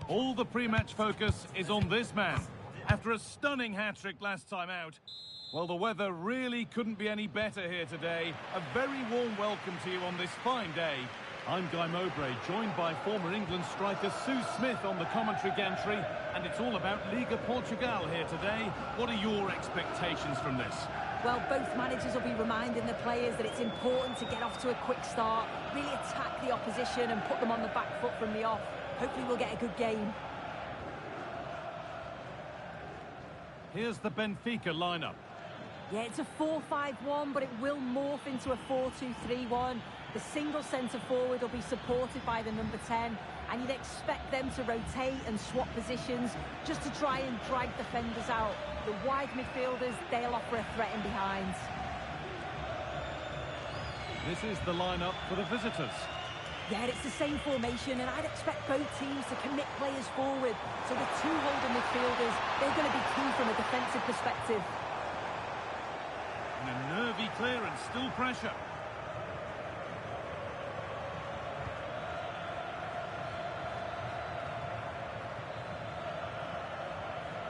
All the pre-match focus is on this man. After a stunning hat-trick last time out, well, the weather really couldn't be any better here today. A very warm welcome to you on this fine day. I'm Guy Mowbray, joined by former England striker Sue Smith on the commentary gantry, and it's all about Liga Portugal here today. What are your expectations from this? Well, both managers will be reminding the players that it's important to get off to a quick start, really attack the opposition and put them on the back foot from the off. Hopefully we'll get a good game. Here's the Benfica lineup. Yeah, it's a 4-5-1, but it will morph into a 4-2-3-1. The single centre-forward will be supported by the number 10, and you'd expect them to rotate and swap positions just to try and drag defenders out. The wide midfielders, they'll offer a threat in behind. This is the lineup for the visitors. Yeah, it's the same formation, and I'd expect both teams to commit players forward. So the two holding midfielders, they're going to be key from a defensive perspective. And a nervy clearance, still pressure.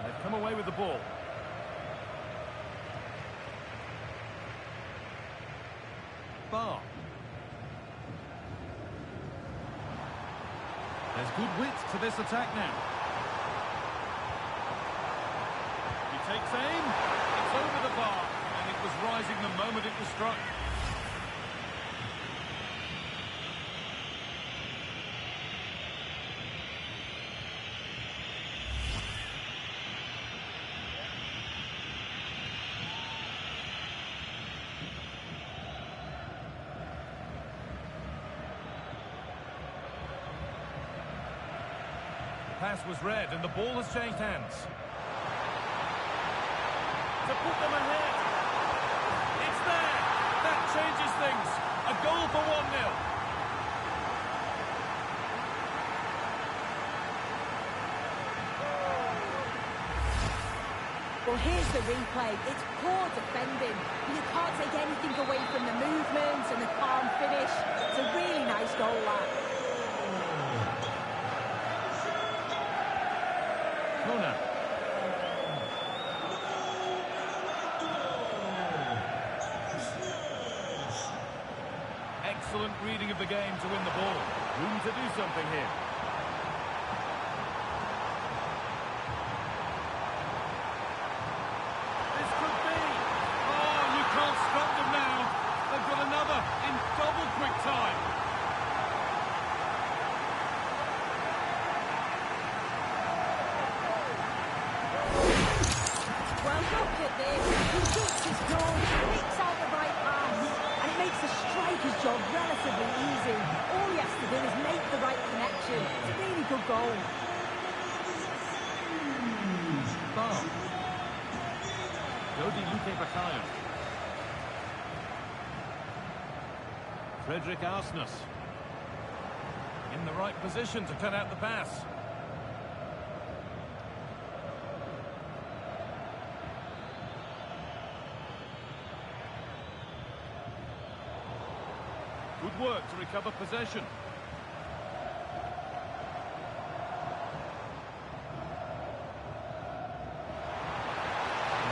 They've come away with the ball. Bar. There's good width to this attack now. He takes aim. It's over the bar. And it was rising the moment it was struck. Pass was read and the ball has changed hands. To put them ahead. It's there. That changes things. A goal for 1-0. Well, here's the replay. It's poor defending. You can't take anything away from the movement and the calm finish. It's a really nice goal, that. Corner. Excellent reading of the game to win the ball. Room to do something here. This could be. Oh, you can't stop them now. They've got another in double quick time. Well, look at this. He gets his goal, picks out the right pass, and it makes the striker's job relatively easy. All he has to do is make the right connection. It's a really good goal. Bar. Dodi Luque Bacalhau. Frederick Arsnes. In the right position to cut out the pass. Good work to recover possession.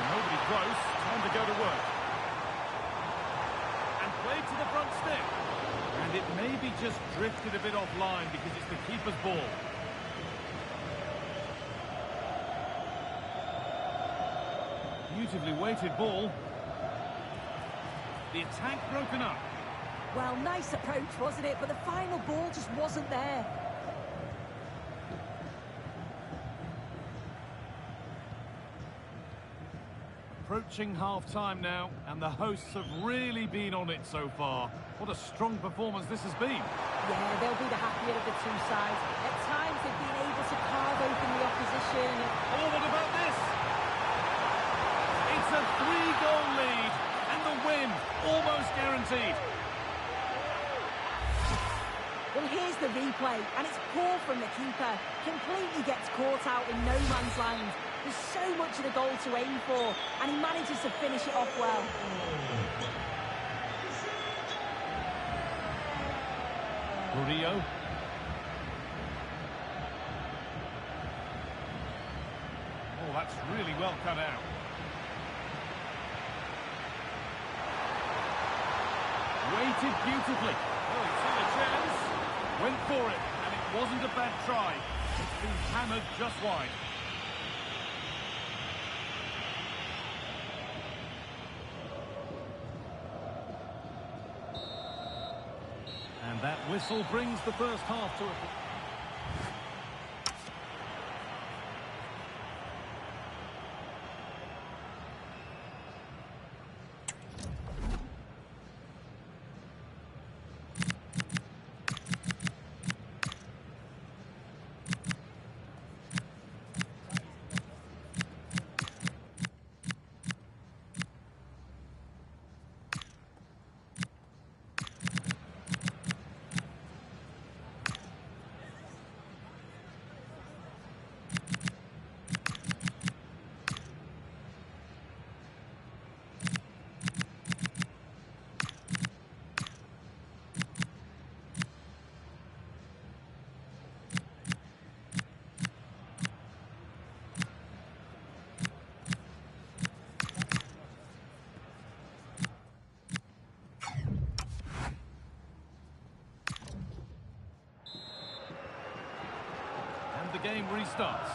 Nobody close. Time to go to work. And played to the front stick. And it maybe just drifted a bit offline because it's the keeper's ball. Beautifully weighted ball. The attack broken up. Well, nice approach, wasn't it? But the final ball just wasn't there. Approaching half-time now, and the hosts have really been on it so far. What a strong performance this has been. Yeah, they'll be the happier of the two sides. At times, they've been able to carve open the opposition. Oh, what about this? It's a 3-goal lead, and the win almost guaranteed. Well, here's the replay, and it's poor from the keeper. Completely gets caught out in no man's land. There's so much of the goal to aim for, and he manages to finish it off well. Murillo. Oh, that's really well cut out. Waited beautifully. Oh, he's had a chance. Went for it, and it wasn't a bad try. It's been hammered just wide. And that whistle brings the first half to a... The game restarts.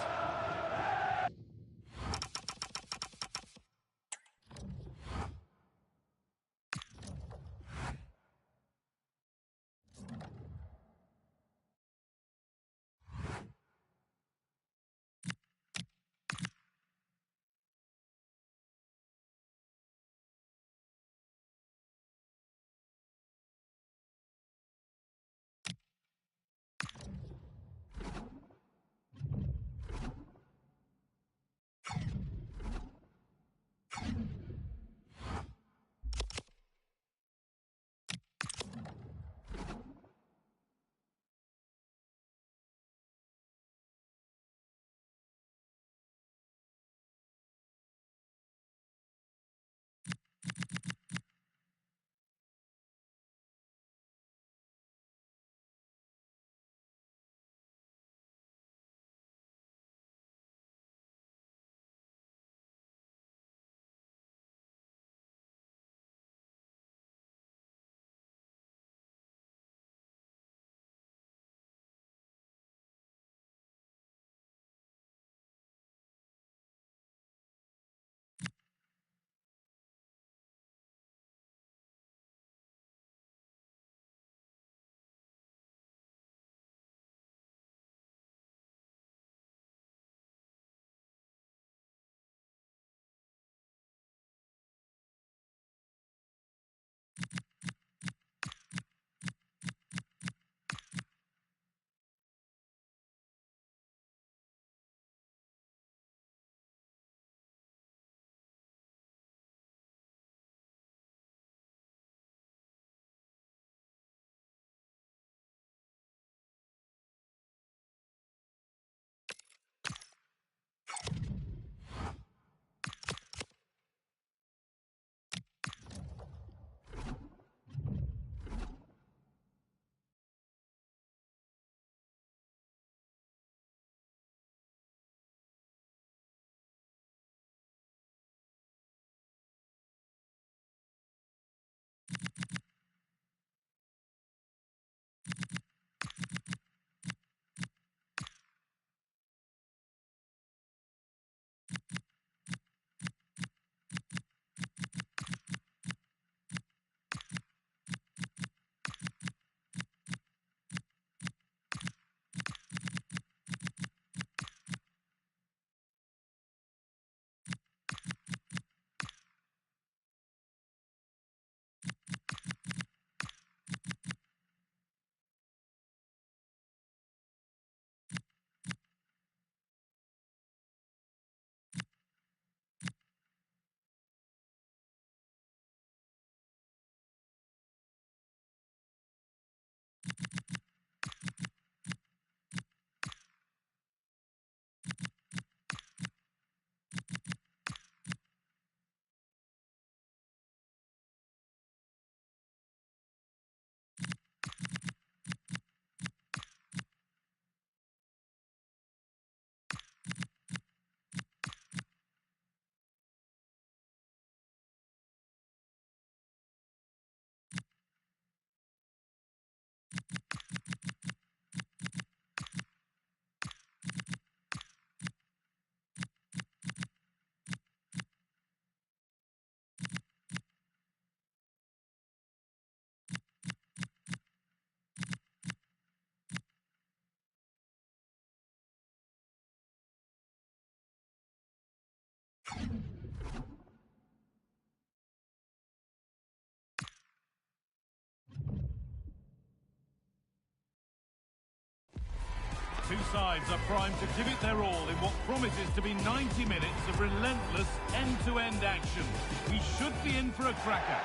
Two sides are primed to give it their all in what promises to be 90 minutes of relentless end-to-end action. We should be in for a cracker.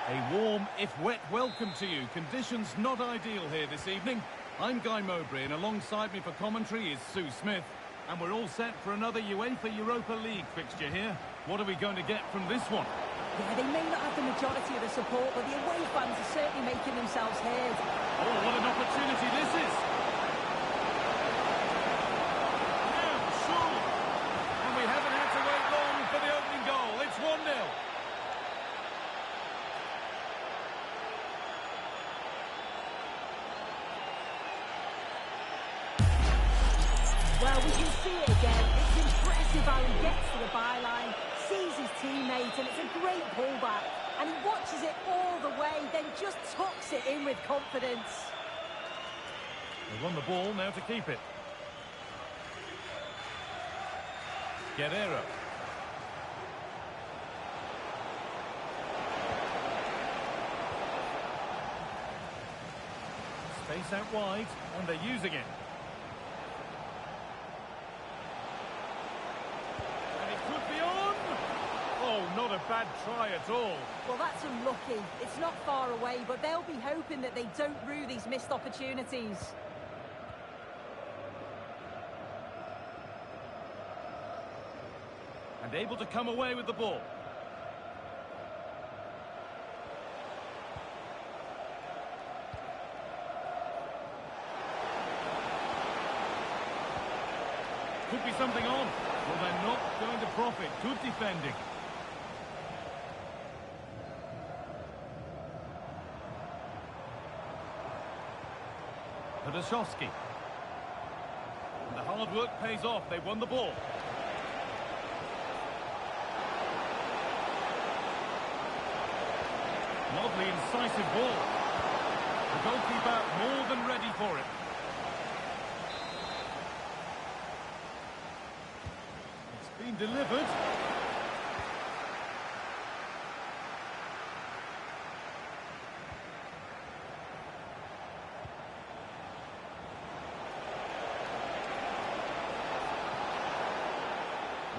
A warm, if wet, welcome to you. Conditions not ideal here this evening. I'm Guy Mowbray, and alongside me for commentary is Sue Smith. And we're all set for another UEFA Europa League fixture here. What are we going to get from this one? Yeah, they may not have the majority of the support, but the away fans are certainly making themselves heard. Oh, what an opportunity this is! Well, we can see it again. It's impressive how he gets to the byline, sees his teammate, and it's a great pullback. And he watches it all the way, then just tucks it in with confidence. They won the ball, now to keep it. Guerrero. Space out wide, and they're using it. Not a bad try at all. Well, that's unlucky. It's not far away, but they'll be hoping that they don't rue these missed opportunities. And able to come away with the ball. Could be something on. Well, they're not going to profit. Good defending. Dashowski. The hard work pays off. They won the ball. Lovely, incisive ball. The goalkeeper more than ready for it. It's been delivered.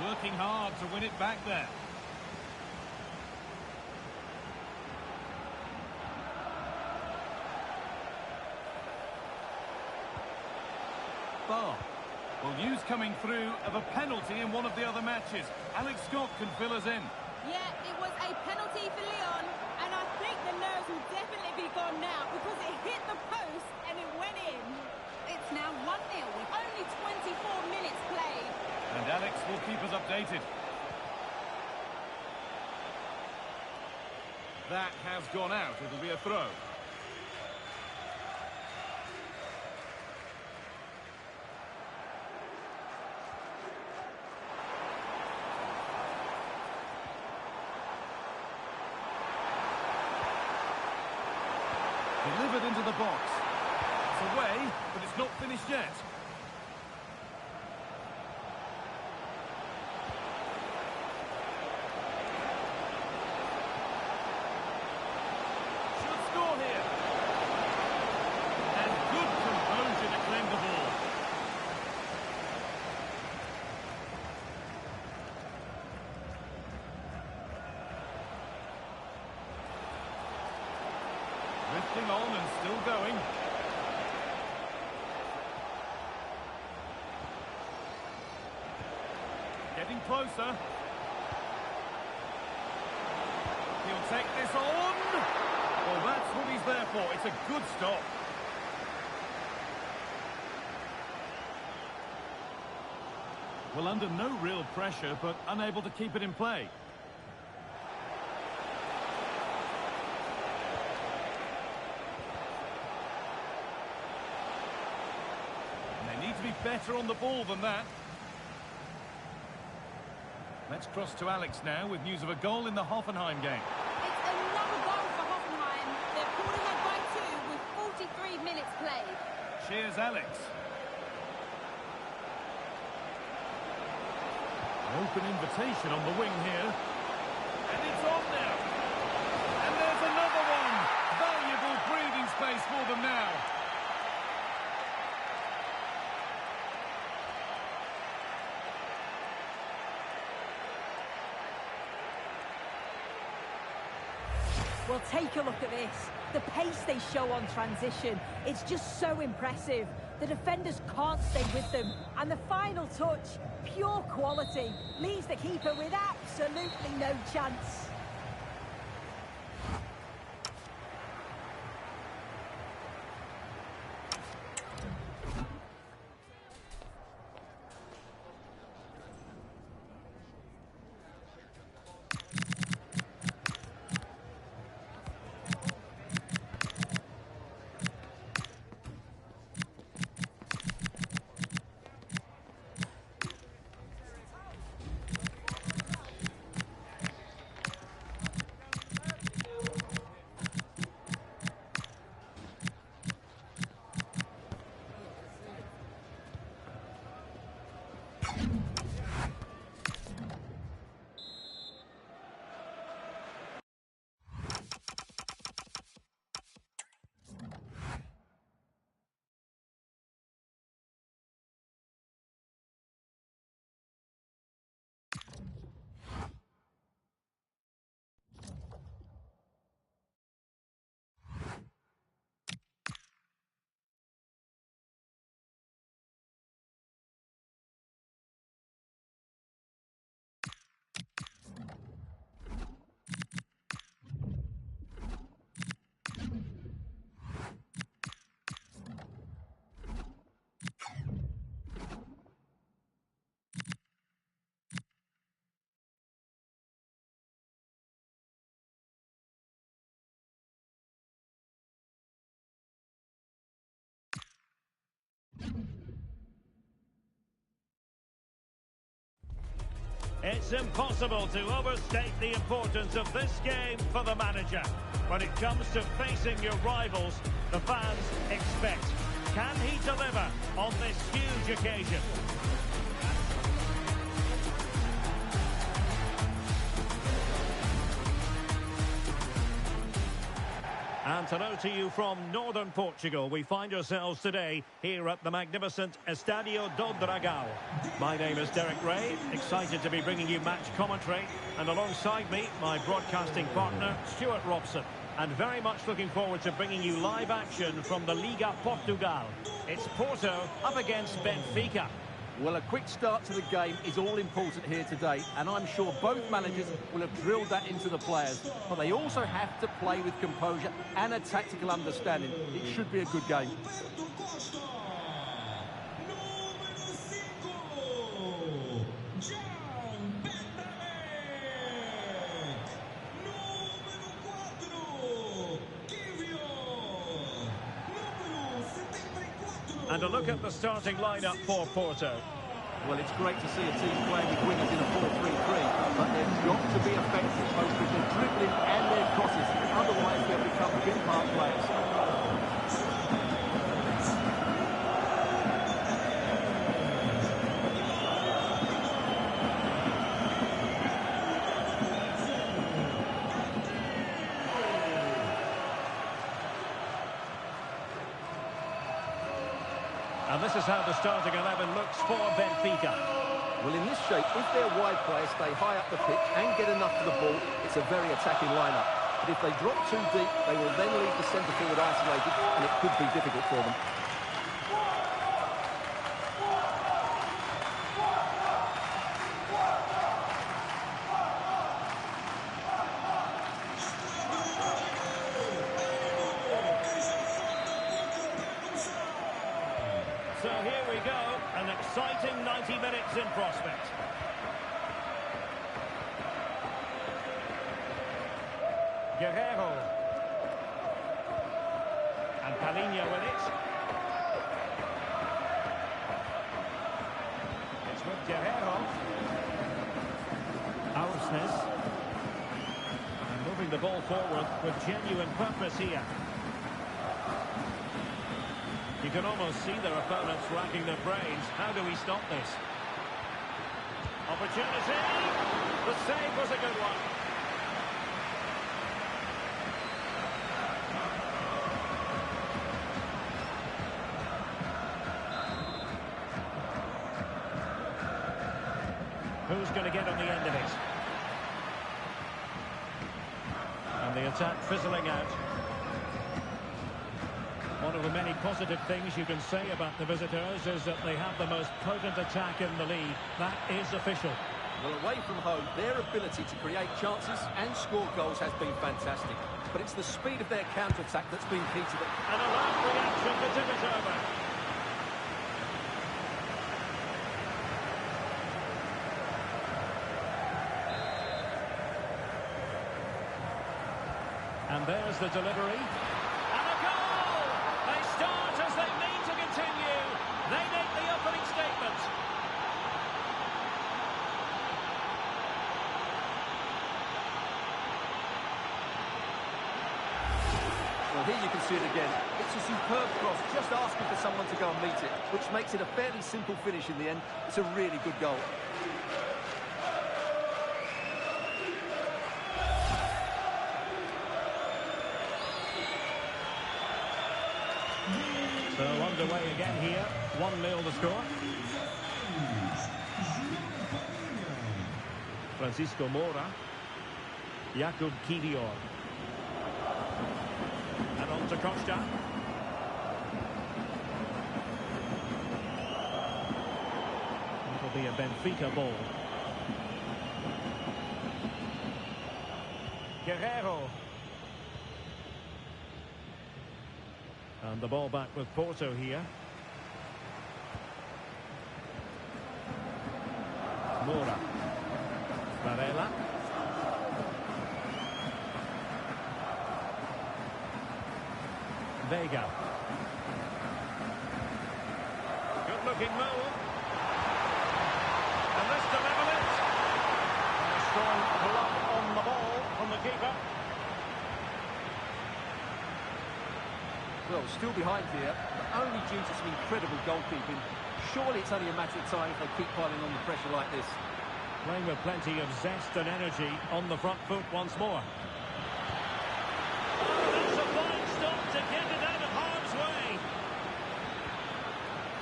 Working hard to win it back there. Bar. Well, news coming through of a penalty in one of the other matches. Alex Scott can fill us in. Yeah, it was a penalty for Lyon, and I think the nerves will definitely be gone now because it hit the post and it went in. It's now 1-0 with only 24 minutes played. And Alex will keep us updated. That has gone out. It'll be a throw. Delivered into the box. It's away, but it's not finished yet. Drifting on and still going. Getting closer. He'll take this on. Well, that's what he's there for. It's a good stop. Well, under no real pressure, but unable to keep it in play. To be better on the ball than that. Let's cross to Alex now with news of a goal in the Hoffenheim game. It's another goal for Hoffenheim. They're pulled ahead by 2 with 43 minutes played. Cheers, Alex. Open invitation on the wing here. And it's on now. And there's another one. Valuable breathing space for them now. Well, take a look at this. The pace they show on transition, it's just so impressive. The defenders can't stay with them. And the final touch, pure quality, leaves the keeper with absolutely no chance. It's impossible to overstate the importance of this game for the manager. When it comes to facing your rivals, the fans expect. Can he deliver on this huge occasion? And hello to you from northern Portugal. We find ourselves today here at the magnificent Estadio do Dragão. My name is Derek Ray, excited to be bringing you match commentary. And alongside me, my broadcasting partner, Stuart Robson. And very much looking forward to bringing you live action from the Liga Portugal. It's Porto up against Benfica. Well, a quick start to the game is all important here today, and I'm sure both managers will have drilled that into the players. But they also have to play with composure and a tactical understanding. It should be a good game. And a look at the starting lineup for Porto. Well, it's great to see a team playing with wingers in a 4-3-3, but they've got to be effective both with their dribbling and their crosses. Otherwise, they'll become bin-part players. And this is how the starting 11 looks for Benfica. Well, in this shape, if their wide players stay high up the pitch and get enough to the ball, it's a very attacking lineup. But if they drop too deep, they will then leave the centre forward isolated, and it could be difficult for them. So here we go, an exciting 90 minutes in prospect. Guerreiro. And Palhinha with it. It's with Guerreiro. Aursnes. And moving the ball forward with genuine purpose here. You can almost see their opponents racking their brains. How do we stop this? Opportunity. The save was a good one. Who's going to get on the end of it? And the attack fizzling out. One of the many positive things you can say about the visitors is that they have the most potent attack in the league. That is official. Well, away from home, their ability to create chances and score goals has been fantastic. But it's the speed of their counter-attack that's been key to them. And a loud reaction to tip it over. And there's the delivery. And a goal! They start as they mean to continue. They make the opening statement. Well, here you can see it again. It's a superb cross, just asking for someone to go and meet it, which makes it a fairly simple finish in the end. It's a really good goal. So underway again here. 1-0 the score. Francisco Moura. Jakub Kiwior. And on to Costa. It'll be a Benfica ball. Guerreiro. And the ball back with Porto here. Moura. Varela. Vega. Good looking move. And this delivers it. And a strong block on the ball from the keeper. Well, still behind here, but only due to some incredible goalkeeping. Surely it's only a matter of time if they keep piling on the pressure like this. Playing with plenty of zest and energy on the front foot once more. Oh, that's a fine stop to get it out of harm's way.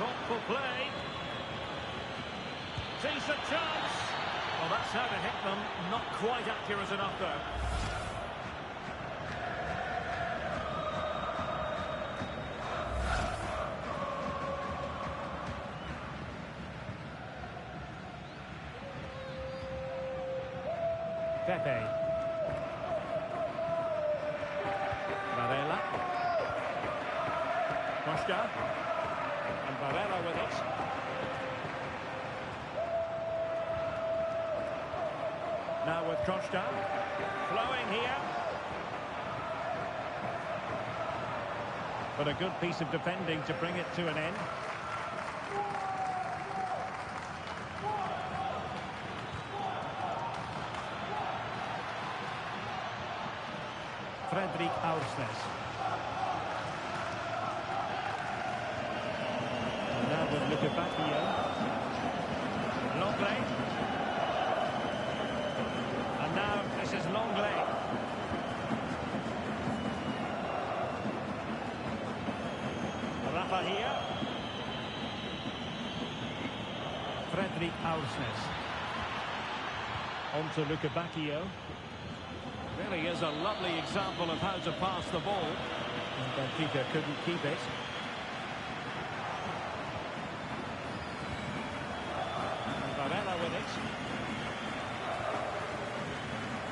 Thoughtful play. Decent chance. Well, that's how to hit them. Not quite accurate enough, though. Pepe. Varela. Costa. And Varela with it. Now with Costa. Flowing here. But a good piece of defending to bring it to an end. Fredrik Aursnes. And now with Luka Bacchio. Longley. And now this is Longley. Rafa here. Fredrik Aursnes. On to Luka Bacchio. Really is a lovely example of how to pass the ball. And Benfica couldn't keep it. And Varela with it.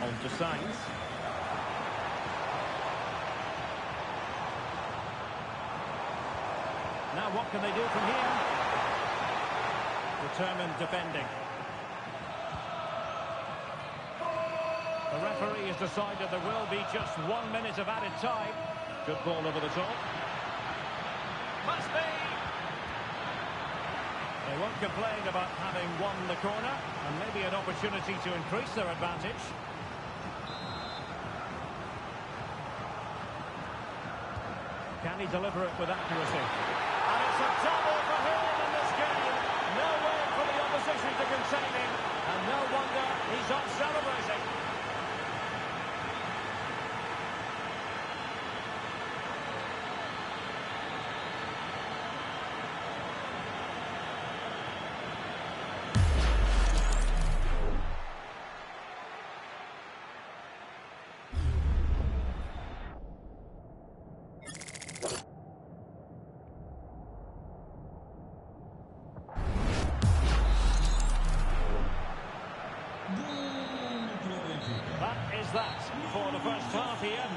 On to Sainz. Now what can they do from here? Determined defending. The referee has decided there will be just 1 minute of added time. Good ball over the top. Must be! They won't complain about having won the corner, and maybe an opportunity to increase their advantage. Can he deliver it with accuracy? And it's a double for him in this game. No way for the opposition to contain him. And no wonder he's off celebrating. That is that for the first half here.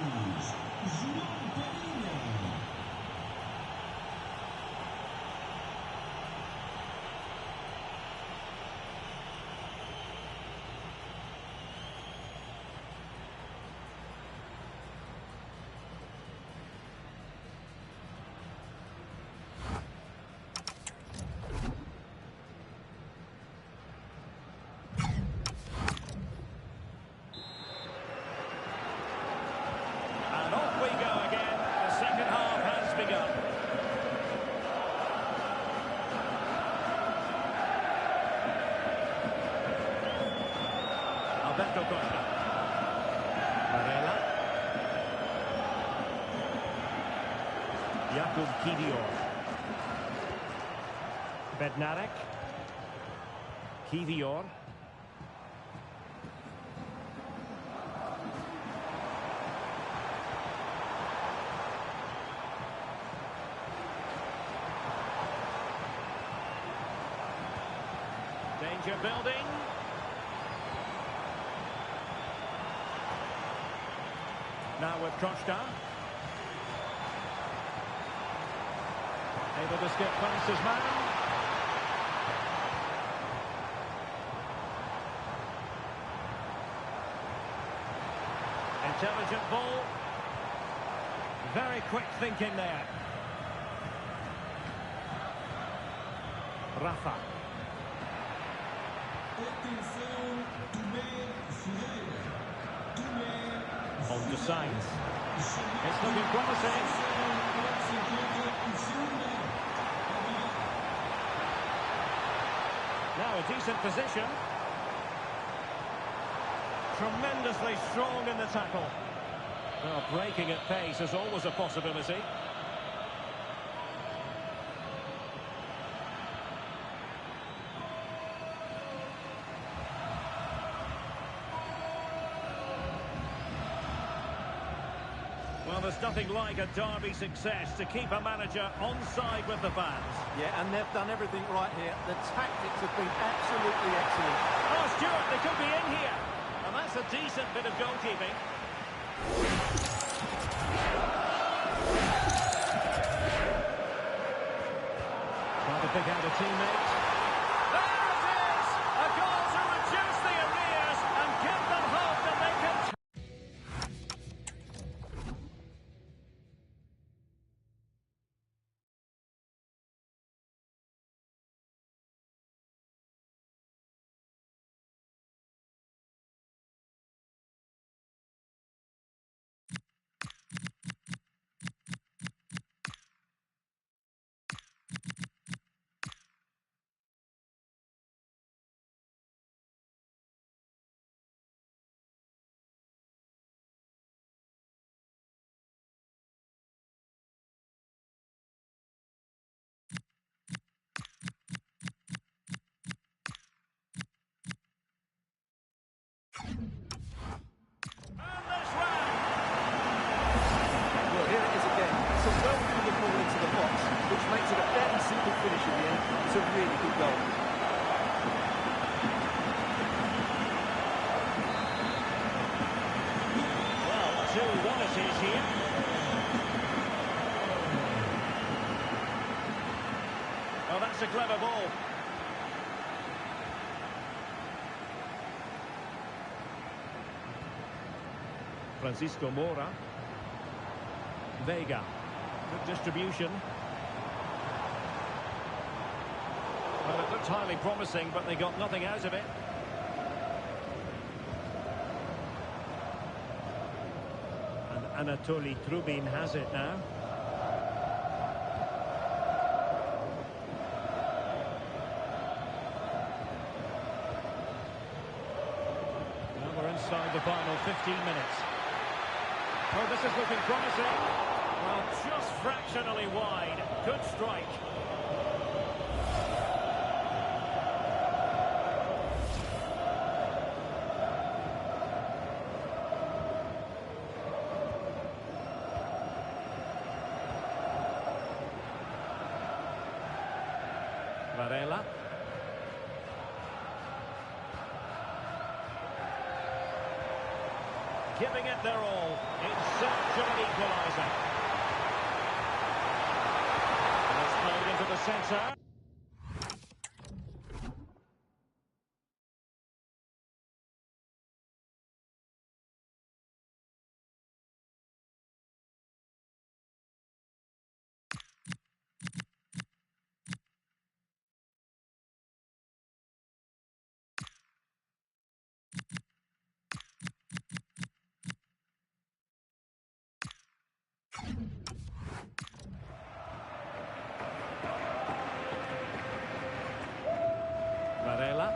And off we go again. The second half has begun. Alberto Costa. Varela. Jakub Kivior. Bednarek. Kivior. Danger building. Now with Trochta. Able to skip past his man. Intelligent ball. Very quick thinking there. Rafa. On to Sainz. It's looking promising. Now a decent position. Tremendously strong in the tackle. Well, breaking at pace is always a possibility. Well, there's nothing like a derby success to keep a manager on side with the fans. Yeah, and they've done everything right here. The tactics have been absolutely excellent. Oh, Stuart, they could be in here. And that's a decent bit of goalkeeping. Trying to pick out a teammate. There it is! A goal to reduce the arrears and give them hope that they can... Well, here it is again. It's a well-driven ball into the box, which makes it a fairly simple finish in the end. It's a really good goal. Well, 2-1 it is here. Oh, that's a clever ball. Francisco Mora. Vega. Good distribution. Well, it looked highly promising, but they got nothing out of it. And Anatoly Trubin has it now. inside the final 15 minutes. Oh, this is looking promising. Well, just fractionally wide. Good strike. Varela. Giving it their all in search of an equaliser. And it's played into the centre. Varela.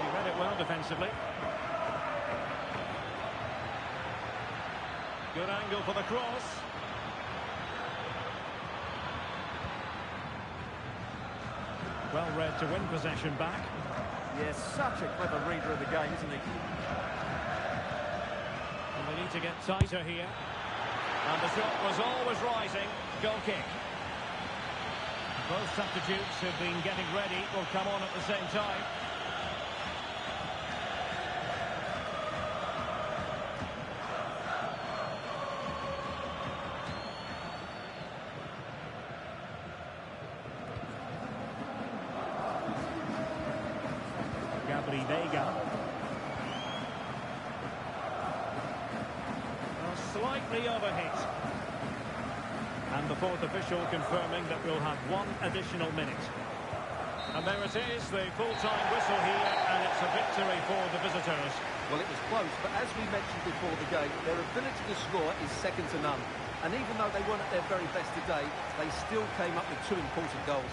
He read it well defensively. Good angle for the cross. Well read to win possession back. Yes, such a clever reader of the game, isn't he? And they need to get tighter here. And the shot was always rising. Goal kick. Both substitutes who've been getting ready will come on at the same time. Gabri Veiga. Slightly overhit. And the fourth official confirming that we'll have one additional minute. And there it is, the full-time whistle here, and it's a victory for the visitors. Well, it was close, but as we mentioned before the game, their ability to score is second to none. And even though they weren't at their very best today, they still came up with two important goals.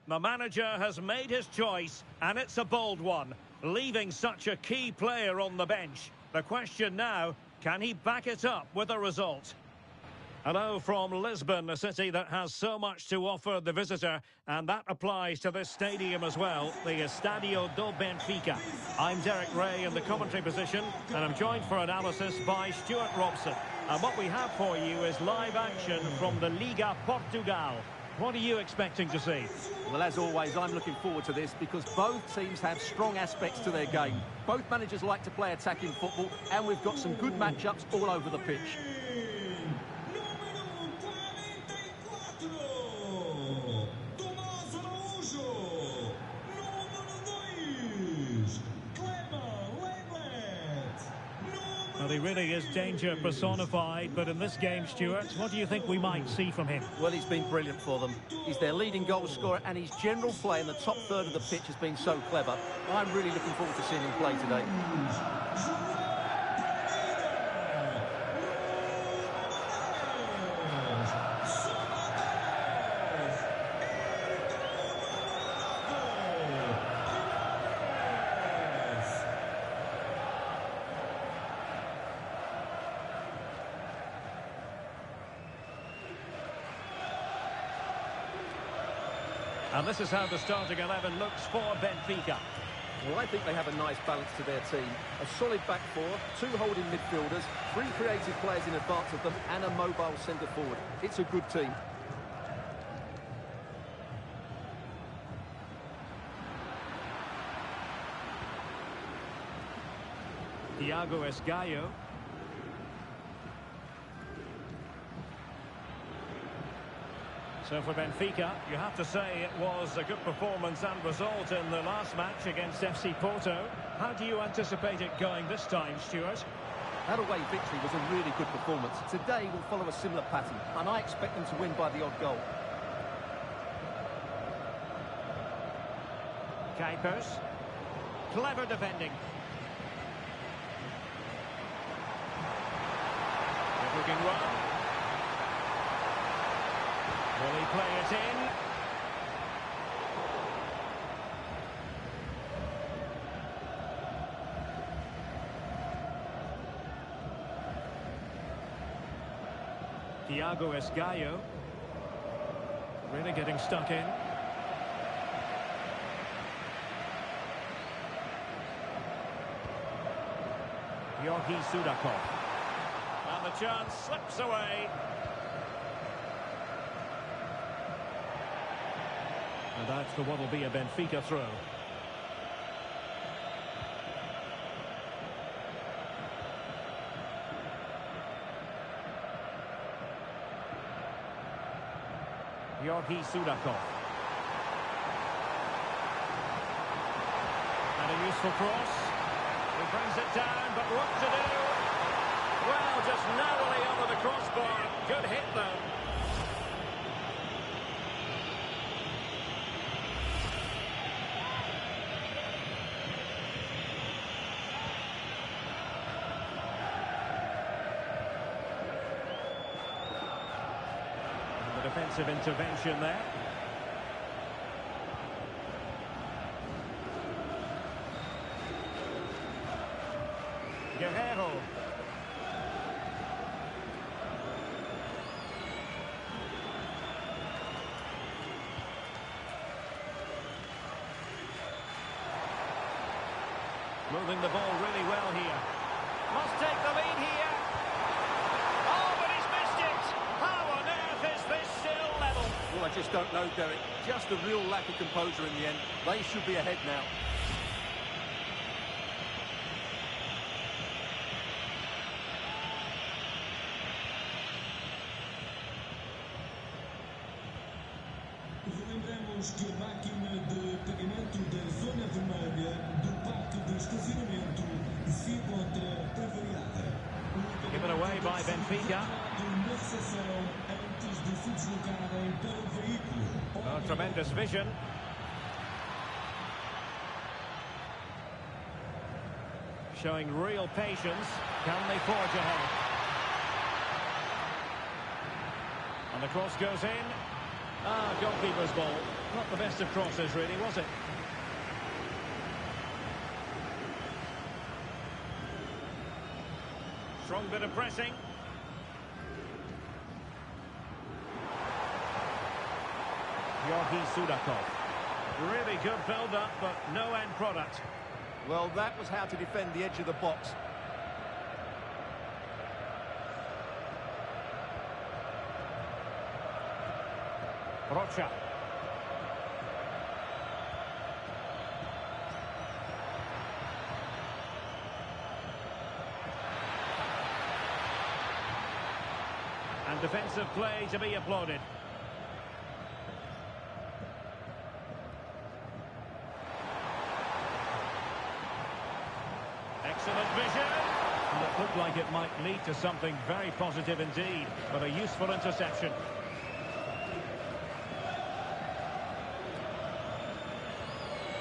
The manager has made his choice, and it's a bold one, leaving such a key player on the bench. The question now, can he back it up with a result? Hello from Lisbon, a city that has so much to offer the visitor, and that applies to this stadium as well, the Estadio do Benfica. I'm Derek Ray in the commentary position, and I'm joined for analysis by Stuart Robson. And what we have for you is live action from the Liga Portugal. What are you expecting to see? Well, as always, I'm looking forward to this because both teams have strong aspects to their game. Both managers like to play attacking football, and we've got some good matchups all over the pitch. Well, he really is danger personified, but in this game, Stuart, what do you think we might see from him? Well, he's been brilliant for them. He's their leading goal scorer, and his general play in the top third of the pitch has been so clever. I'm really looking forward to seeing him play today. And this is how the starting 11 looks for Benfica. Well, I think they have a nice balance to their team. A solid back four, two holding midfielders, three creative players in advance of them, and a mobile centre forward. It's a good team. Thiago Esgaio. So for Benfica, you have to say it was a good performance and result in the last match against FC Porto. How do you anticipate it going this time, Stuart? That away victory was a really good performance. Today will follow a similar pattern, and I expect them to win by the odd goal. Kuipers. Clever defending. Good looking run. Will he play it in? Thiago Esgaio. Really getting stuck in. Georgi Sudakov. And the chance slips away. And that's for what will be a Benfica throw. Georgi Sudakov. And a useful cross. He brings it down, but what to do? Well, just narrowly under the crossbar. Good hit, though. Defensive intervention there. Guerreiro. Moving the ball really well here. Must take the lead here. Well, I just don't know, Derek. Just a real lack of composure in the end. They should be ahead now. Relembramos que a máquina de pagamento da zona vermelha do parque de estacionamento se encontra avariada. Given away by Benfica. Oh, tremendous vision. Showing real patience. Can they forge ahead? And the cross goes in. Goalkeeper's ball. Not the best of crosses, really, was it? Strong bit of pressing. Georgi Sudakov. Really good build-up, but no end product. Well, that was how to defend the edge of the box. Rocha. And defensive play to be applauded. Excellent vision. And it looked like it might lead to something very positive indeed, but a useful interception.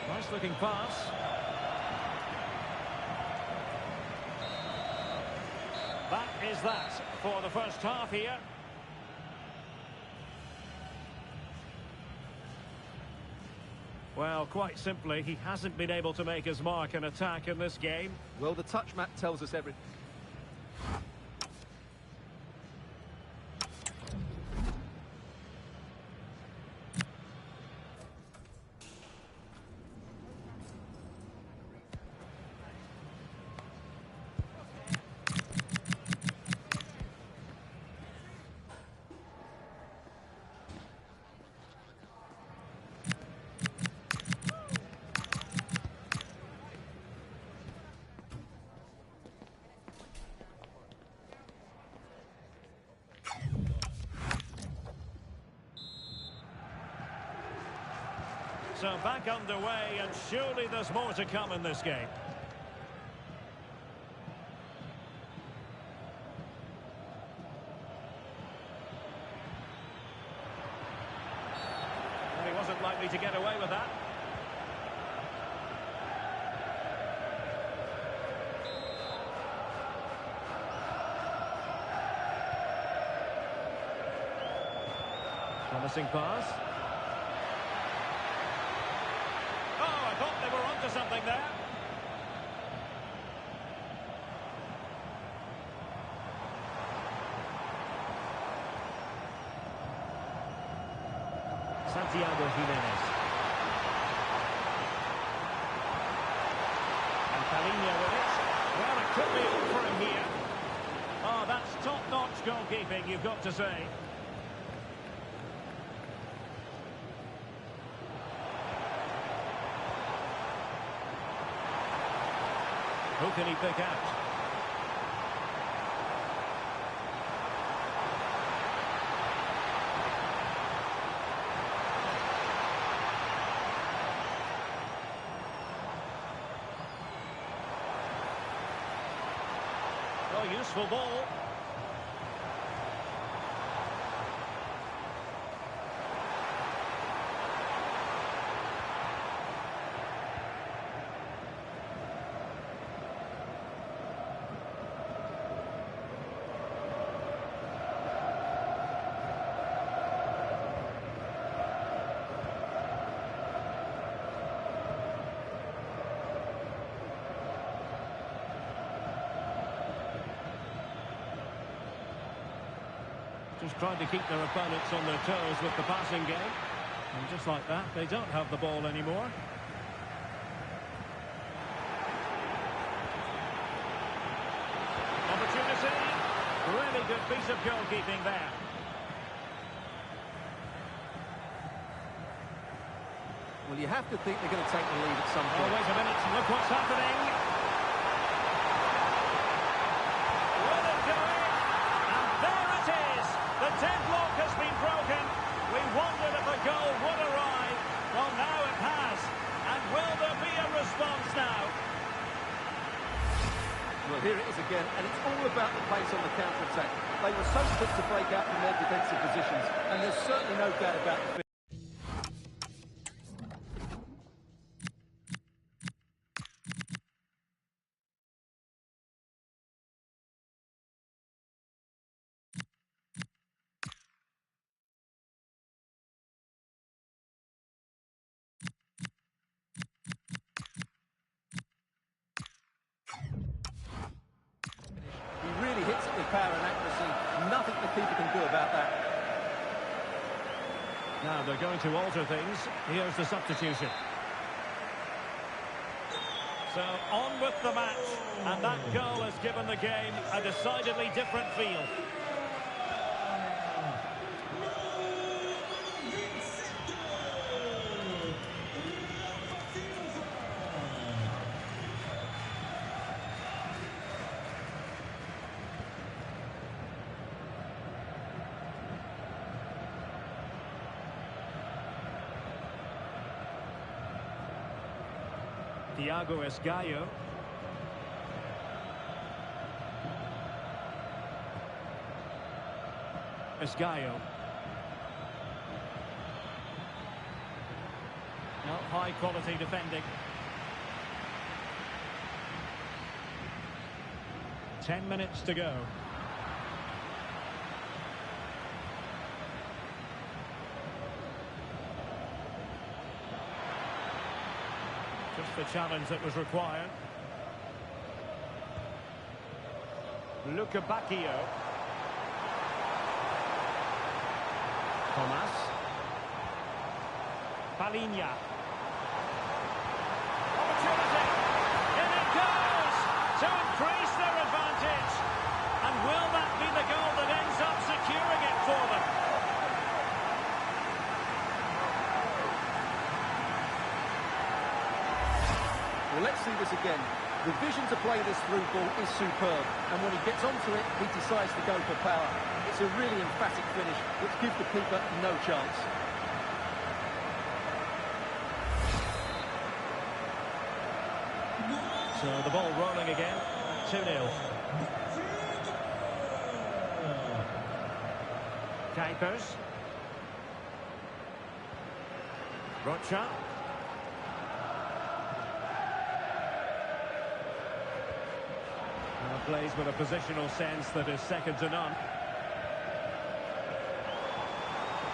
Nice looking pass. That is that for the first half here. Well, quite simply, he hasn't been able to make his mark in attack in this game. Well, the touch map tells us everything. So back underway, and surely there's more to come in this game. Well, he wasn't likely to get away with that. Promising pass. They were onto something there. Santiago Jimenez. And Palinha with it. Well, it could be all for him here. Oh, that's top-notch goalkeeping, you've got to say. Who can he pick out? Oh, useful ball. Just trying to keep their opponents on their toes with the passing game. And just like that, they don't have the ball anymore. Opportunity. Really good piece of goalkeeping there. Well, you have to think they're going to take the lead at some Oh, point. wait a minute. Look what's happening. Will it do it? And there it is. The deadlock has been broken. We wondered if a goal would arrive. Well, now it has. And will there be a response now? Well, here it is again, and it's all about the pace on the counter-attack. They were so quick to break out from their defensive positions, and there's certainly no doubt about the They're going to alter things. Here's the substitution. So on with the match, and that goal has given the game a decidedly different feel. Thiago Esgaio. Esgaio. Not high quality defending. 10 minutes to go. Just the challenge that was required. Luca Bacchio. Thomas. Palinha. Opportunity. In it goes to increase their advantage. And will that be the goal that ends up securing it for them? Well, let's see this again. The vision to play this through ball is superb, and when he gets onto it, he decides to go for power. It's a really emphatic finish, which gives the keeper no chance. So the ball rolling again, 2-0. Kuipers. Rocha. Plays with a positional sense that is second to none.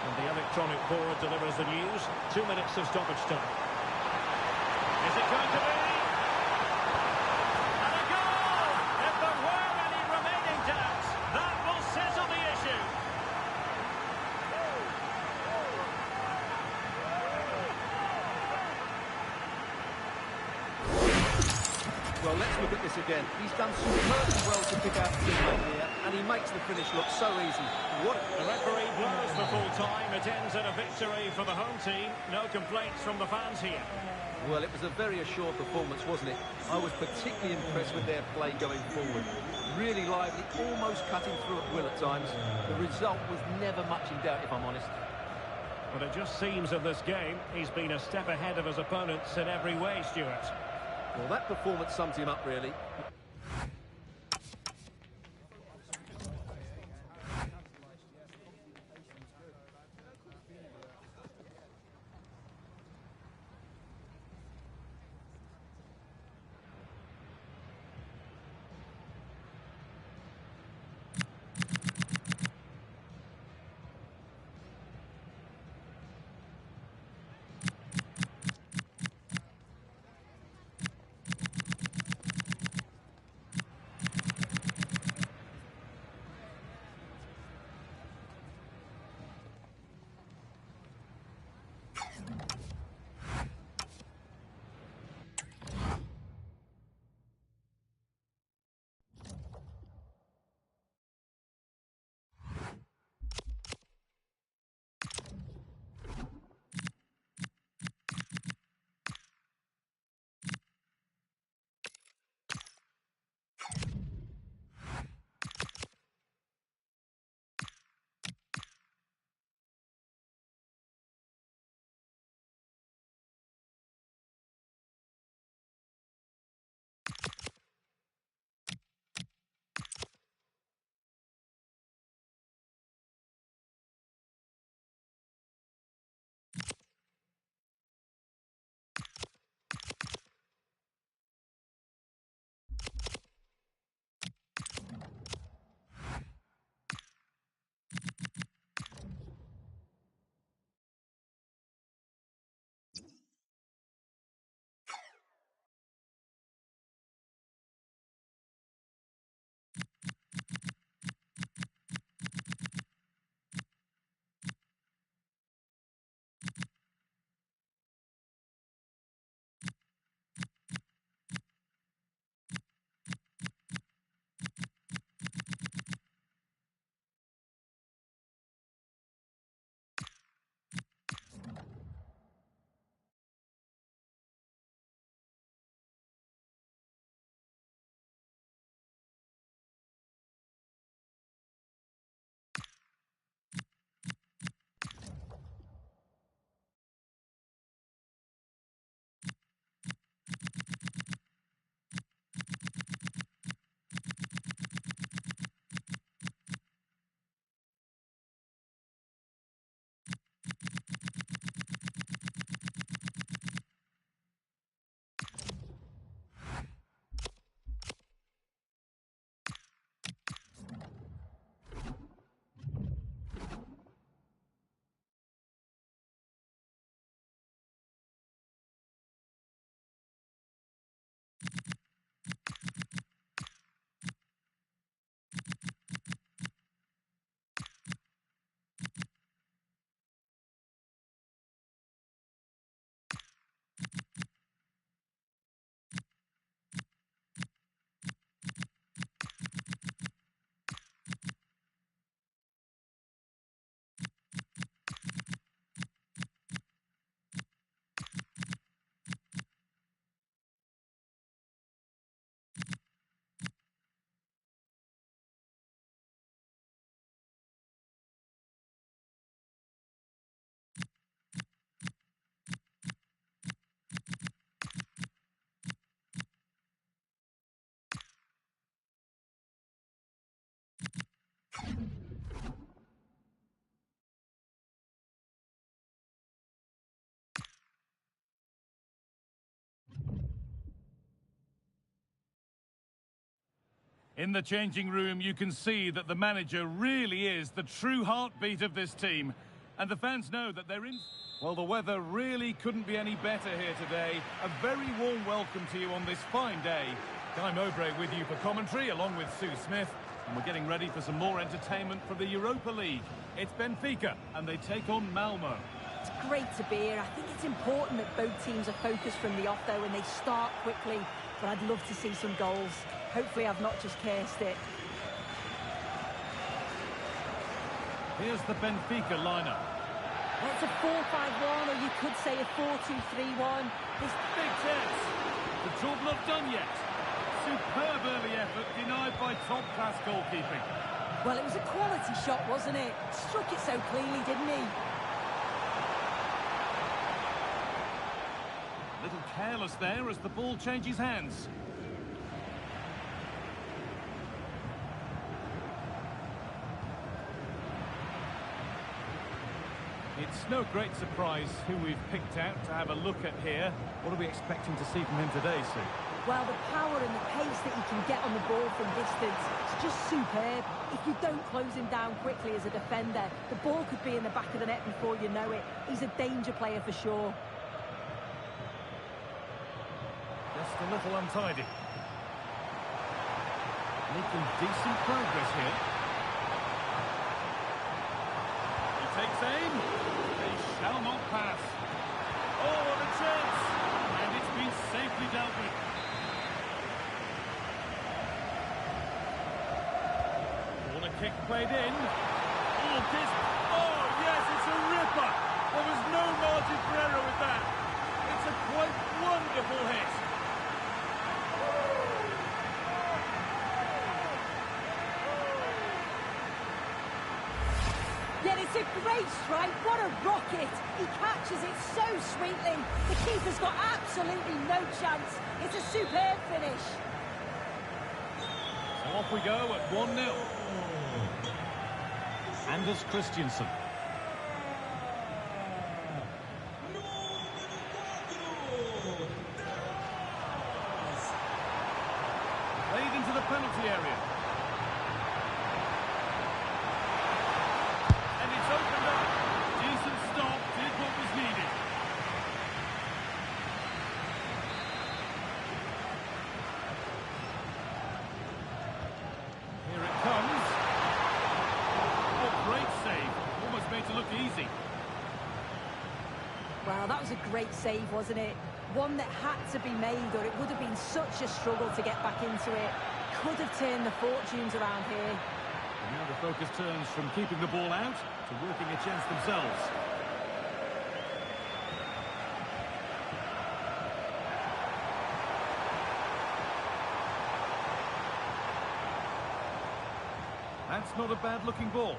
And the electronic board delivers the news. 2 minutes of stoppage time. Is it going to be? And a goal! If there were any remaining doubts, that will settle the issue. Well, let's look at this again. He's done superbly well to pick out the teammate here, and he makes the finish look so easy. What? The referee blows for full time. It ends in a victory for the home team. No complaints from the fans here. Well, it was a very assured performance, wasn't it? I was particularly impressed with their play going forward. Really lively, almost cutting through at will at times. The result was never much in doubt, if I'm honest. But it just seems in this game, he's been a step ahead of his opponents in every way, Stuart. Well, that performance sums him up, really. In the changing room, you can see that the manager really is the true heartbeat of this team. And the fans know that they're in... Well, the weather really couldn't be any better here today. A very warm welcome to you on this fine day. Guy Mowbray with you for commentary, along with Sue Smith. And we're getting ready for some more entertainment from the Europa League. It's Benfica, and they take on Malmo. It's great to be here. I think it's important that both teams are focused from the off, though, and they start quickly. But I'd love to see some goals. Hopefully I've not just cursed it. Here's the Benfica lineup. It's a 4-5-1, or you could say a 4-2-3-1. This big chance. The job not done yet. Superb early effort, denied by top-class goalkeeping. Well, it was a quality shot, wasn't it? Struck it so cleanly, didn't he? A little careless there as the ball changes hands. It's no great surprise who we've picked out to have a look at here. What are we expecting to see from him today, Sue? Well, the power and the pace that he can get on the ball from distance, it's just superb. If you don't close him down quickly as a defender, the ball could be in the back of the net before you know it. He's a danger player for sure. Just a little untidy. Making decent progress here. He takes aim. They shall not pass. Oh, what a chance! And it's been safely dealt with. Corner kick played in. Oh, this... Oh, yes, it's a ripper! There was no margin for error with that. It's a quite wonderful hit. Yeah, it's a great strike. What a rocket. He catches it so sweetly. The keeper's got absolutely no chance. It's a superb finish. So off we go at 1-0. Anders Christiansen. Played into the penalty area. And it's opened up. Decent stop, did what was needed. Here it comes. Oh, great save. Almost made to look easy. Well, that was a great save, wasn't it? One that had to be made, or it would have been such a struggle to get back into it. Could have turned the fortunes around here. And now the focus turns from keeping the ball out to working a chance themselves. That's not a bad-looking ball.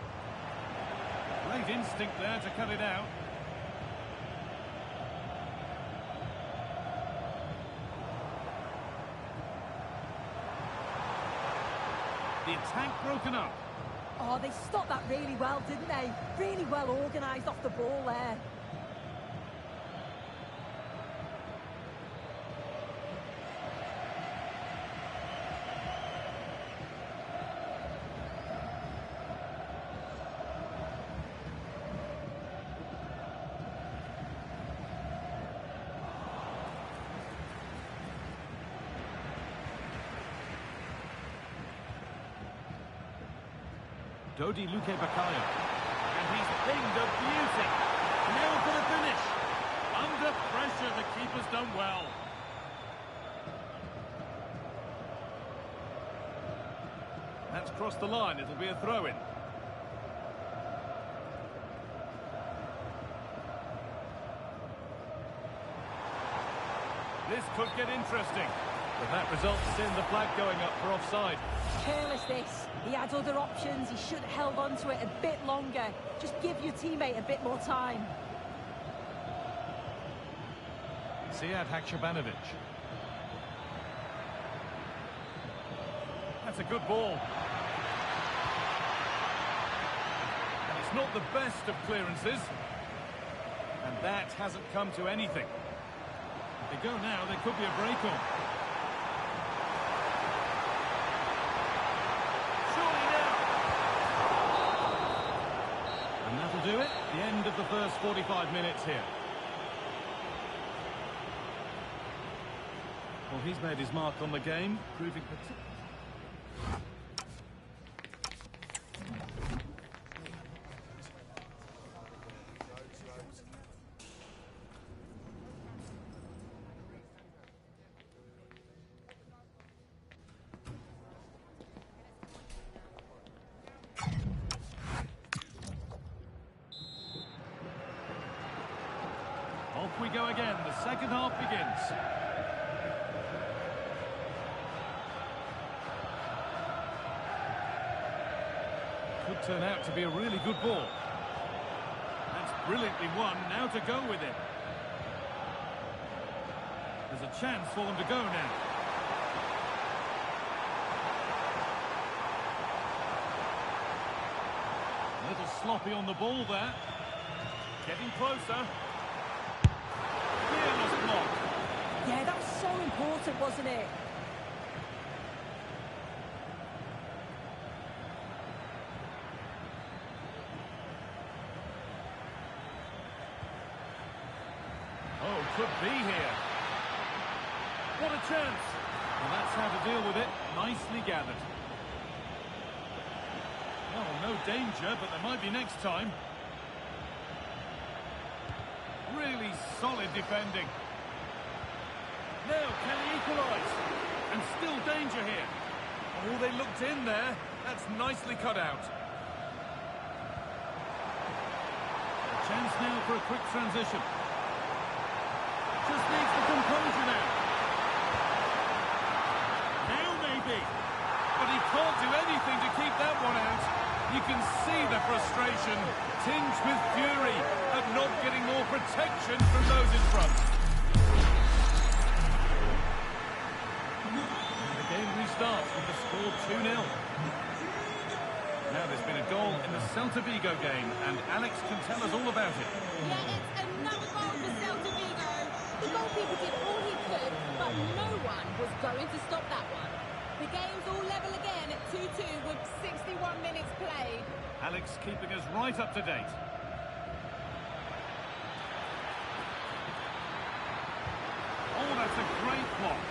Great instinct there to cut it out. The attack broken up. Oh, they stopped that really well, didn't they? Really well organised off the ball there. Dodi Luke Bakayo. And he's pinged a beauty. Now for the finish. Under pressure, the keeper's done well. That's crossed the line. It'll be a throw-in. This could get interesting. But that results in the flag going up for offside. Careless this. He had other options. He should have held on to it a bit longer. Just give your teammate a bit more time. Sead Haksabanovic. That's a good ball. And it's not the best of clearances. And that hasn't come to anything. If they go now, there could be a break on. it, the end of the first 45 minutes here. Well, he's made his mark on the game, proving particularly... Off we go again, the second half begins. Could turn out to be a really good ball. That's brilliantly won, now to go with it. There's a chance for them to go now. A little sloppy on the ball there. Getting closer. Yeah, that was so important, wasn't it? Oh, could be here. What a chance. Well, that's how to deal with it. Nicely gathered. Oh, no danger, but there might be next time. Really solid defending. Now, can he equalise? And still danger here. Oh, they looked in there. That's nicely cut out. A chance now for a quick transition. Just needs the composure now. Now maybe. But he can't do anything to keep that one out. You can see the frustration, tinged with fury, at not getting more protection from those in front. Starts with the score 2-0. Now there's been a goal in the Celta Vigo game, and Alex can tell us all about it. Yeah, it's another goal for Celta Vigo. The goalkeeper did all he could, but no one was going to stop that one. The game's all level again at 2-2 with 61 minutes played. Alex keeping us right up to date. Oh, that's a great block.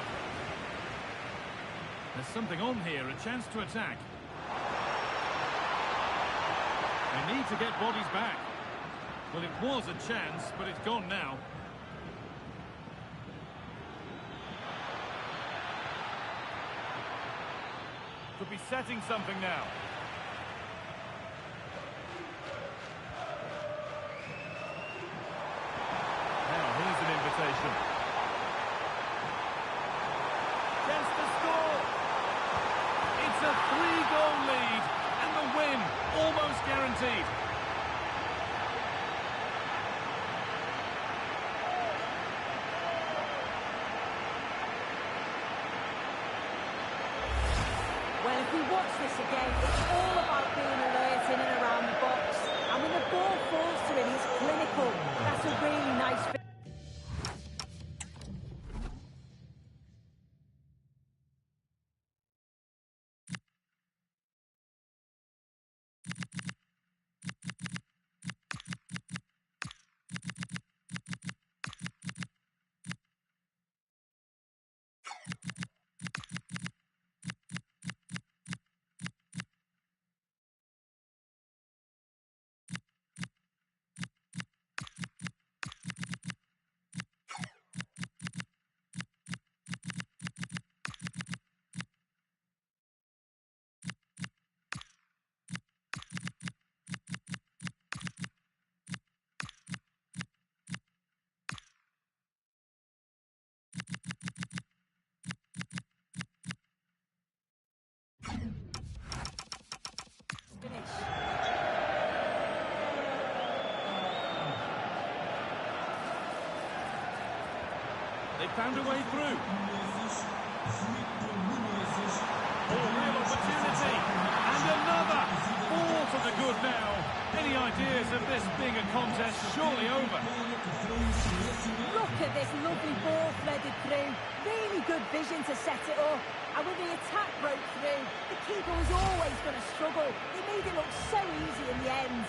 There's something on here, a chance to attack. They need to get bodies back. Well, it was a chance, but it's gone now. Could be setting something now. Now, here's an invitation. Chance to score! It's a 3-goal lead, and the win almost guaranteed. Well, if we watch this again, it's all about being alert in and around the box. And when the ball falls to him, he's clinical. That's a really nice finish. They found a way through. Oh, real opportunity. And another. All to the good now. Any ideas of this being a contest surely over? Look at this lovely ball threaded through. Really good vision to set it up. And when the attack broke through, the keeper was always going to struggle. He made it look so easy in the end.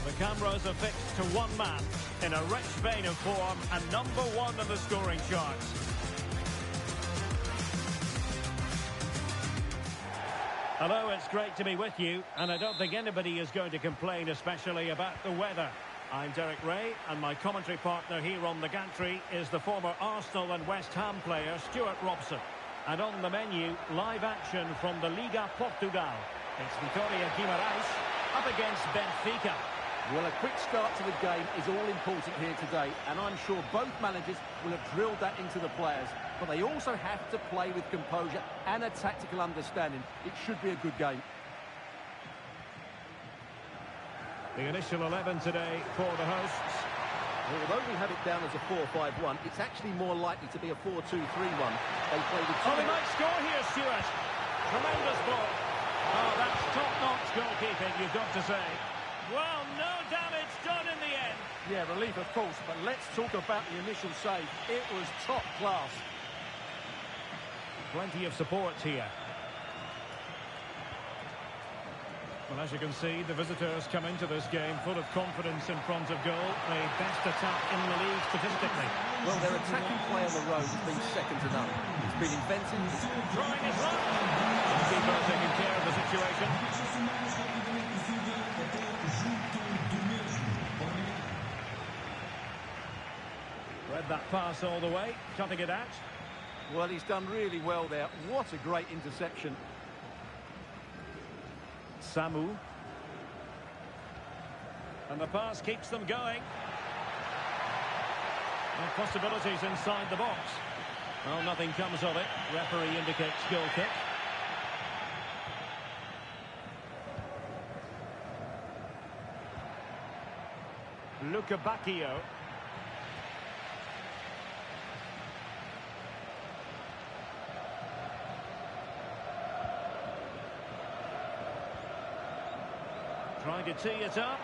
The cameras are fixed to one man in a rich vein of form and #1 on the scoring charts. Hello, it's great to be with you, and I don't think anybody is going to complain, especially about the weather. I'm Derek Ray, and my commentary partner here on the gantry is the former Arsenal and West Ham player Stuart Robson. And on the menu, live action from the Liga Portugal. It's Vitória Guimarães up against Benfica. Well, a quick start to the game is all important here today, and I'm sure both managers will have drilled that into the players. But they also have to play with composure and a tactical understanding. It should be a good game. The initial 11 today for the hosts. Well, although we have it down as a 4-5-1, it's actually more likely to be a 4-2-3-1. They play with two... Oh, he might score here, Stuart. Tremendous ball. Oh, that's top-notch goalkeeping, you've got to say. Well, no damage done in the end. Yeah, relief, of course, but let's talk about the initial save. It was top class. Plenty of support here. Well, as you can see, the visitors come into this game full of confidence in front of goal. The best attack in the league statistically. Well, their attacking play on the road has been second to none. It's been inventive. Trying his luck. The keeper taking care of the situation. Read that pass all the way, cutting it out. Well, he's done really well there. What a great interception. Samu. And the pass keeps them going. And possibilities inside the box. Well, nothing comes of it. Referee indicates goal kick. Luca Bacchio. Trying to tee it up.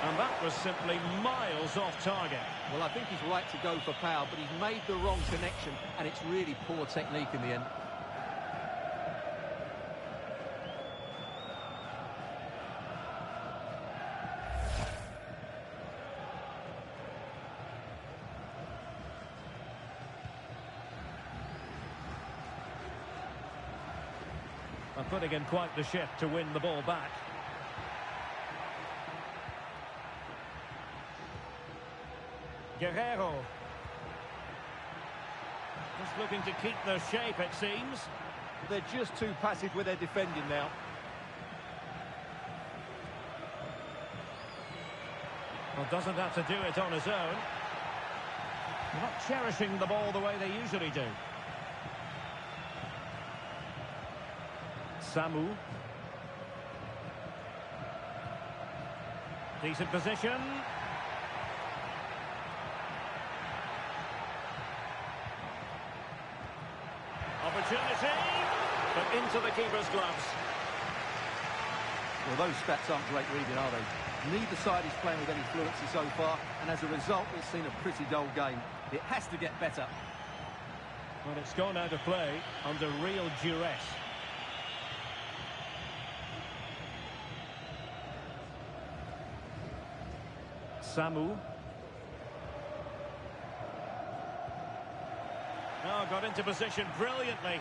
And that was simply miles off target. Well, I think he's right to go for power, but he's made the wrong connection, and it's really poor technique in the end. And putting in quite the shift to win the ball back. Guerrero. Just looking to keep their shape, it seems. They're just too passive with their defending now. Well, doesn't have to do it on his own. Not cherishing the ball the way they usually do. Samu. Decent position. Opportunity, but into the keeper's gloves. Well, those stats aren't great reading, are they? Neither side is playing with any fluency so far, and as a result, it's seen a pretty dull game. It has to get better. Well, it's gone out of play under real duress. Samu. Oh, got into position brilliantly.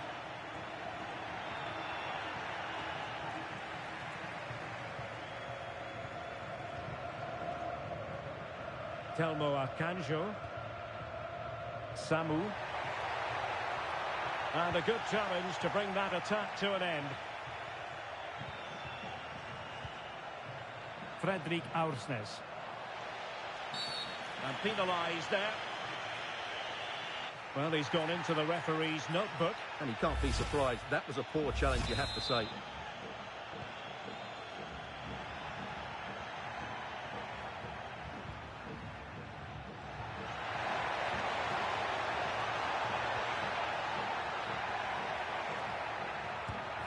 Telmo Akanjo. Samu. And a good challenge to bring that attack to an end. Fredrik Aursnes. And penalised there. Well, he's gone into the referee's notebook. And he can't be surprised. That was a poor challenge, you have to say.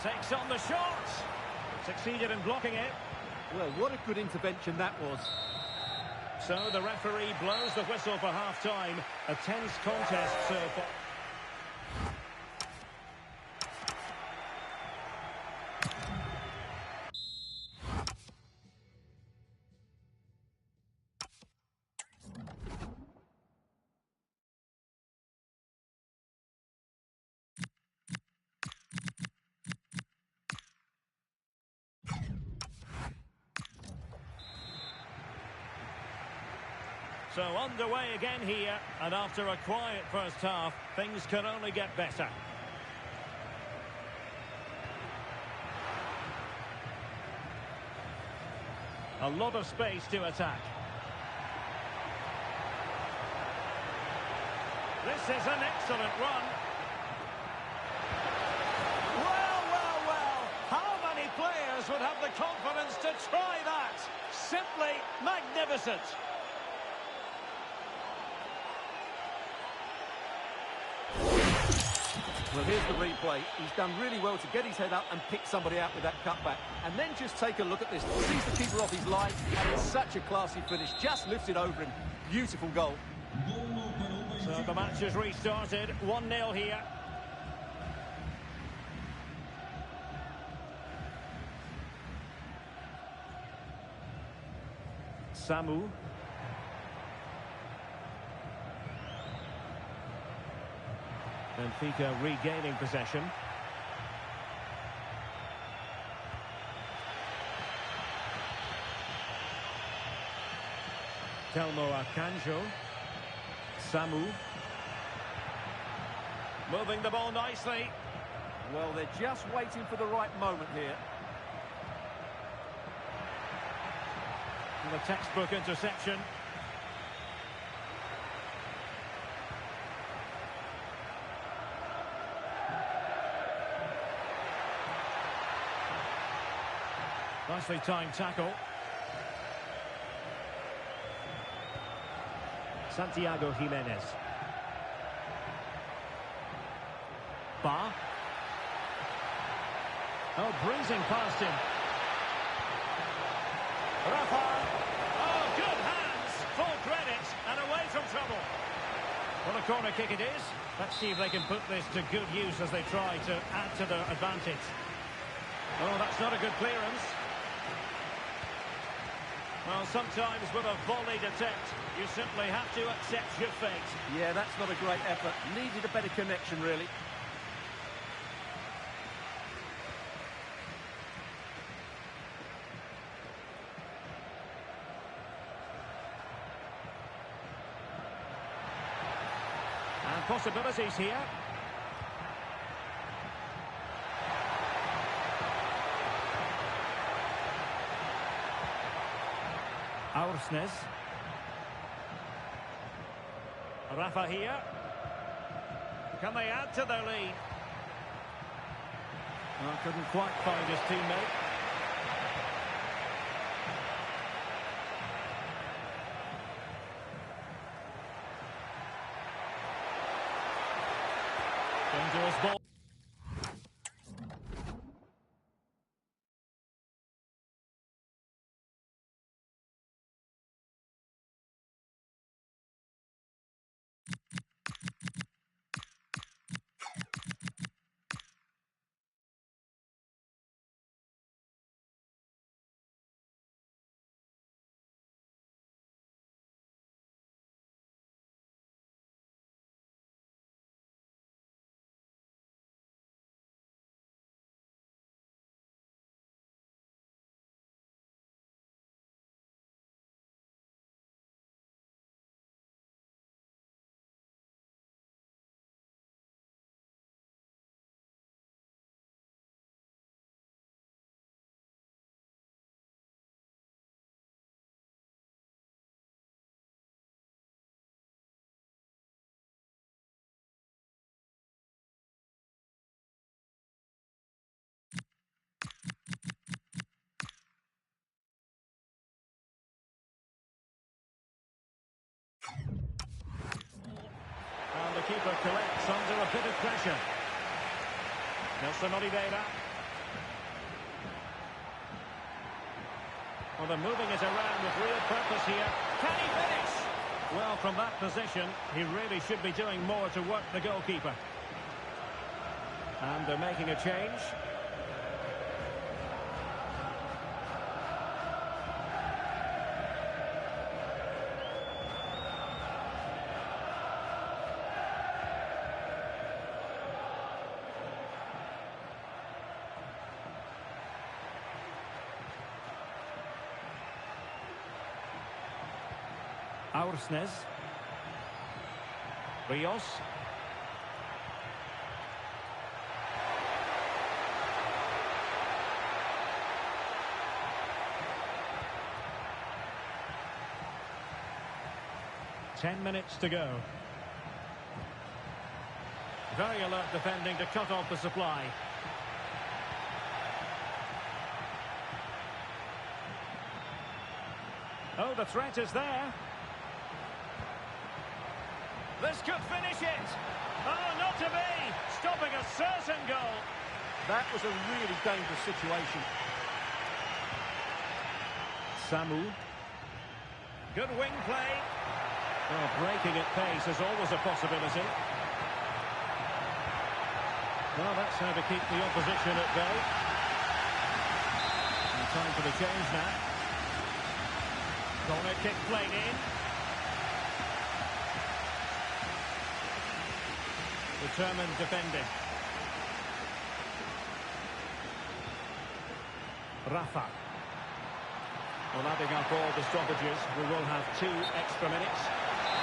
Takes on the shot. Succeeded in blocking it. Well, what a good intervention that was. So the referee blows the whistle for half-time. A tense contest so far. So underway again here, and after a quiet first half, things can only get better. A lot of space to attack. This is an excellent run. Well, how many players would have the confidence to try that? Simply magnificent. Well, here's the replay. He's done really well to get his head up and pick somebody out with that cutback. And then just take a look at this. Sees the keeper off his line, and it's such a classy finish. Just lifts it over him. Beautiful goal. So the match has restarted. 1-0 here. Samu. Benfica regaining possession. Telmo Akanjo. Samu. Moving the ball nicely. Well, they're just waiting for the right moment here. And the textbook interception. Nicely timed tackle. Santiago Jimenez. Ba. Oh, breezing past him. Rafa. Oh, good hands. Full credit and away from trouble. Well, a corner kick it is. Let's see if they can put this to good use as they try to add to their advantage. Oh, that's not a good clearance. Well, sometimes with a volleyed attempt, you simply have to accept your fate. Yeah, that's not a great effort. Needed a better connection, really. And possibilities here. Aursnes. Rafa here. Can they add to their lead? Well, couldn't quite find his teammate. Dangerous ball. And the keeper collects under a bit of pressure. Nelson Oliveira. Well, they're moving it around with real purpose here. Can he finish? Well, from that position, he really should be doing more to work the goalkeeper. And they're making a change. Aursnes. Rios. Ten minutes to go. Very alert defending to cut off the supply. Oh, the threat is there. This could finish it. Oh, not to be. Stopping a certain goal. That was a really dangerous situation. Samu. Good wing play. Well, breaking at pace is always a possibility. Well, that's how to keep the opposition at bay. And time for the change now. Corner kick played in. Determined defending. Rafa. Well, adding up all the stoppages, we will have 2 extra minutes.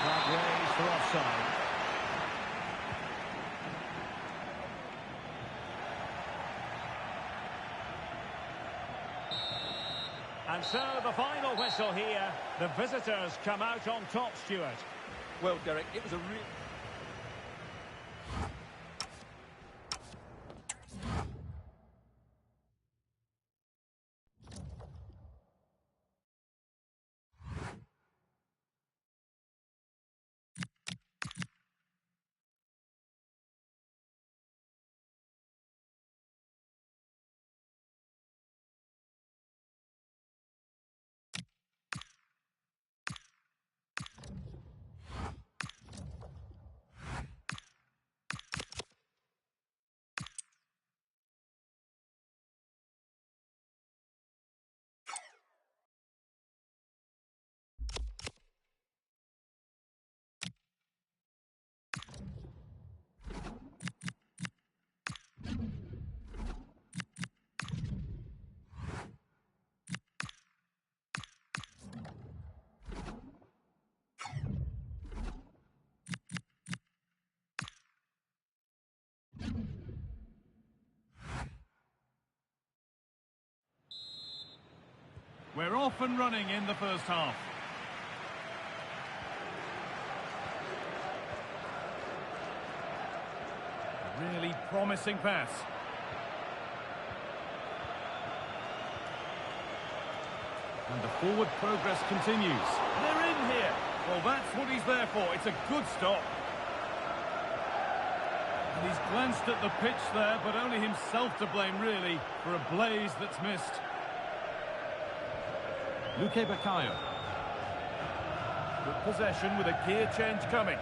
Flag raised for offside. And so the final whistle here. The visitors come out on top, Stuart. Well, Derek, it was a real... We're off and running in the first half. A really promising pass. And the forward progress continues. They're in here. Well, that's what he's there for. It's a good stop. And he's glanced at the pitch there, but only himself to blame, really, for a blaze that's missed. Luque Baccaio. Good possession with a gear change coming.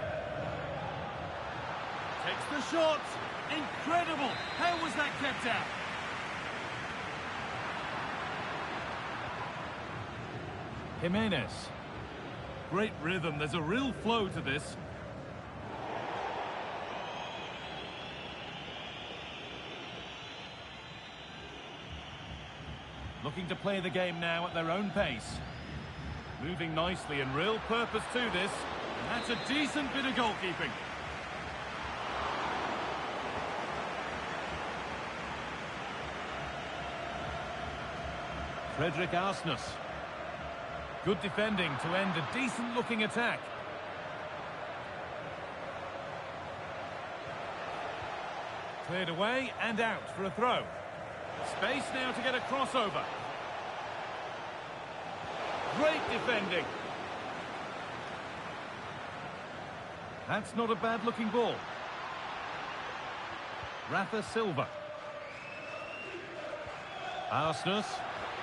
Takes the shot. Incredible. How was that kept out? Jimenez. Great rhythm. There's a real flow to this. Looking to play the game now at their own pace. Moving nicely and real purpose to this. And that's a decent bit of goalkeeping. Frederick Arsnes. Good defending to end a decent-looking attack. Cleared away and out for a throw. Space now to get a crossover. Great defending. That's not a bad-looking ball. Rafa Silva. Arsnes.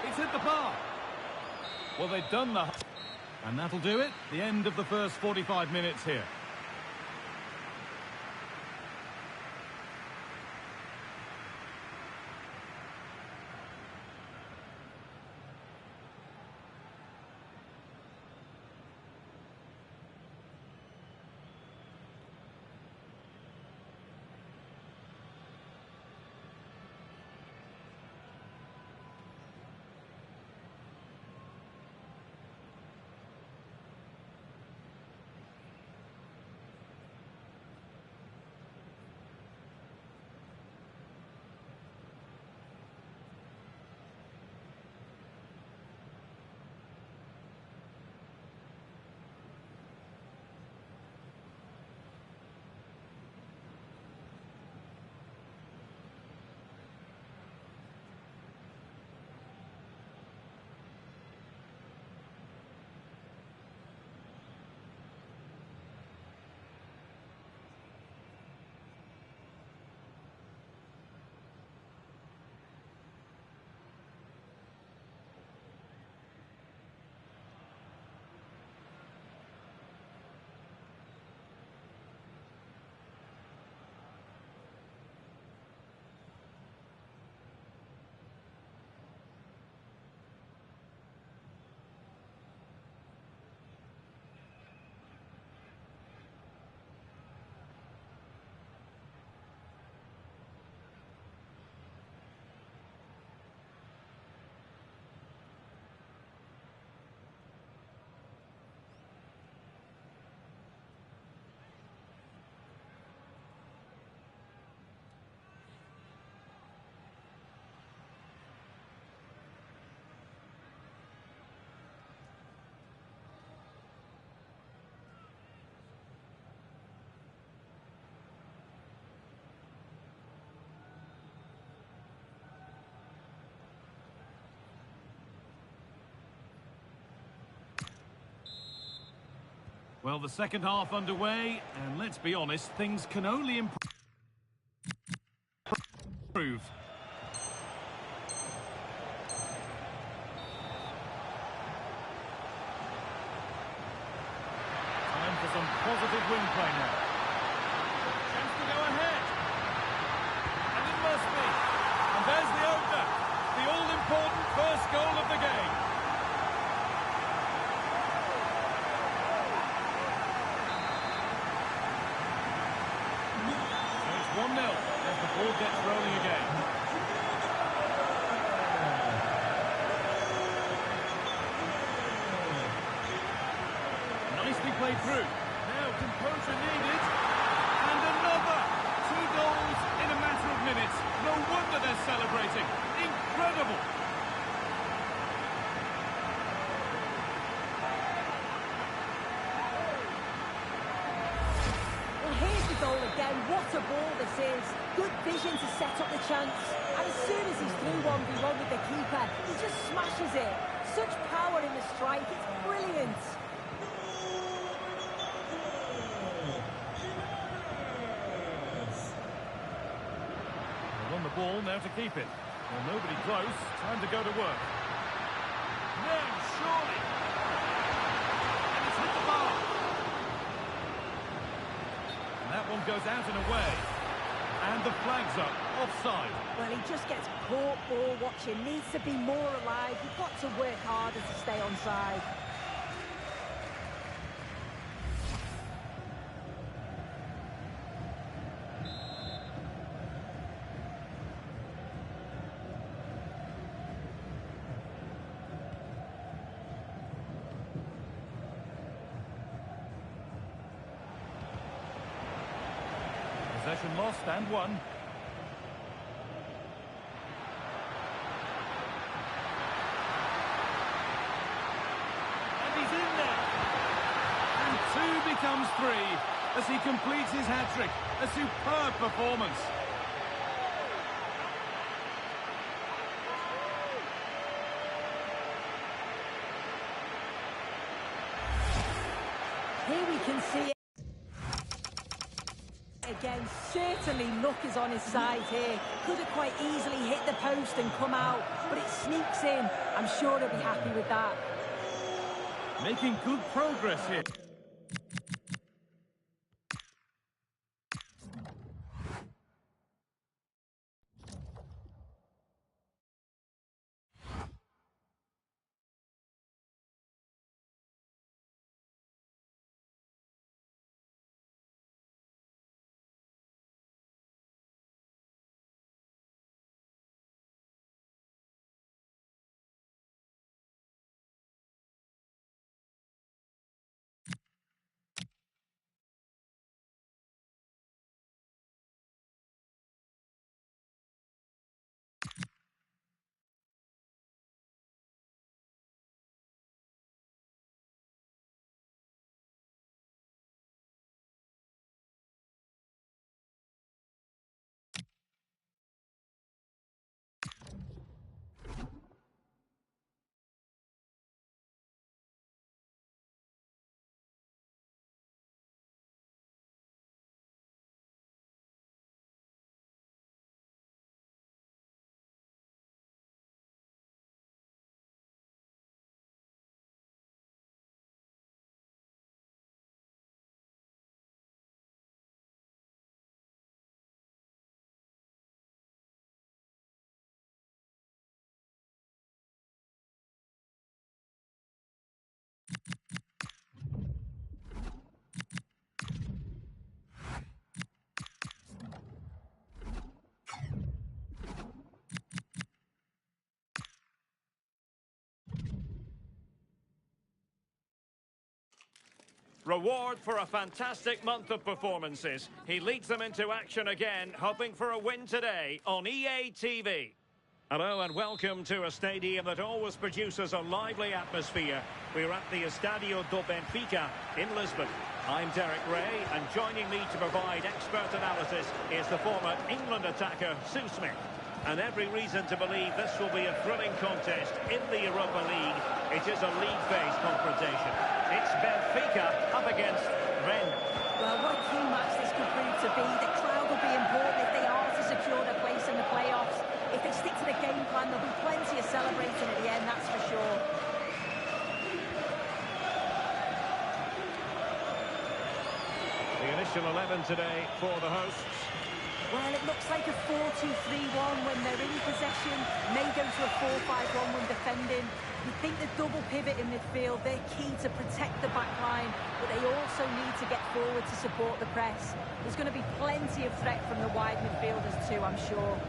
It's hit the bar. Well, they've done the... And that'll do it. The end of the first 45 minutes here. Well, the second half underway, and let's be honest, things can only improve. Time for some positive wing play now. Chance to go ahead. And it must be. And there's the opener. The all-important first goal of the game. So it's 1-0 as the ball gets rolling again. Nicely played through. Now composure needed. And another. 2 goals in a matter of minutes. No wonder they're celebrating. Incredible. Well, here's the goal again. What a ball this is. Good vision to set up the chance. And as soon as he's through 1v1 with the keeper, he just smashes it. Such power in the strike, it's brilliant. They've won the ball, now to keep it. Well, nobody close, time to go to work. No, surely! And it's hit the bar! And that one goes out and away. And the flag's up, offside. Well, he just gets caught ball watching, needs to be more alive. You've got to work harder to stay onside. Possession lost and won. And he's in there. And two becomes three as he completes his hat-trick. A superb performance. Here we can see it again. Certainly luck is on his side here. Could have quite easily hit the post and come out, but it sneaks in. I'm sure he'll be happy with that. Making good progress here. Reward for a fantastic month of performances. He leads them into action again, hoping for a win today on EA TV. Hello and welcome to a stadium that always produces a lively atmosphere. We're at the Estadio do Benfica in Lisbon. I'm Derek Ray, and joining me to provide expert analysis is the former England attacker, Sue Smith. And every reason to believe this will be a thrilling contest in the Europa League. It is a league-based confrontation. It's Benfica up against Rennes. Well, what a key match this could prove to be. The crowd will be important if they are to secure their place in the playoffs. If they stick to the game plan, there'll be plenty of celebrating at the end, that's for sure. The initial 11 today for the hosts. Well, it looks like a 4-2-3-1 when they're in possession. May go to a 4-5-1 when defending. You think the double pivot in midfield, they're key to protect the back line, but they also need to get forward to support the press. There's going to be plenty of threat from the wide midfielders too, I'm sure.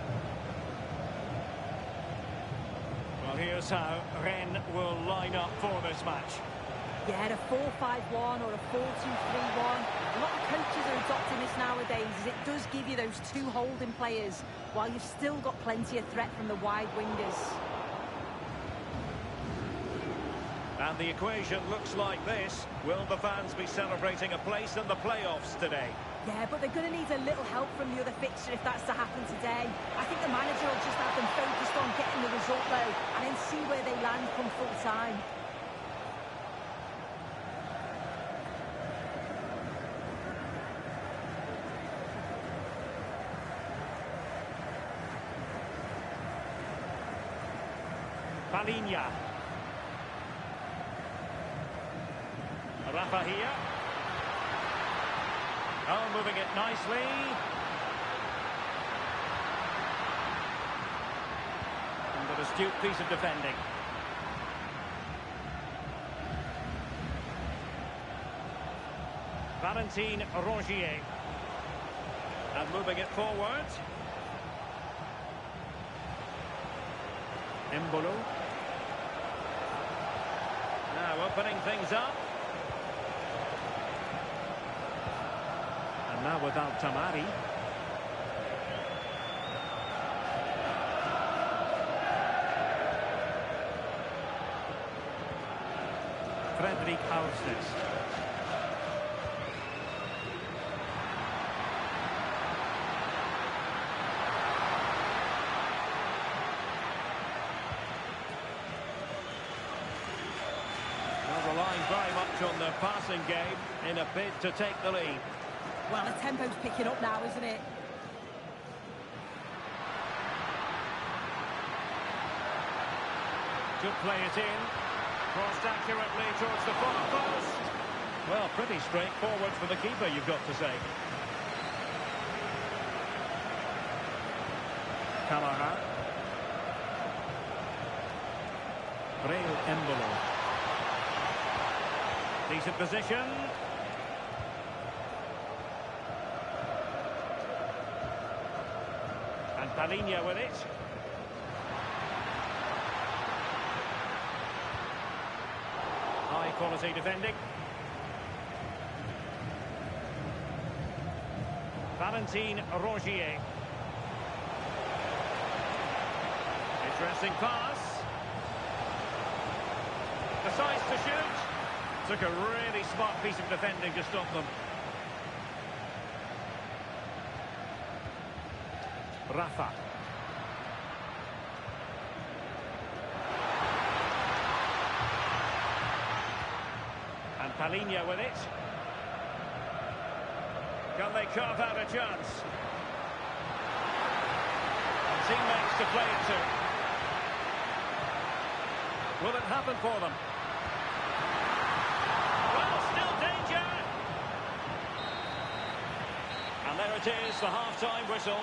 Well, here's how Rennes will line up for this match. Yeah, a 4-5-1 or a 4-2-3-1. A lot of coaches are adopting this nowadays, as it does give you those two holding players, while you've still got plenty of threat from the wide wingers. And the equation looks like this. Will the fans be celebrating a place in the playoffs today? Yeah, but they're going to need a little help from the other fixture if that's to happen today. I think the manager will just have them focused on getting the result, though, and then see where they land come full time. Palhinha. Rafa here. Oh, moving it nicely. And an astute piece of defending. Valentin Rongier. And moving it forward. Embolo. Now opening things up. And now with Altamari. Fredrik Aursnes. Relying very much on the passing game in a bid to take the lead. Well, the tempo's picking up now, isn't it? Could play it in. Crossed accurately towards the far post. Well, pretty straightforward for the keeper, you've got to say. Kamara. Breel Embolo. Decent position. And Palhinha with it. High quality defending. Valentin Rongier. Interesting pass. Decides to shoot. Took a really smart piece of defending to stop them. Rafa. And Palhinha with it. Can they carve out a chance? And teammates to play it to. Will it happen for them? Well, still danger. And there it is, the half-time whistle.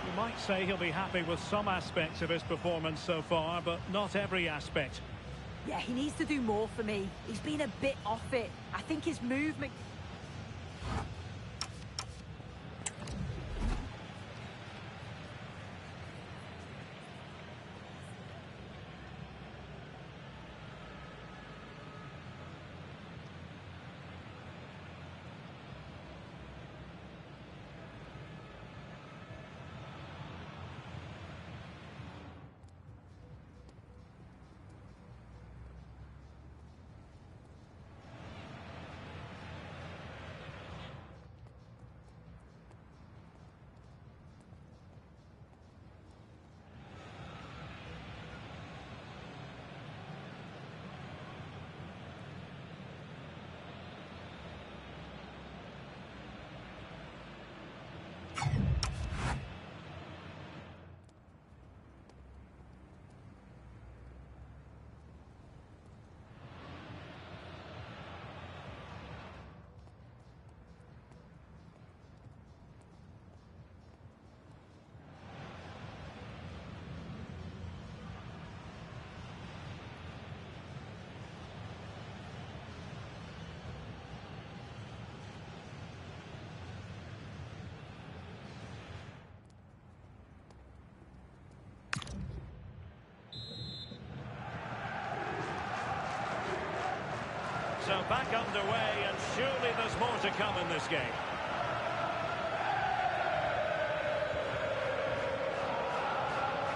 You might say he'll be happy with some aspects of his performance so far, but not every aspect. Yeah, he needs to do more for me. He's been a bit off it. I think his movement... So back underway, and surely there's more to come in this game.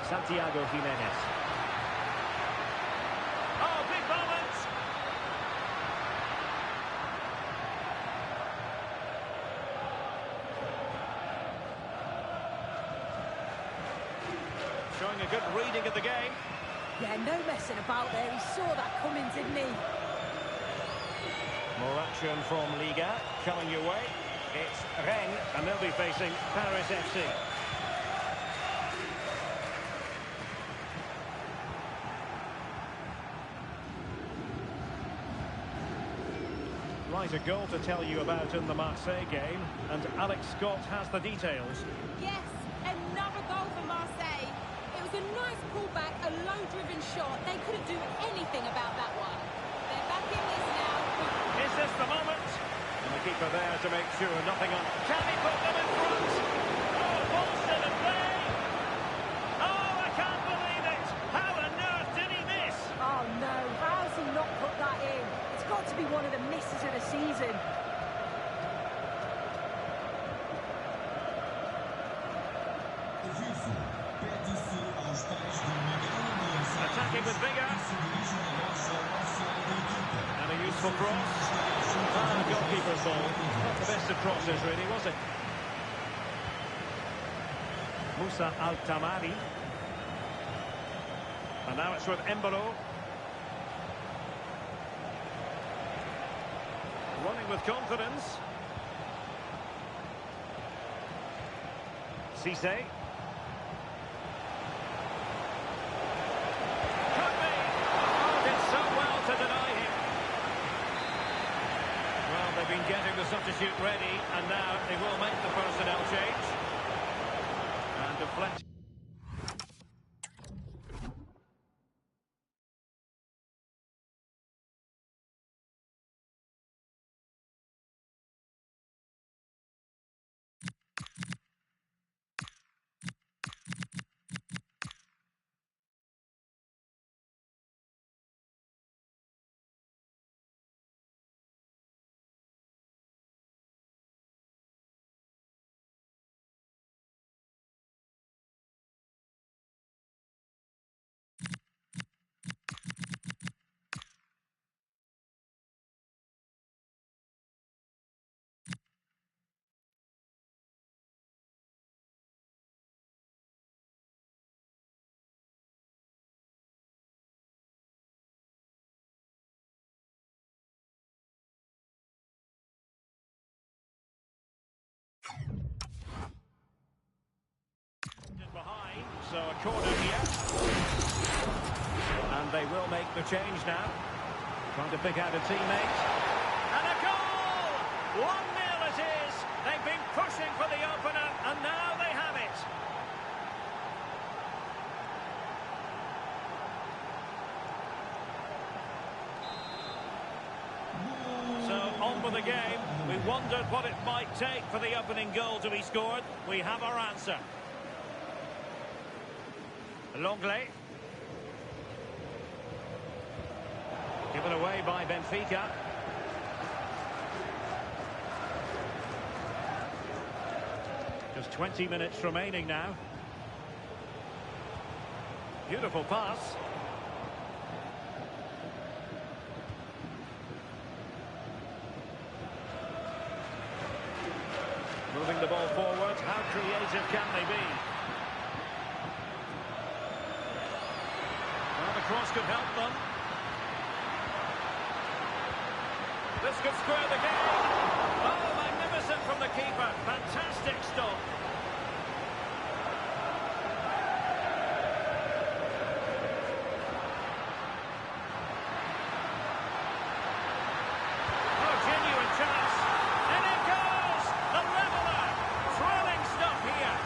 Santiago Jimenez. Oh, big moment! a good reading of the game. Yeah, no messing about there. He saw that coming, didn't he? More action from Liga coming your way. It's Rennes, and they'll be facing Paris FC. Right, a goal to tell you about in the Marseille game, and Alex Scott has the details. Yes, another goal for Marseille. It was a nice pullback, a low-driven shot. They couldn't do anything about that one. They're back in this now. Is this the moment? And the keeper there to make sure nothing on. Can he put them in front? Oh, ball still in play. Oh, I can't believe it. How on earth did he miss? Oh, no. How's he not put that in? It's got to be one of the misses of the season. Aviso. Pede-se aos pais de Miguel Mendonça Attacking with vigour. que se dirijam à loja oficial da equipa. And a useful cross. Ah, goalkeeper's ball. Not the best of crosses, really, was it? Moussa Al-Tamari. And now it's with Embolo. Running with confidence. Cisse. Could be. Oh, did so well to deny him. Well, they've been getting the substitute ready, and now they will make the personnel change. And deflect. Behind, so a corner here. And they will make the change now. Trying to pick out a teammate. And a goal! 1-0 it is. They've been pushing for the opener, and now they have it. So on with the game. We wondered what it might take for the opening goal to be scored. We have our answer. Longley. Given away by Benfica. Just 20 minutes remaining now. Beautiful pass. Moving the ball forward. How creative can they be? Well, the cross could help them. This could square the game. Oh, magnificent from the keeper. Fantastic stop. Oh, genuine chance. And it goes! The leveller. Thrilling stuff here.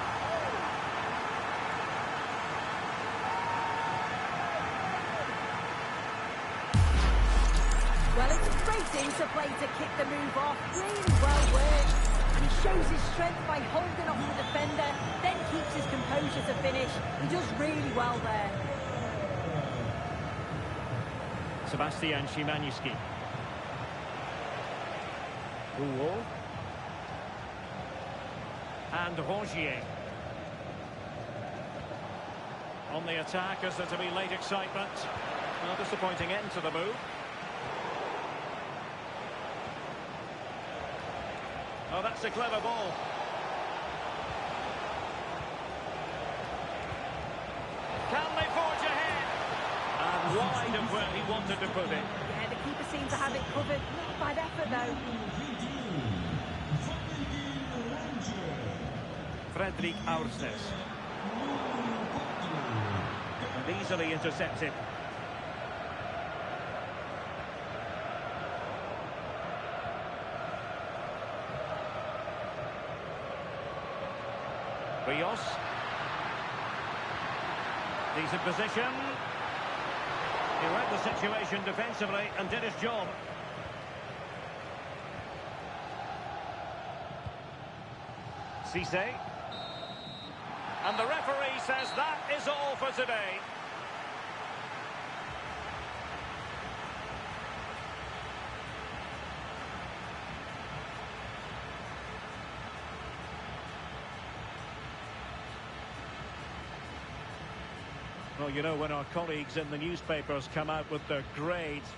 Well, it's a great interplay to kick the move off. Really well worked. And he shows his strength by holding off the defender, then keeps his composure to finish. He does really well there. Sebastian Szymanski. Rouault. And Rongier. On the attack as there to be late excitement. A disappointing end to the move. Oh, that's a clever ball. Can they forge ahead? And wide of where he wanted to put it. Yeah, the keeper seemed to have it covered. Not bad effort, though. Fredrik Aursnes. And easily intercepted. Rios. Decent position. He read the situation defensively and did his job. Cisse. And the referee says that is all for today. Well, you know, when our colleagues in the newspapers come out with their grades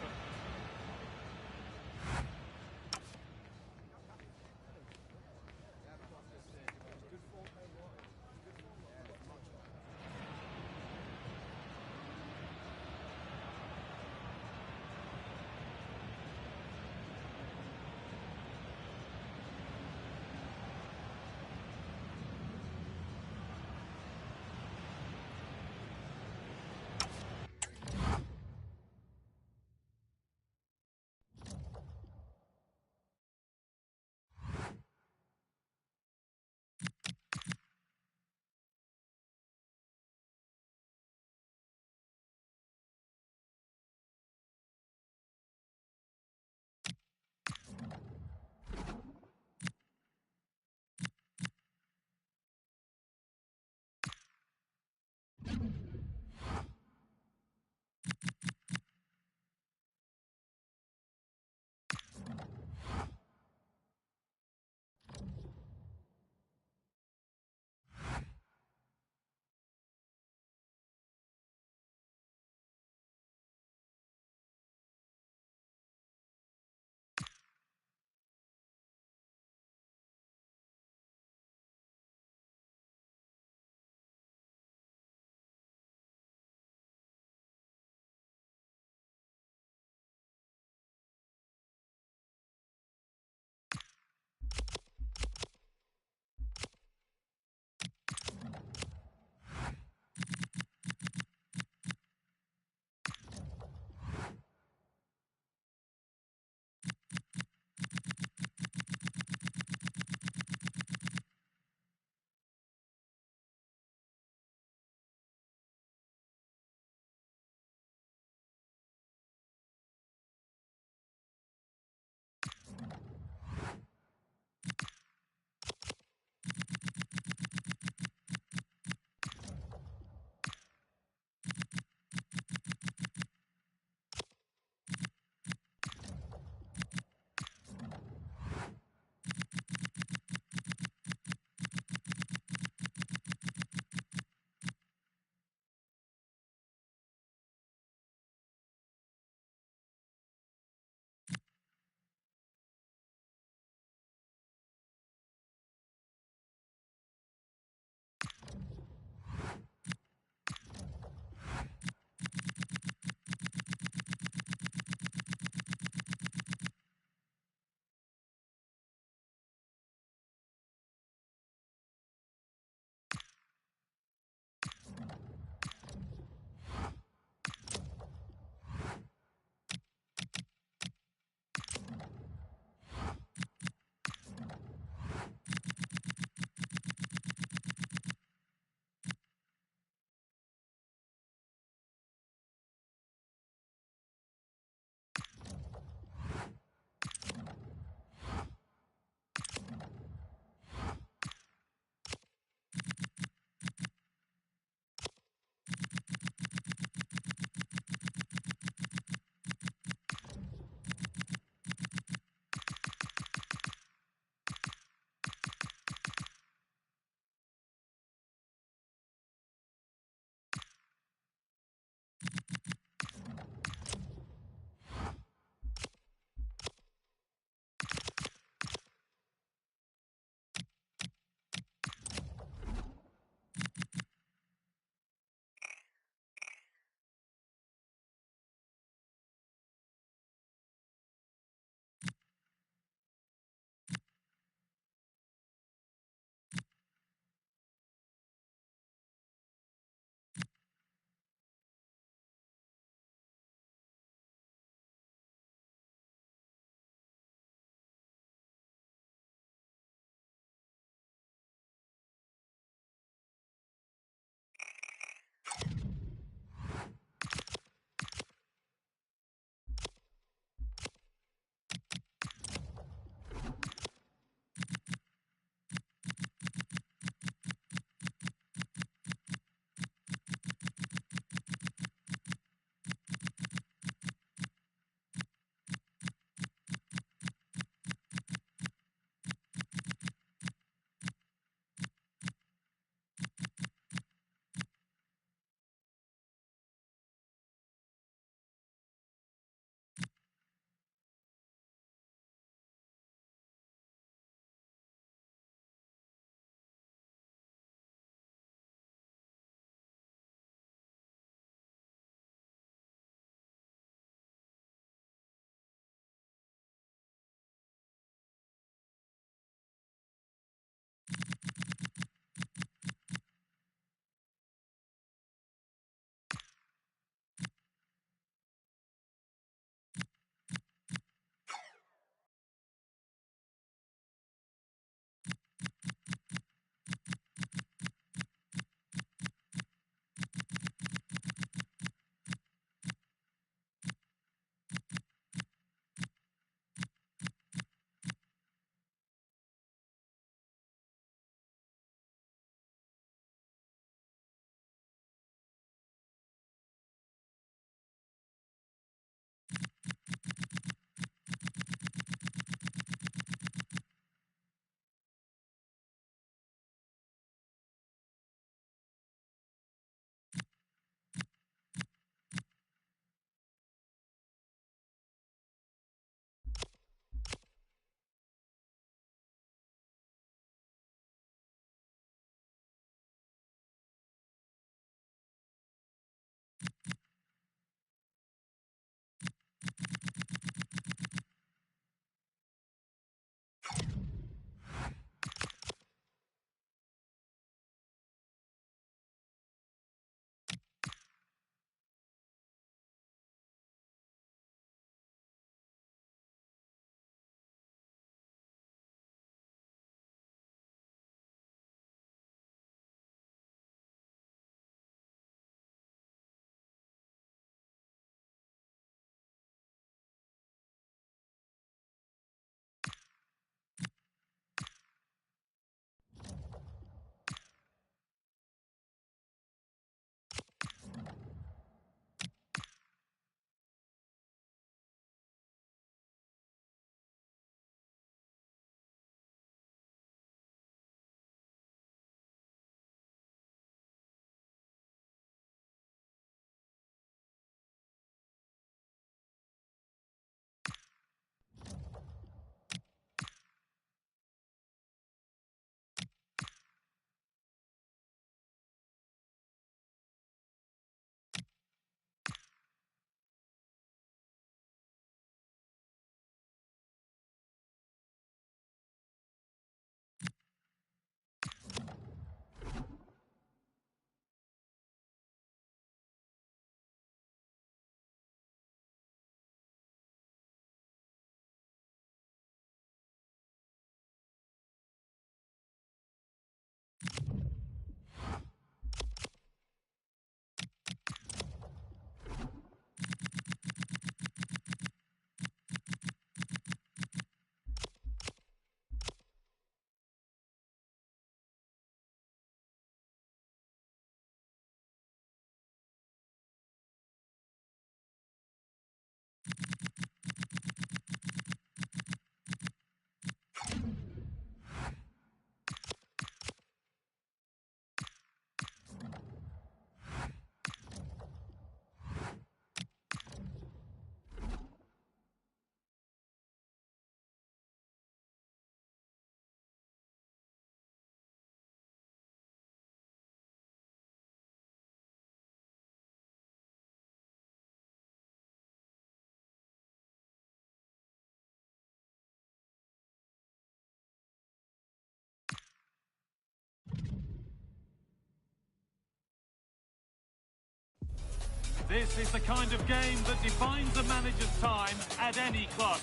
This is the kind of game that defines a manager's time at any club.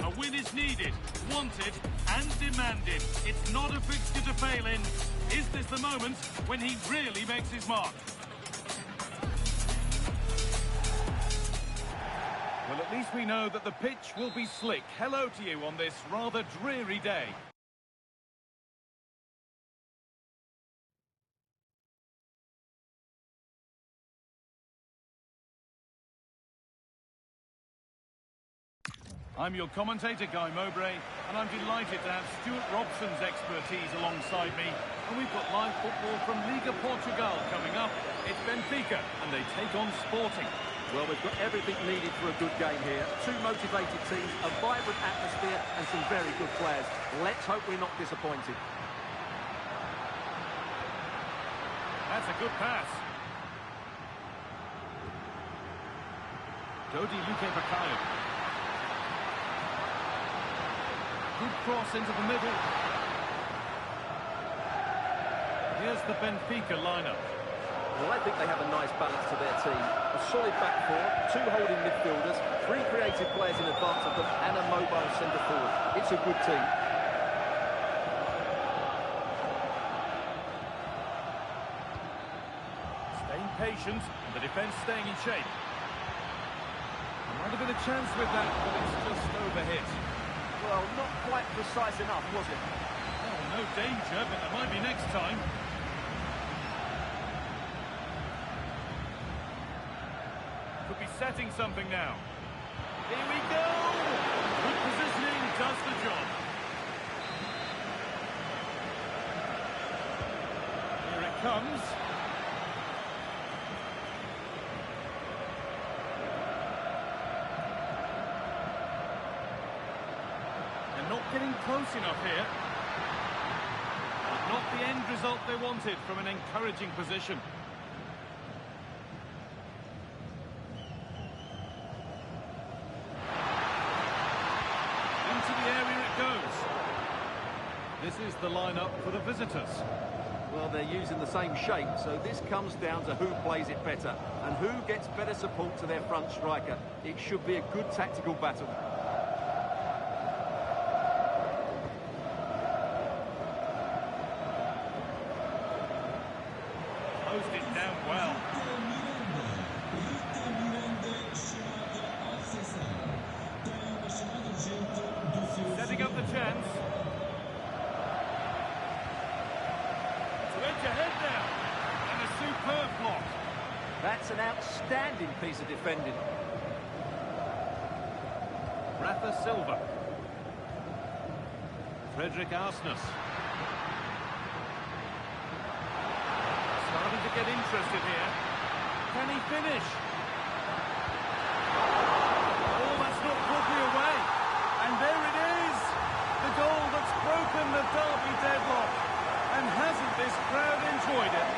A win is needed, wanted and demanded. It's not a fixture to fail in. Is this the moment when he really makes his mark? Well, at least we know that the pitch will be slick. Hello to you on this rather dreary day. I'm your commentator, Guy Mowbray, and I'm delighted to have Stuart Robson's expertise alongside me. And we've got live football from Liga Portugal coming up. It's Benfica, and they take on Sporting. Well, we've got everything needed for a good game here. Two motivated teams, a vibrant atmosphere, and some very good players. Let's hope we're not disappointed. That's a good pass. Dodi Luque Bacalhau. Good cross into the middle. Here's the Benfica lineup. Well, I think they have a nice balance to their team. A solid back four, two holding midfielders, three creative players in advance of them, and a mobile centre forward. It's a good team. Staying patient, and the defence staying in shape. There might have been a chance with that, but it's just overhit. Well, not quite precise enough, was it? Oh, no danger, but there might be next time. Could be setting something now. Here we go! Good positioning does the job. Here it comes. Not getting close enough here. But not the end result they wanted from an encouraging position. Into the area it goes. This is the lineup for the visitors. Well, they're using the same shape, so this comes down to who plays it better and who gets better support to their front striker. It should be a good tactical battle. Closed it down well. Setting up the chance. To edge ahead now. And a superb block. That's an outstanding piece of defending. Rafa Silva. Frederick Arsnes. Starting to get interested here. Can he finish? Oh, that's not properly away. And there it is. The goal that's broken the derby deadlock. And hasn't this crowd enjoyed it?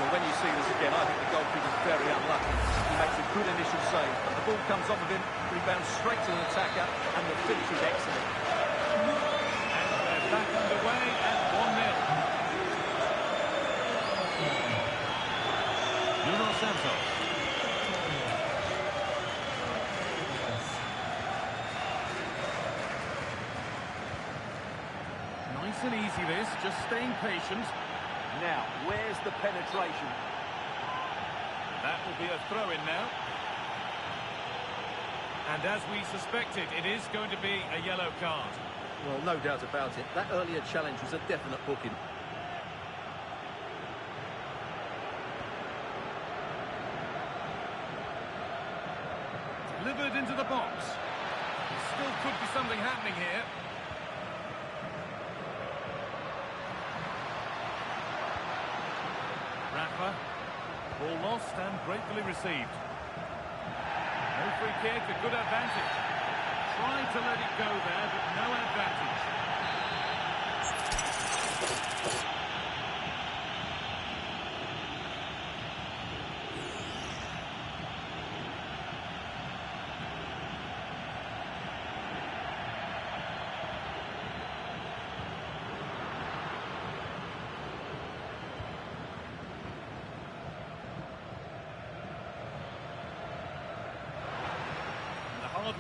Well, when you see this again, I think the goalkeeper's very unlucky. He makes a good initial save, but the ball comes off of him, rebounds straight to the attacker, and the finish is excellent. And they're back underway at 1-0. Nuno Santos. Nice and easy this, just staying patient. Now, where's the penetration? That will be a throw-in now. And as we suspected, it is going to be a yellow card. Well, no doubt about it. That earlier challenge was a definite booking. Delivered into the box. Still could be something happening here. Rafa. Ball lost and gratefully received. No free kick, a good advantage. Tried to let it go there, but no advantage.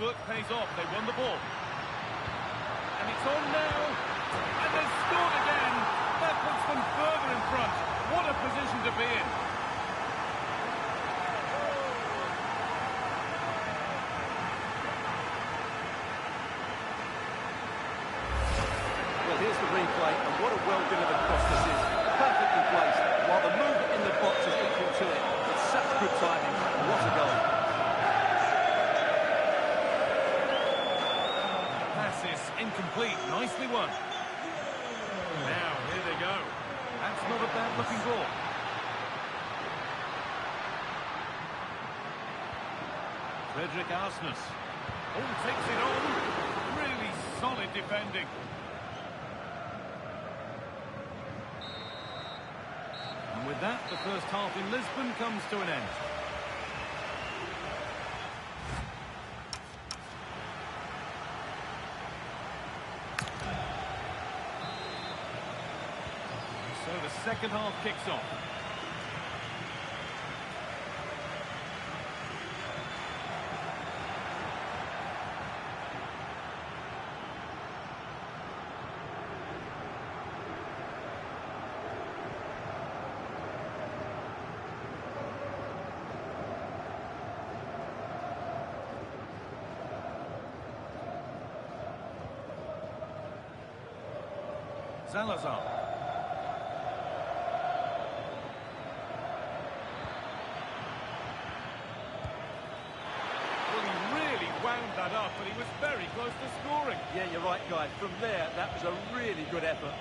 work pays off. They won the ball. And it's on now. And they've scored again. That puts them further in front. What a position to be in. Well, here's the replay, and what a well-delivered cross this is. Perfectly placed, while the movement in the box is equal to it. It's such good timing. What a goal. Pass is incomplete. Nicely won. Now, here they go. That's not a bad-looking ball. Frederick Arsnes. Oh, takes it on. Really solid defending. And with that, the first half in Lisbon comes to an end. So the second half kicks off. Salazar. Well, he really wound that up, but he was very close to scoring. Yeah, you're right, guys. From there, that was a really good effort.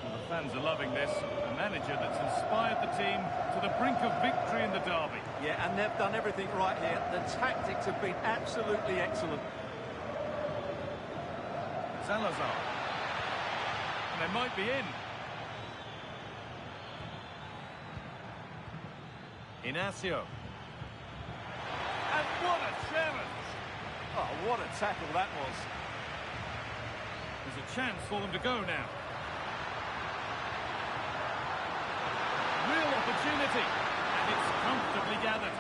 Well, the fans are loving this. A manager that's inspired the team to the brink of victory in the derby. Yeah, and they've done everything right here. The tactics have been absolutely excellent. Salazar. And they might be in. Inacio. And what a challenge! Oh, what a tackle that was. There's a chance for them to go now. Real opportunity. And it's comfortably gathered.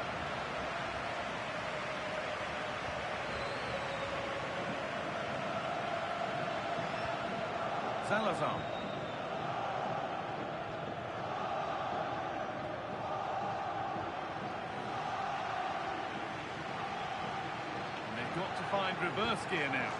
Salazar. And they've got to find reverse gear now.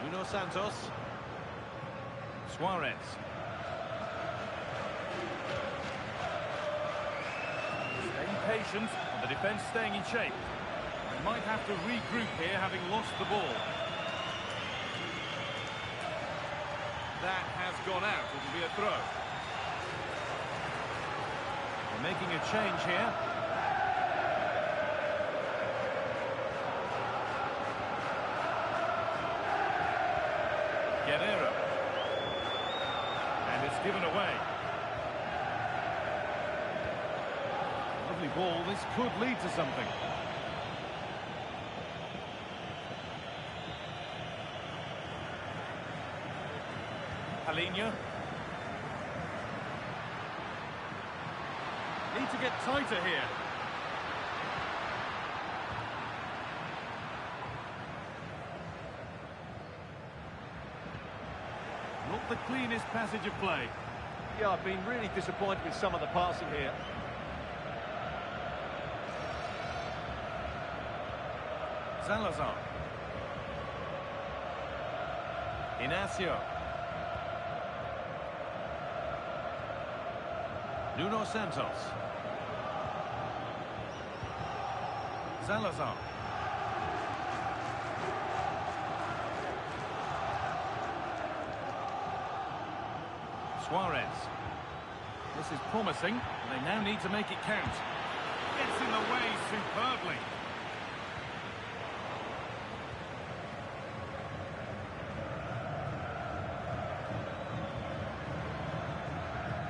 Nuno Santos. Suarez. Staying patient, and the defence staying in shape. They might have to regroup here, having lost the ball. That has gone out. It'll be a throw. They're making a change here. Guerrero. And it's given away. Lovely ball. This could lead to something. Palhinha. Need to get tighter here. Not the cleanest passage of play. Yeah, I've been really disappointed with some of the passing here. Salazar. Inacio. Nuno Santos. Salazar. Suarez. This is promising. They now need to make it count. Gets in the way superbly.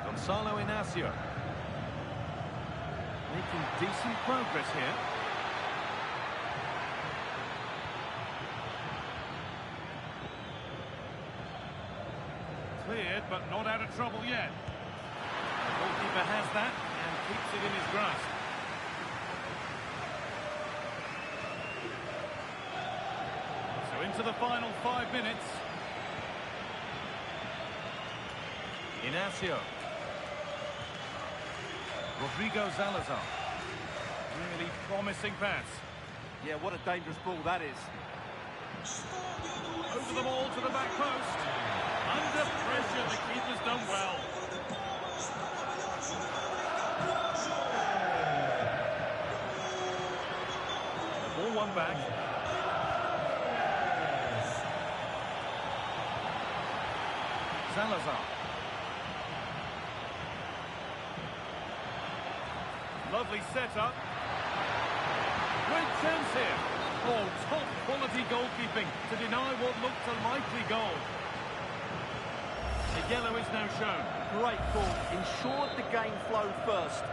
Gonzalo Inacio. Making decent progress here. Cleared, but not out of trouble yet. The goalkeeper has that and keeps it in his grasp. So into the final 5 minutes. Inacio. Rodrigo Salazar. Really promising pass. Yeah, what a dangerous ball that is. Over the ball to the back post. Under pressure, the keeper's done well. Ball one back. Salazar. Lovely setup. Great chance here. Oh, top quality goalkeeping to deny what looked a likely goal. The yellow is now shown. Great ball. Ensured the game flow first.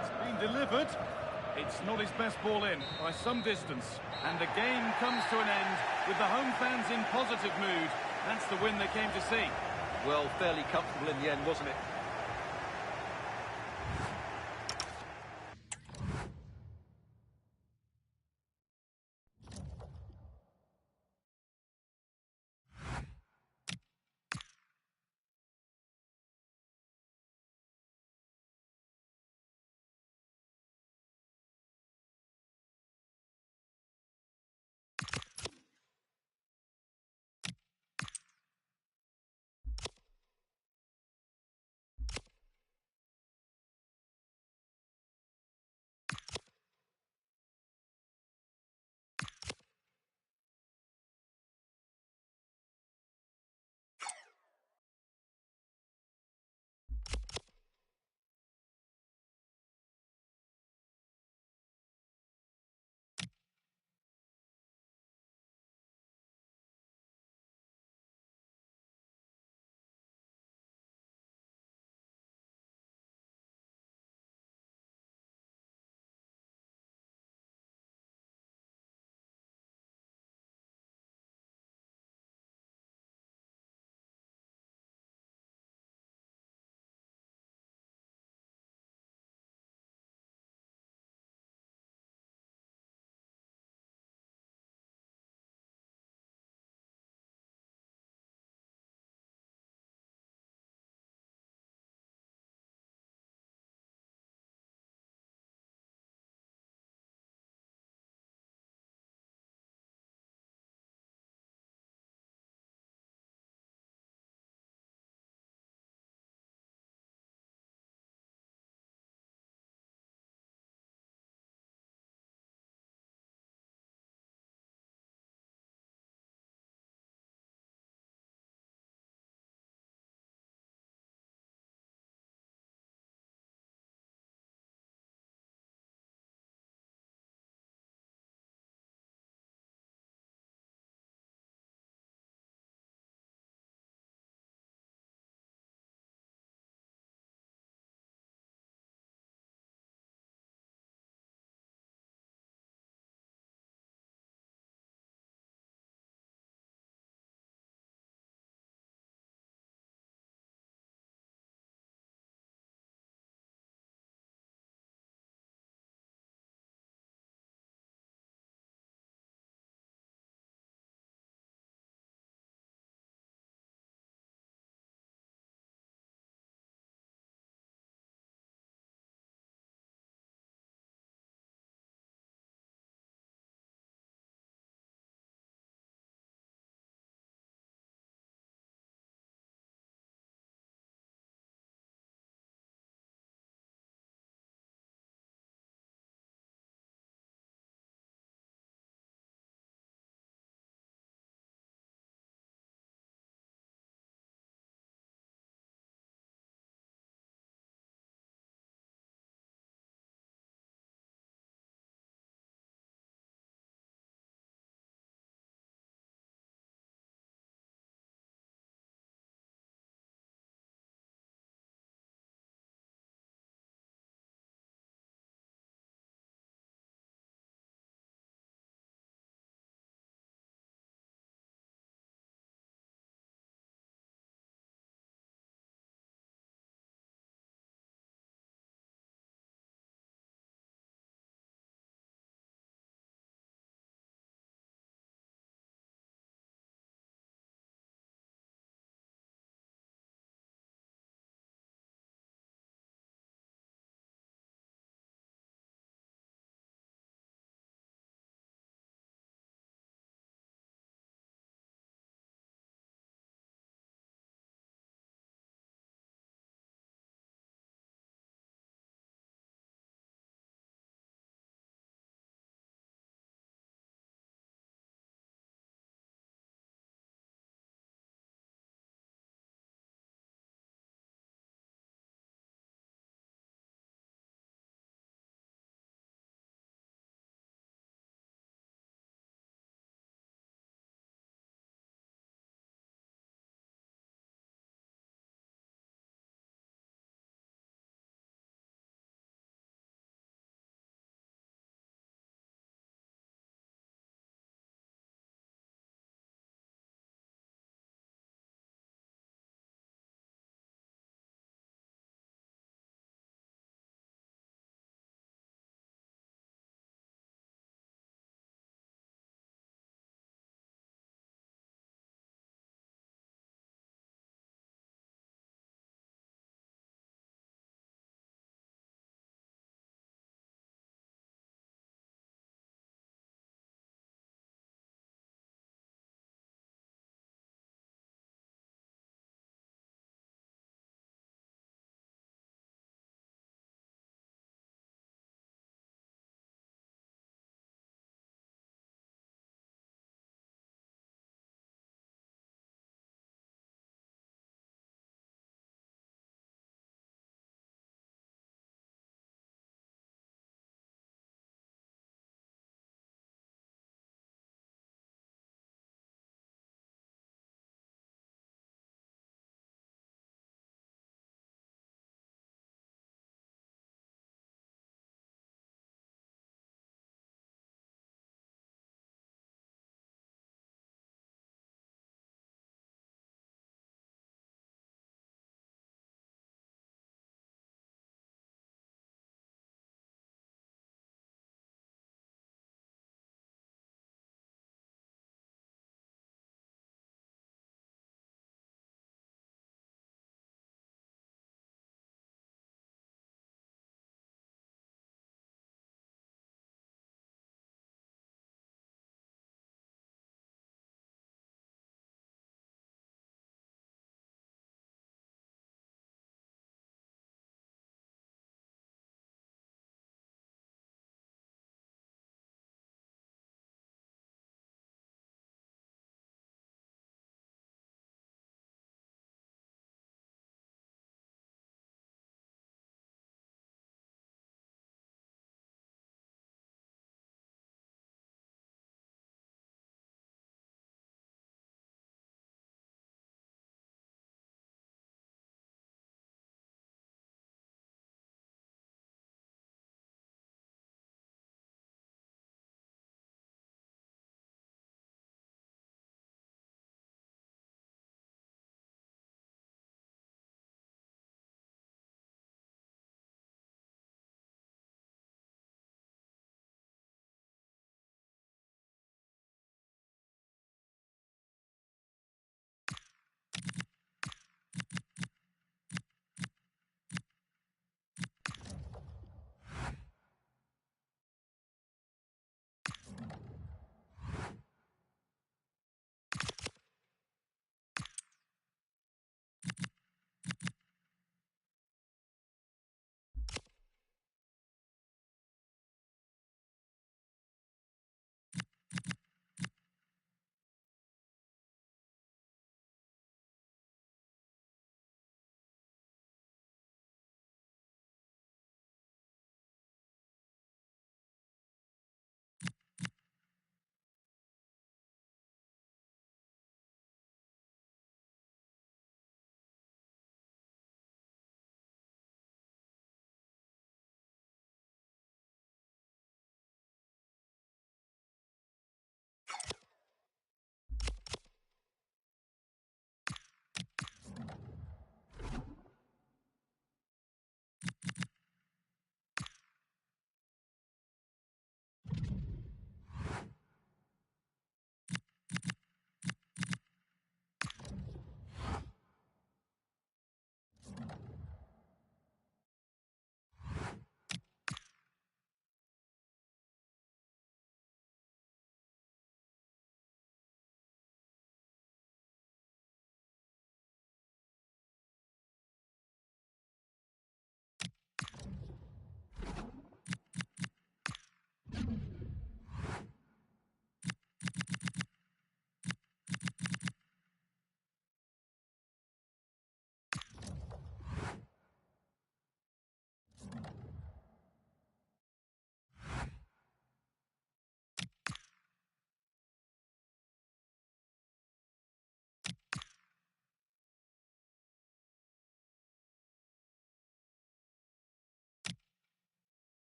It's been delivered. It's not his best ball in by some distance. And the game comes to an end with the home fans in positive mood. That's the win they came to see. Well, fairly comfortable in the end, wasn't it?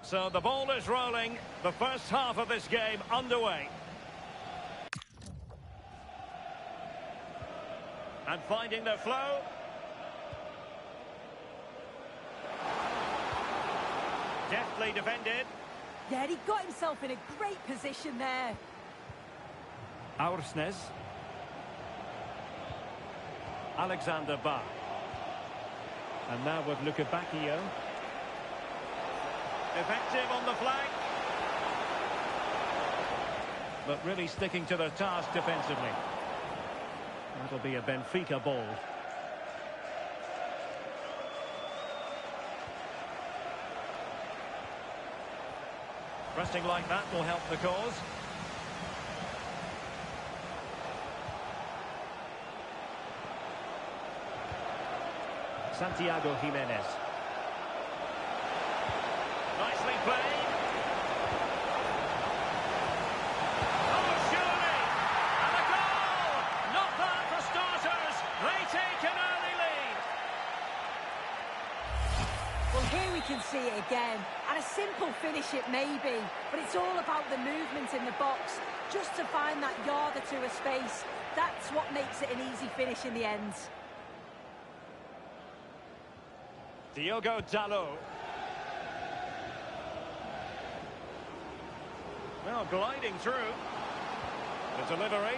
So the ball is rolling. The first half of this game underway. And finding their flow. Deftly defended. Yeah, he got himself in a great position there. Aursnes. Alexander Ba. And now with Luca Bacchio. Effective on the flank. But really sticking to their task defensively. That'll be a Benfica ball. Pressing like that will help the cause. Santiago Jimenez. Nicely played. Oh, surely! And a goal! Not bad for starters. They take an early lead. Well, here we can see it again. And a simple finish it may be, but it's all about the movement in the box. Just to find that yard or two of space. That's what makes it an easy finish in the end. Diogo Dalot. Well, gliding through. The delivery.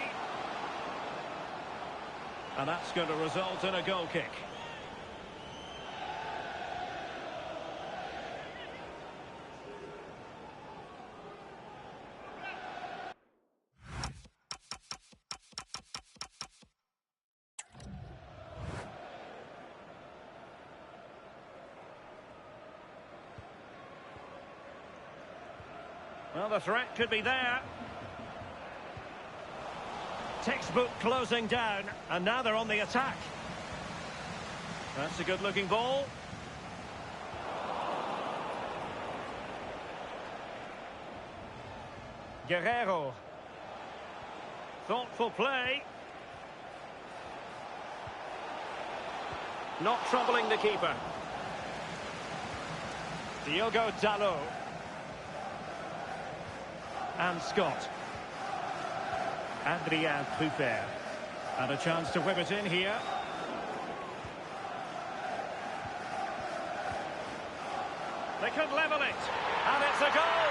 And that's going to result in a goal kick. Well, the threat could be there. Textbook closing down, and now they're on the attack. That's a good-looking ball. Guerrero. Thoughtful play. Not troubling the keeper. Diogo Dalot. And Scott. Adrien Truffert. And a chance to whip it in here. They could level it. And it's a goal.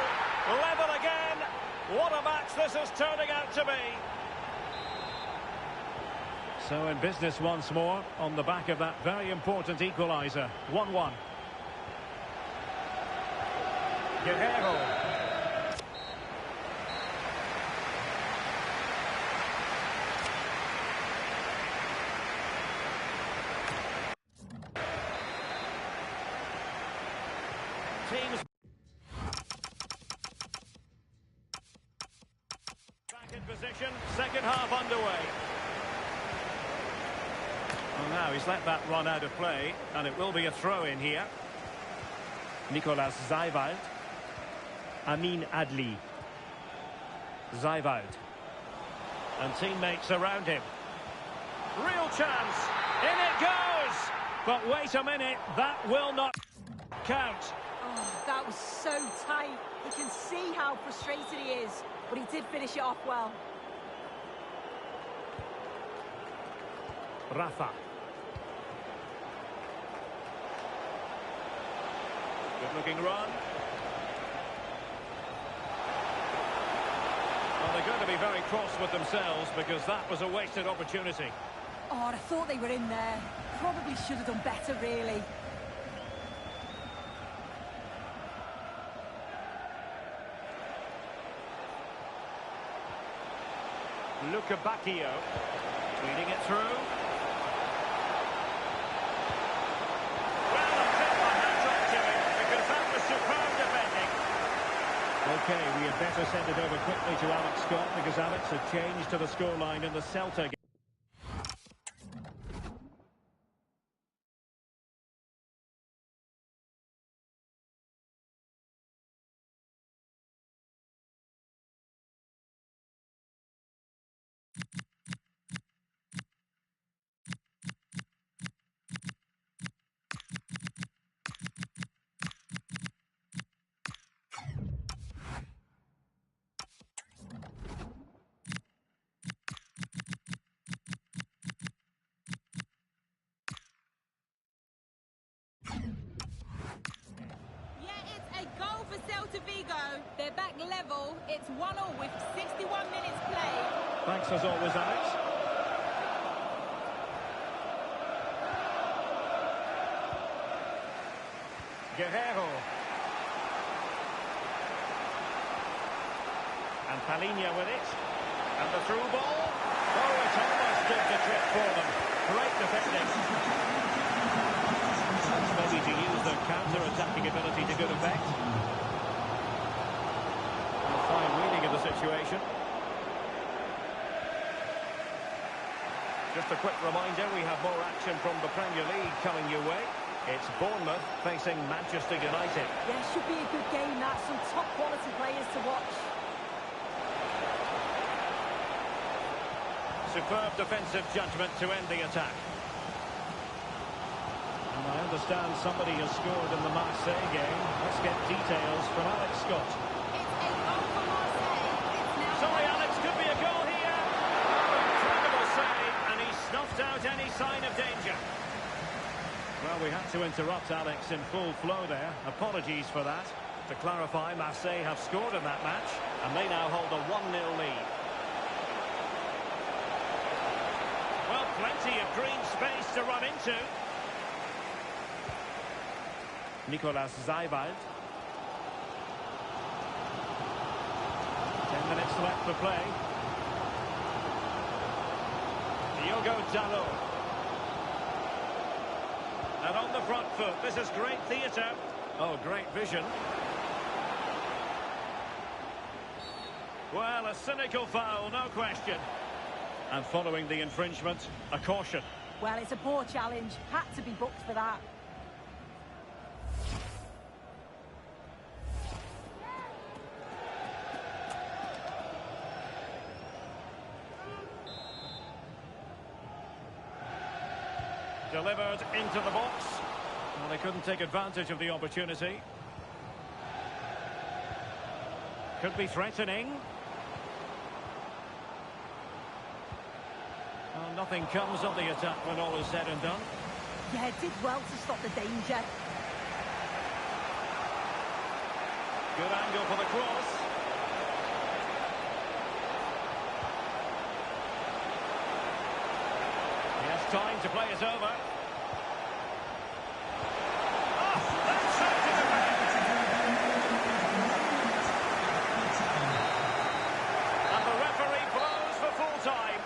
Level again. What a match this is turning out to be. So in business once more on the back of that very important equaliser. 1-1. Guerrero. Teams back in position, second half underway. Well, now he's let that run out of play, and it will be a throw in here. Nicolas Zeywald. Amin Adli. Zeywald. And teammates around him. Real chance. In it goes. But wait a minute, that will not count. Oh, that was so tight. You can see how frustrated he is, but he did finish it off well. Rafa. Good-looking run. Well, they're going to be very cross with themselves because that was a wasted opportunity. Oh, I thought they were in there. Probably should have done better, really. Luca Bacchio. Reading it through. Well, I'll take my hat off to him because that was superb defending. OK, we had better send it over quickly to Alex Scott because Alex had changed to the scoreline in the Celta game. They're back level. It's 1-1 with 61 minutes played. Thanks as always, Alex. Guerrero. And Palhinha with it. And the through ball. Oh, it almost did the trick for them. Great defending. Maybe to use the counter-attacking ability to good effect. A fine reading of the situation. Just a quick reminder, we have more action from the Premier League coming your way. It's Bournemouth facing Manchester United. Yeah, should be a good game, that. Some top-quality players to watch. Superb defensive judgment to end the attack. And I understand somebody has scored in the Marseille game. Let's get details from Alex Scott. It's a goal for Marseille. It's now... Sorry, Alex, could be a goal here. Incredible save, and he snuffed out any sign of danger. Well, we had to interrupt Alex in full flow there. Apologies for that. To clarify, Marseille have scored in that match, and they now hold a 1-0 lead. Well, plenty of green space to run into. Nicolas Zaywald. 10 minutes left to play. Diogo Dalot. And on the front foot, this is great theatre. Oh, great vision. Well, a cynical foul, no question. And following the infringement, a caution. Well, it's a poor challenge. Had to be booked for that. Delivered into the box. Well, they couldn't take advantage of the opportunity. Could be threatening. Well, nothing comes of the attack when all is said and done. Yeah, it did well to stop the danger. Good angle for the cross. He has time to play it over. And the referee blows for full time.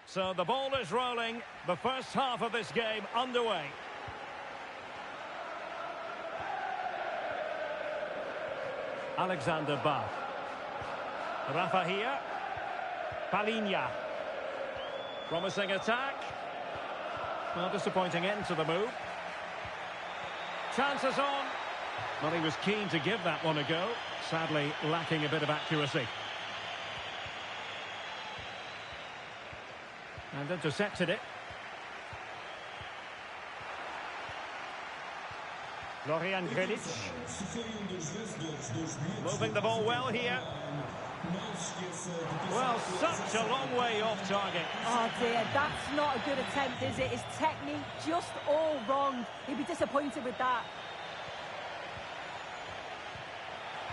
So the ball is rolling. The first half of this game underway. Alexander Bach. Rafa here. Palhinha. Promising attack. Well, disappointing end to the move. Chances on. Well, he was keen to give that one a go. Sadly, lacking a bit of accuracy. And intercepted it. Florian Grilic. Moving the ball well here. Well, such a long way off target. Oh dear, that's not a good attempt, is it? His technique just all wrong. He'd be disappointed with that.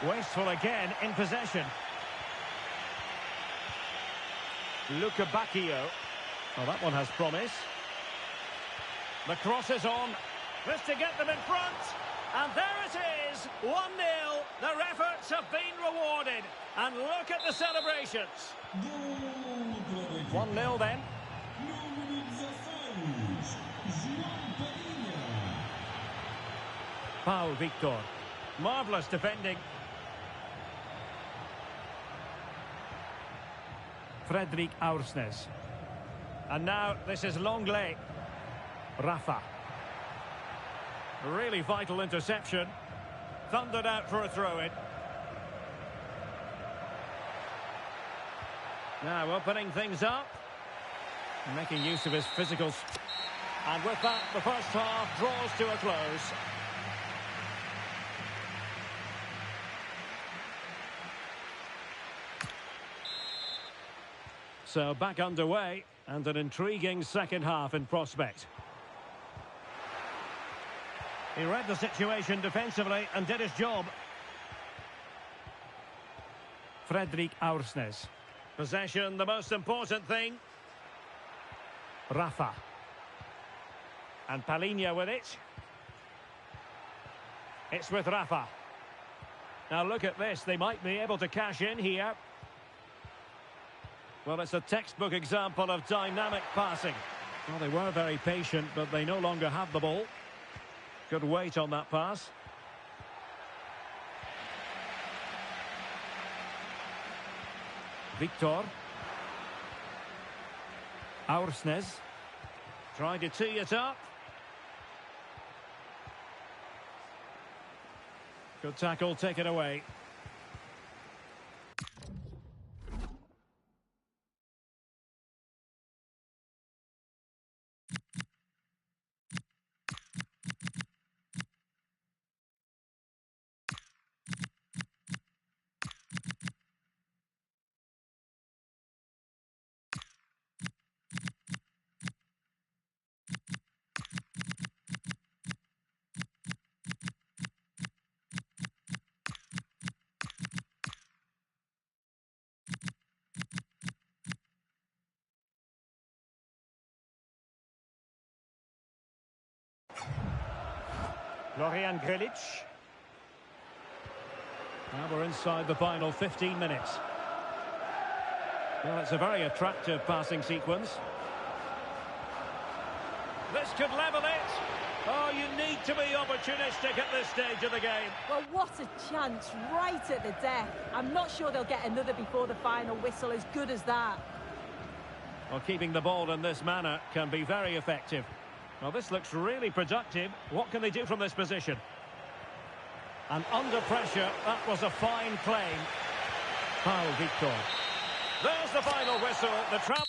Wasteful again in possession. Luca Bacchio. Oh, that one has promise. The cross is on. This to get them in front. And there it is. 1-0. Their efforts have been rewarded. And look at the celebrations. 1-0 then. Pau Victor. Marvellous defending. Fredrik Aursnes. And now this is Longley. Rafa. Really vital interception. Thundered out for a throw-in. Now opening things up. Making use of his physicals. And with that, the first half draws to a close. So back underway, and an intriguing second half in prospect. He read the situation defensively and did his job. Fredrik Aursnes. Possession, the most important thing. Rafa. And Palhinha with it. It's with Rafa. Now look at this, they might be able to cash in here. Well, it's a textbook example of dynamic passing. Well, they were very patient, but they no longer have the ball. Good weight on that pass. Victor. Aursnes. Trying to tee it up. Good tackle, take it away. Florian Grilic. Now we're inside the final 15 minutes. Well, it's a very attractive passing sequence. This could level it. Oh, you need to be opportunistic at this stage of the game. Well, what a chance right at the death. I'm not sure they'll get another before the final whistle, as good as that. Well, keeping the ball in this manner can be very effective. Well, this looks really productive. What can they do from this position? And under pressure, that was a fine claim. Pau Victor. There's the final whistle. The trap.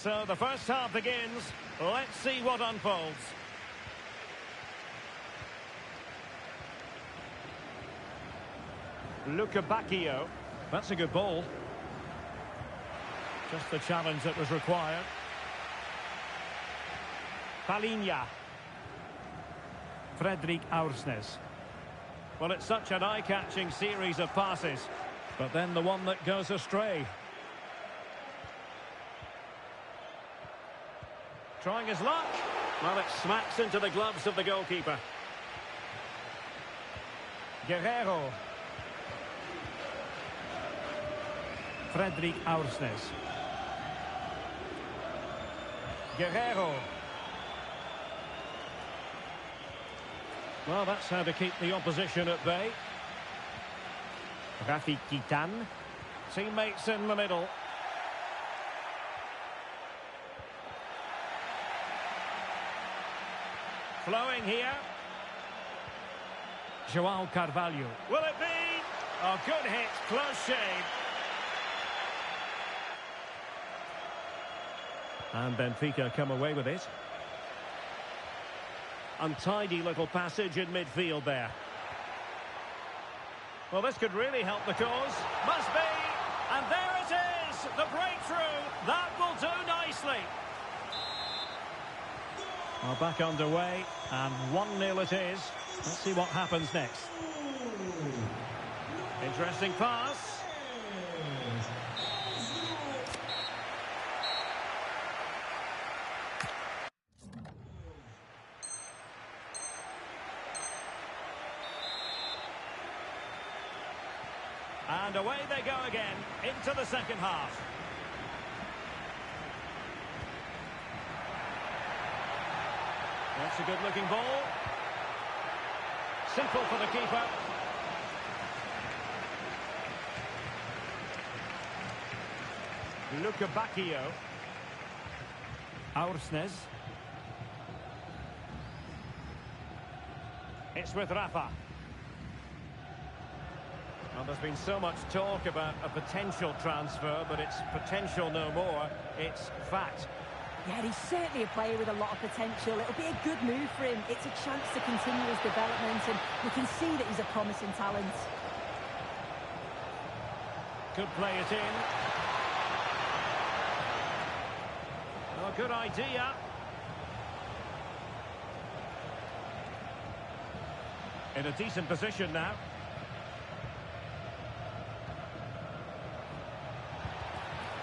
So the first half begins. Let's see what unfolds. Luca Bacchio. That's a good ball. Just the challenge that was required. Palinha. Fredrik Aursnes. Well, it's such an eye-catching series of passes, but then the one that goes astray. Trying his luck. Well, it smacks into the gloves of the goalkeeper. Guerreiro. Fredrik Aursnes. Guerreiro. Well, that's how to keep the opposition at bay. Rafi Kitan. Teammates in the middle. Flowing here. João Carvalho. Will it be? Oh, good hit. Close shave. And Benfica come away with it. Untidy little passage in midfield there. Well, this could really help the cause. Must be. And there it is. The breakthrough. That will do nicely. Well, back underway. And 1-0 it is. Let's see what happens next. Interesting pass. And away they go again, into the second half. That's a good-looking ball. Simple for the keeper. Luca Bacchio. Aursnes. It's with Rafa. Well, there's been so much talk about a potential transfer, but it's potential no more. It's fact. Yeah, he's certainly a player with a lot of potential. It'll be a good move for him. It's a chance to continue his development, and we can see that he's a promising talent. Could play it in. Oh, good idea. In a decent position now.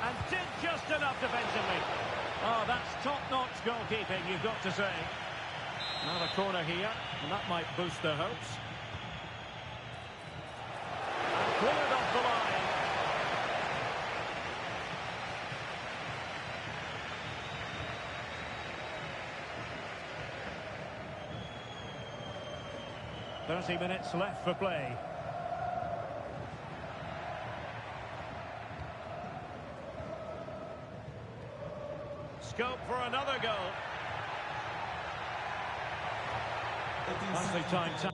And did just enough defensively. Oh, that's top-notch goalkeeping, you've got to say. Now a corner here, and that might boost their hopes. And cleared off the line. "30 minutes left for play. Scope for another goal. Nicely timed.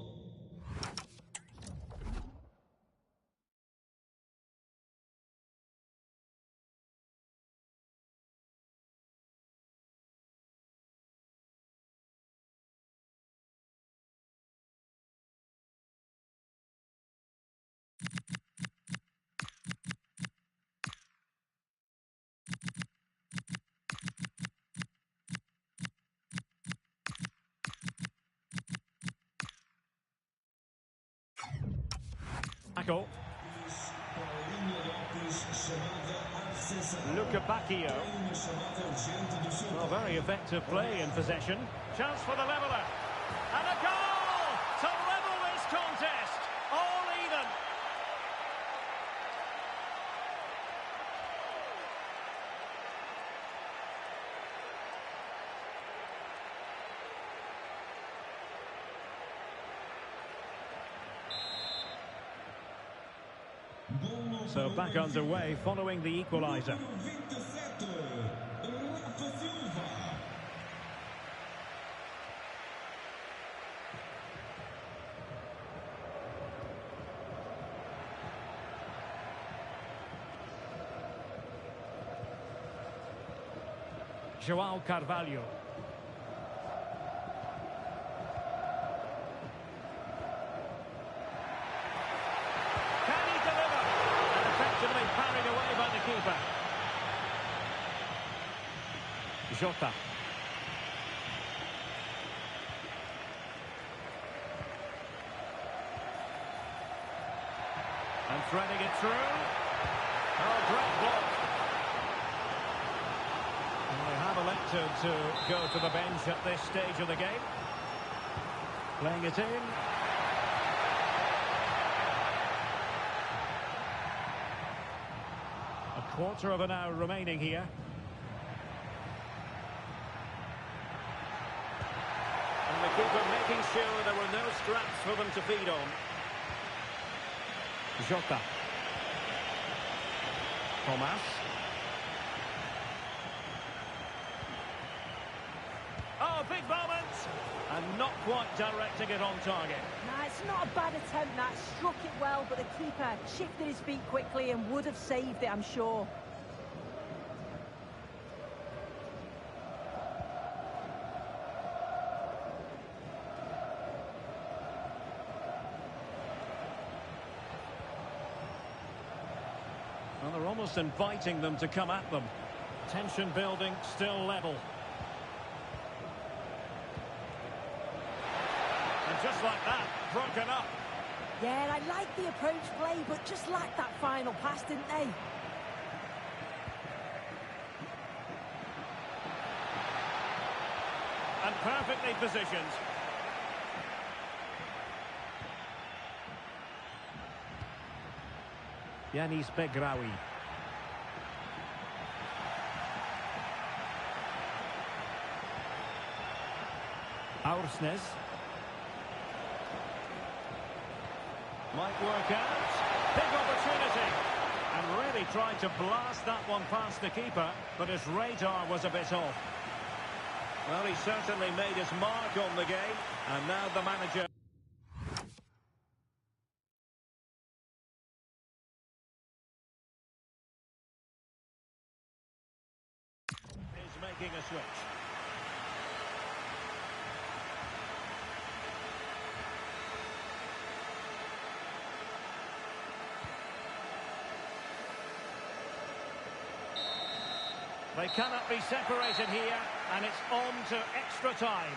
Tackle. Luca Bacchio. Well, very effective play in possession. Chance for the leveller. And a goal to level this contest. All even. So back underway following the equaliser. João Carvalho. Can he deliver? And effectively parried away by the keeper. Jota. And threading it through. Oh, great block. And they have elected to go to the bench at this stage of the game. Playing it in. A quarter of an hour remaining here. And the keeper making sure there were no scraps for them to feed on. Jota. Thomas. Oh, big moment! And not quite directing it on target. Nah, it's not a bad attempt, that. Struck it well, but the keeper shifted his feet quickly and would have saved it, I'm sure. Well, they're almost inviting them to come at them. Tension building, still level. And just like that, broken up. Yeah, I like the approach play, but just lacked that final pass, didn't they? And perfectly positioned. Yanis Begraoui. Aursnes. Might work out. Big opportunity. And really tried to blast that one past the keeper, but his radar was a bit off. Well, he certainly made his mark on the game, and now the manager is making a switch. They cannot be separated here, and it's on to extra time.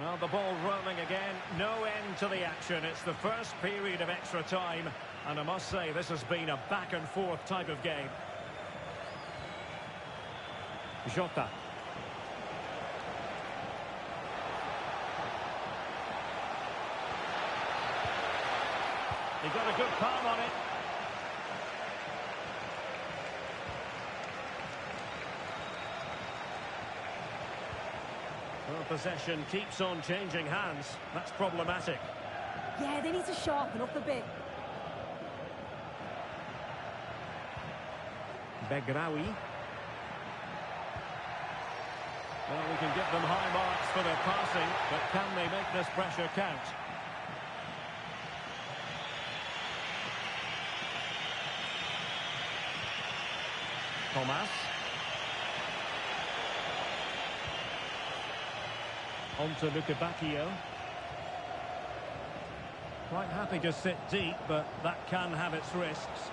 Well, the ball rolling again. No end to the action. It's the first period of extra time. And I must say, this has been a back-and-forth type of game. Jota. He got a good palm on it. Well, possession keeps on changing hands. That's problematic. Yeah, they need to sharpen up a bit. Begraoui. Well, we can give them high marks for their passing, but can they make this pressure count? Thomas. On to Luca Bacchio. Quite happy to sit deep, but that can have its risks.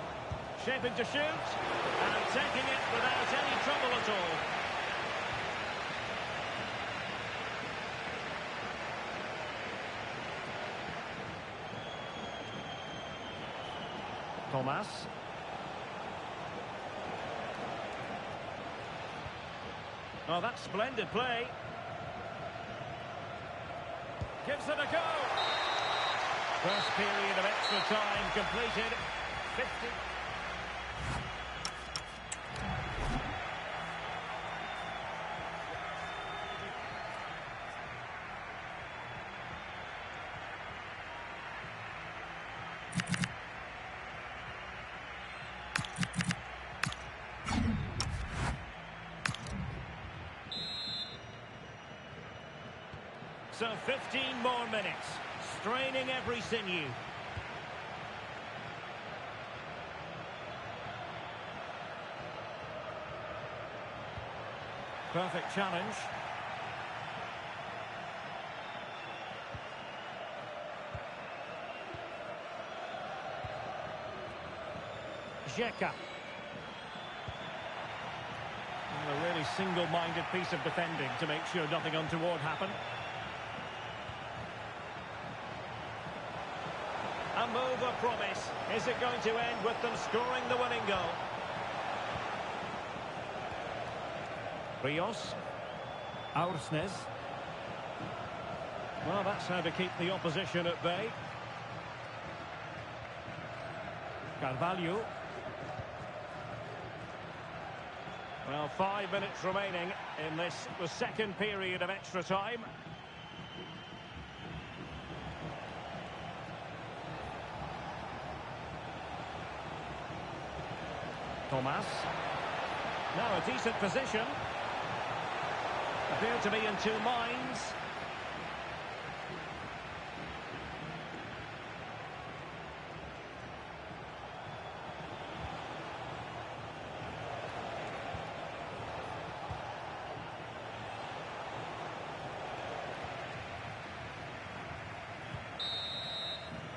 Shaping to shoot, and taking it without any trouble at all. Thomas. Oh, that's splendid play. Gives it a go. First period of extra time completed. 50. So 15 more minutes, straining every sinew. Perfect challenge. Xhaka. A really single-minded piece of defending to make sure nothing untoward happened. A move of promise. Is it going to end with them scoring the winning goal? Rios. Aursnes. Well, that's how to keep the opposition at bay. Carvalho. Well, 5 minutes remaining in this, the second period of extra time. Thomas. Now a decent position. Appear to be in two minds.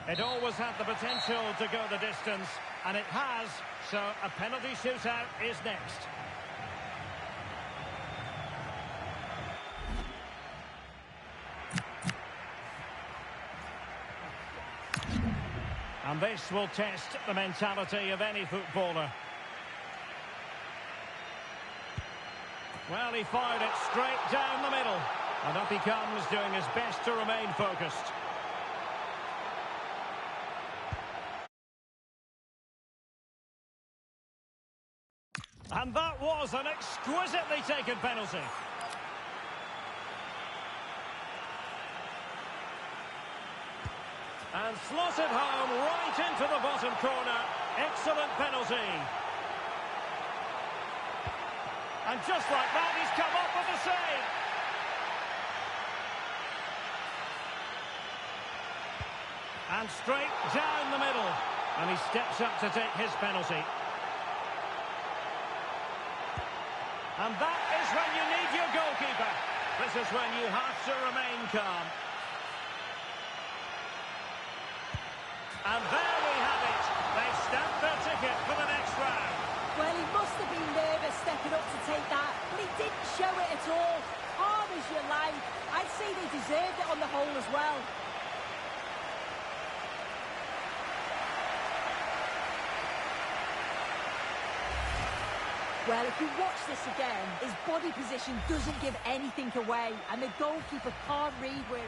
It always had the potential to go the distance, and it has, so a penalty shootout is next. And this will test the mentality of any footballer. Well, he fired it straight down the middle, and up he comes, doing his best to remain focused. And that was an exquisitely taken penalty. And slotted home right into the bottom corner. Excellent penalty. And just like that, he's come up with a save. And straight down the middle. And he steps up to take his penalty. And that is when you need your goalkeeper. This is when you have to remain calm. And there we have it. They've stamped their ticket for the next round. Well, he must have been nervous stepping up to take that, but he didn't show it at all. Hard as you like. I'd say they deserved it on the whole as well. Well, if you watch this again, his body position doesn't give anything away, and the goalkeeper can't read where...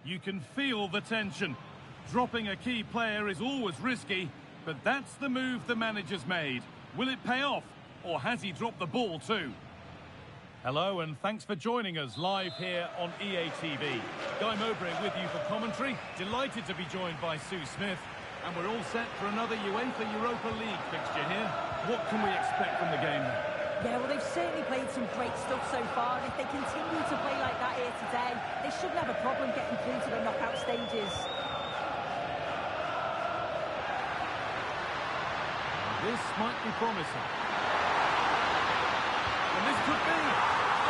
You can feel the tension. Dropping a key player is always risky, but that's the move the manager's made. Will it pay off, or has he dropped the ball too? Hello and thanks for joining us live here on EA TV. Guy Mowbray with you for commentary. Delighted to be joined by Sue Smith. And we're all set for another UEFA Europa League fixture here. What can we expect from the game then? Yeah, well, they've certainly played some great stuff so far, and if they continue to play like that here today, they shouldn't have a problem getting through to the knockout stages. This might be promising. And this could be...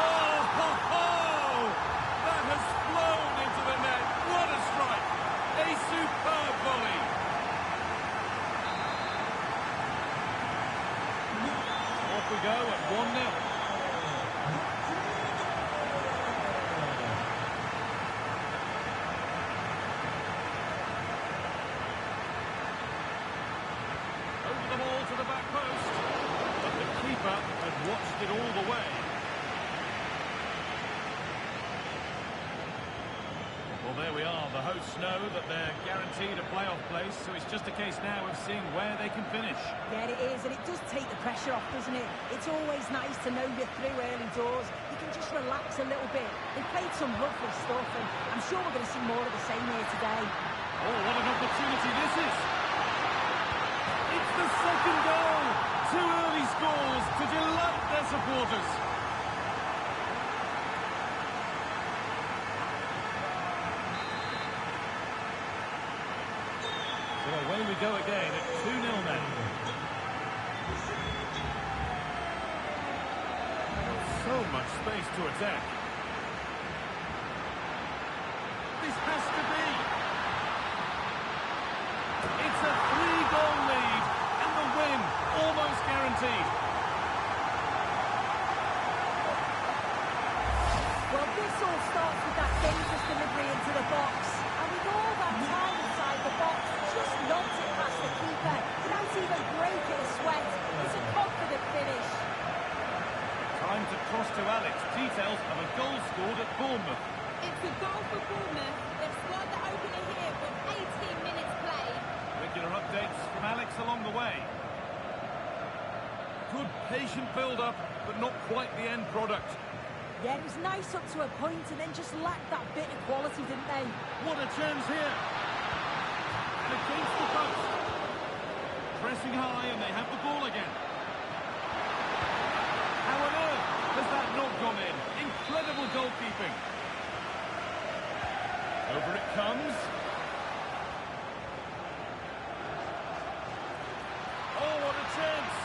Oh, ho, ho! That has flown into the net. What a strike! A superb volley. Off we go at 1-0. there we are. The hosts know that they're guaranteed a playoff place, so it's just a case now of seeing where they can finish. Yeah, it is, and it does take the pressure off, doesn't it? It's always nice to know you're through early doors. You can just relax a little bit. They've played some lovely stuff, and I'm sure we're going to see more of the same here today. Oh, what an opportunity this is! It's the second goal! Two early scores to delight their supporters. So away we go again at 2-0 now. So much space to attack. This has to be. It's a 3-goal lead and the win almost guaranteed. Well, this all starts with that dangerous delivery into the box. And with all that time inside the box, just knocks it past the keeper without even breaking a sweat. It's a confident finish. Time to cross to Alex. Details of a goal scored at Bournemouth. It's a goal for Bournemouth. They've scored the opener here with 18 minutes played. Regular updates from Alex along the way. Good patient build-up, but not quite the end product. Yeah, it was nice up to a point and then just lacked that bit of quality, didn't they? What a chance here. And against the post. Pressing high and they have the ball again. How on earth has that not gone in? Incredible goalkeeping. Over it comes. Oh, what a chance.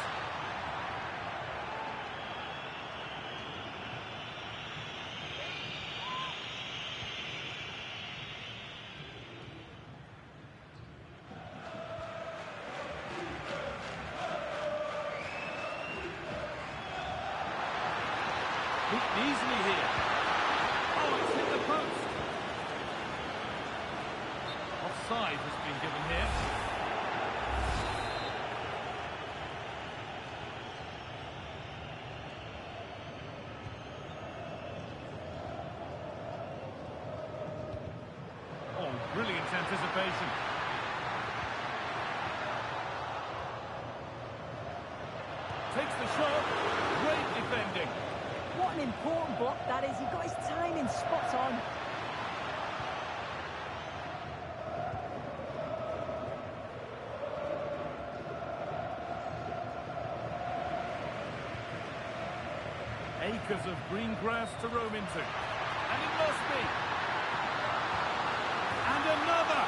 Beaten easily here. Oh, it's hit the post. Offside has been given here. Oh, brilliant anticipation. Takes the shot. Great defending. What an important block that is. He got his timing spot on. Acres of green grass to roam into. And it must be. And another.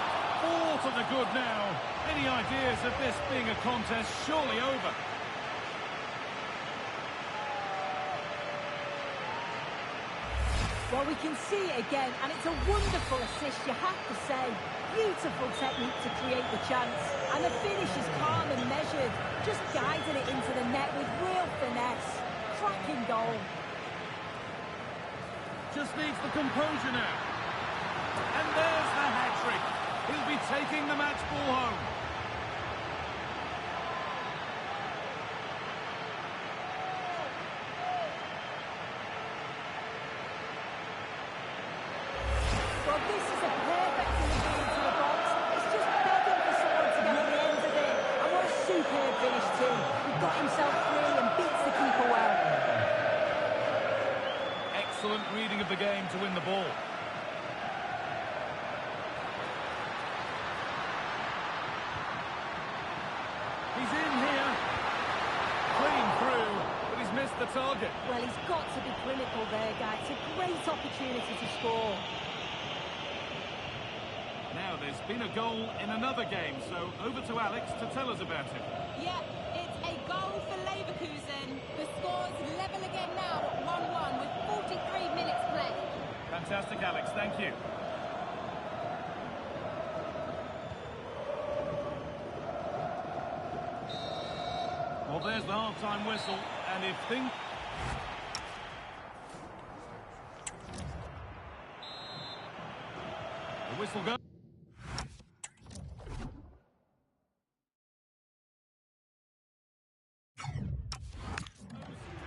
All to the good now. Any ideas of this being a contest surely over? Well, we can see it again, and it's a wonderful assist, you have to say. Beautiful technique to create the chance. And the finish is calm and measured, just guiding it into the net with real finesse. Cracking goal. Just needs the composure now. And there's the hat-trick. He'll be taking the match ball home. Well, this is a perfect delivery into the box. It's just begging for someone to get on the end of it. And what a superb finish too. He got himself free and beats the keeper well. Excellent reading of the game to win the ball. He's in here. Clean through, but he's missed the target. Well, he's got to be clinical there, guys. It's a great opportunity to score. Now, there's been a goal in another game, so over to Alex to tell us about it. Yeah, it's a goal for Leverkusen. The score's level again now at 1-1 with 43 minutes played. Fantastic, Alex. Thank you. Well, there's the half-time whistle, and if things... The whistle goes.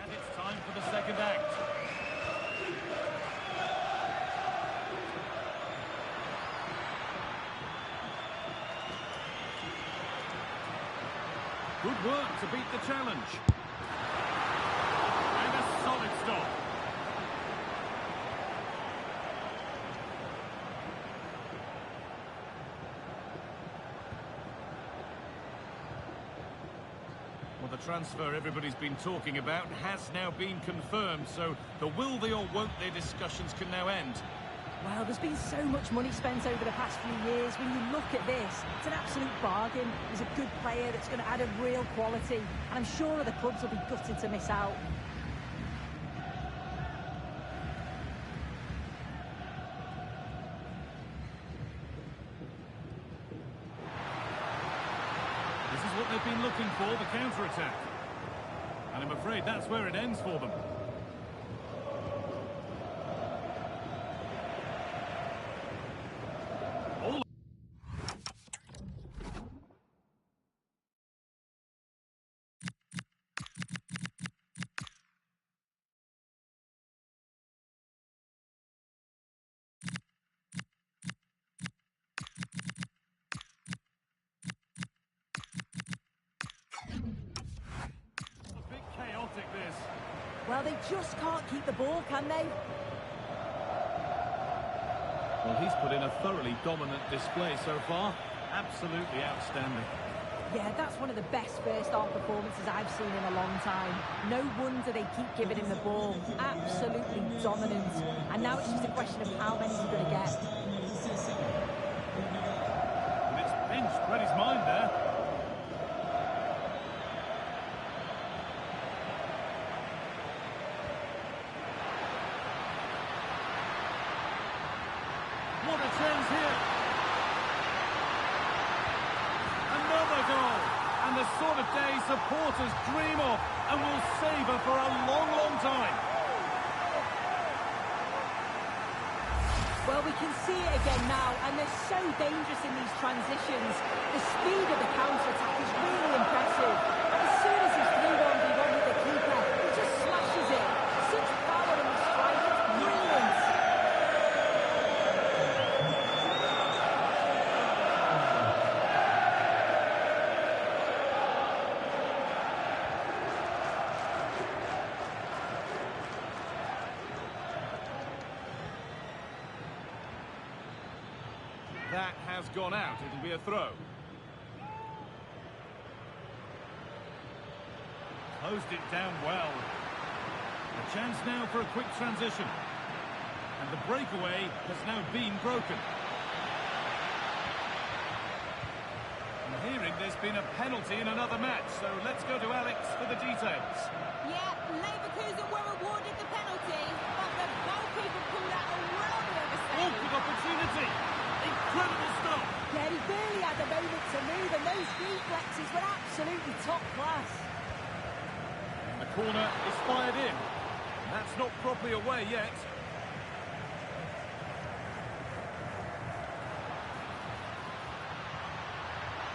And it's time for the second act. Good work to beat the challenge. And a solid stop. Well, the transfer everybody's been talking about has now been confirmed, so the will they or won't they discussions can now end. Well, there's been so much money spent over the past few years. When you look at this, it's an absolute bargain. He's a good player that's going to add a real quality, and I'm sure other clubs will be gutted to miss out. This is what they've been looking for, the counter-attack. And I'm afraid that's where it ends for them. Well, they just can't keep the ball, can they? Well, he's put in a thoroughly dominant display so far. Absolutely outstanding. Yeah, that's one of the best first-half performances I've seen in a long time. No wonder they keep giving him the ball. Absolutely dominant. And now it's just a question of how many he's going to get. And it's pinched Freddie's mind there. What a chance here. Another goal. And the sort of day supporters dream of and will savour for a long, long time. Well, we can see it again now, and they're so dangerous in these transitions. The speed of the counter-attack is really impressive. And as soon as he's 3-1v1 with the keeper, he just smashes it. Such power in the strike, it's brilliant. That has gone out. It'll be a throw. Closed it down well. A chance now for a quick transition. And the breakaway has now been broken. I'm hearing there's been a penalty in another match, so let's go to Alex for the details. Yeah, Leverkusen were awarded the penalty, but the goalkeeper pulled out a world of a Oh, save. good opportunity. Incredible stop. Yeah, he barely had a moment to move, and those reflexes were absolutely top class. And the corner is fired in. That's not properly away yet.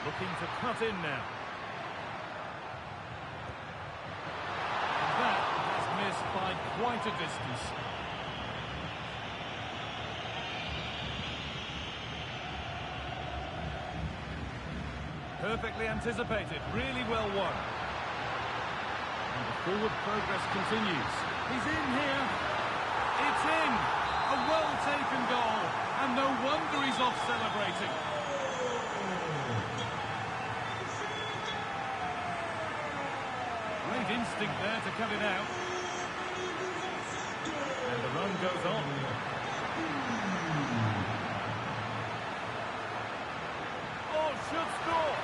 Looking to cut in now. And that has missed by quite a distance. Perfectly anticipated, really well won. And the forward progress continues. He's in here. It's in. A well-taken goal. And no wonder he's off celebrating. Great instinct there to cut it out. And the run goes on. Oh, should score.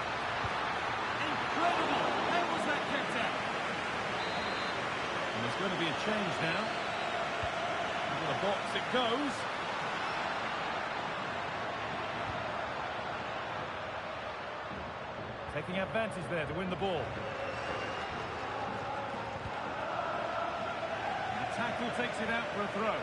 Incredible. How was that kept out? And there's going to be a change now. Into the box it goes. Taking advantage there to win the ball. And the tackle takes it out for a throw.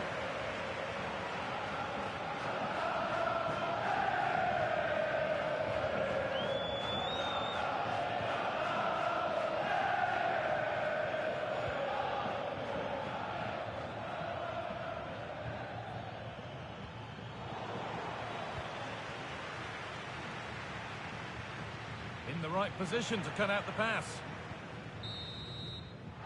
in the right position to cut out the pass.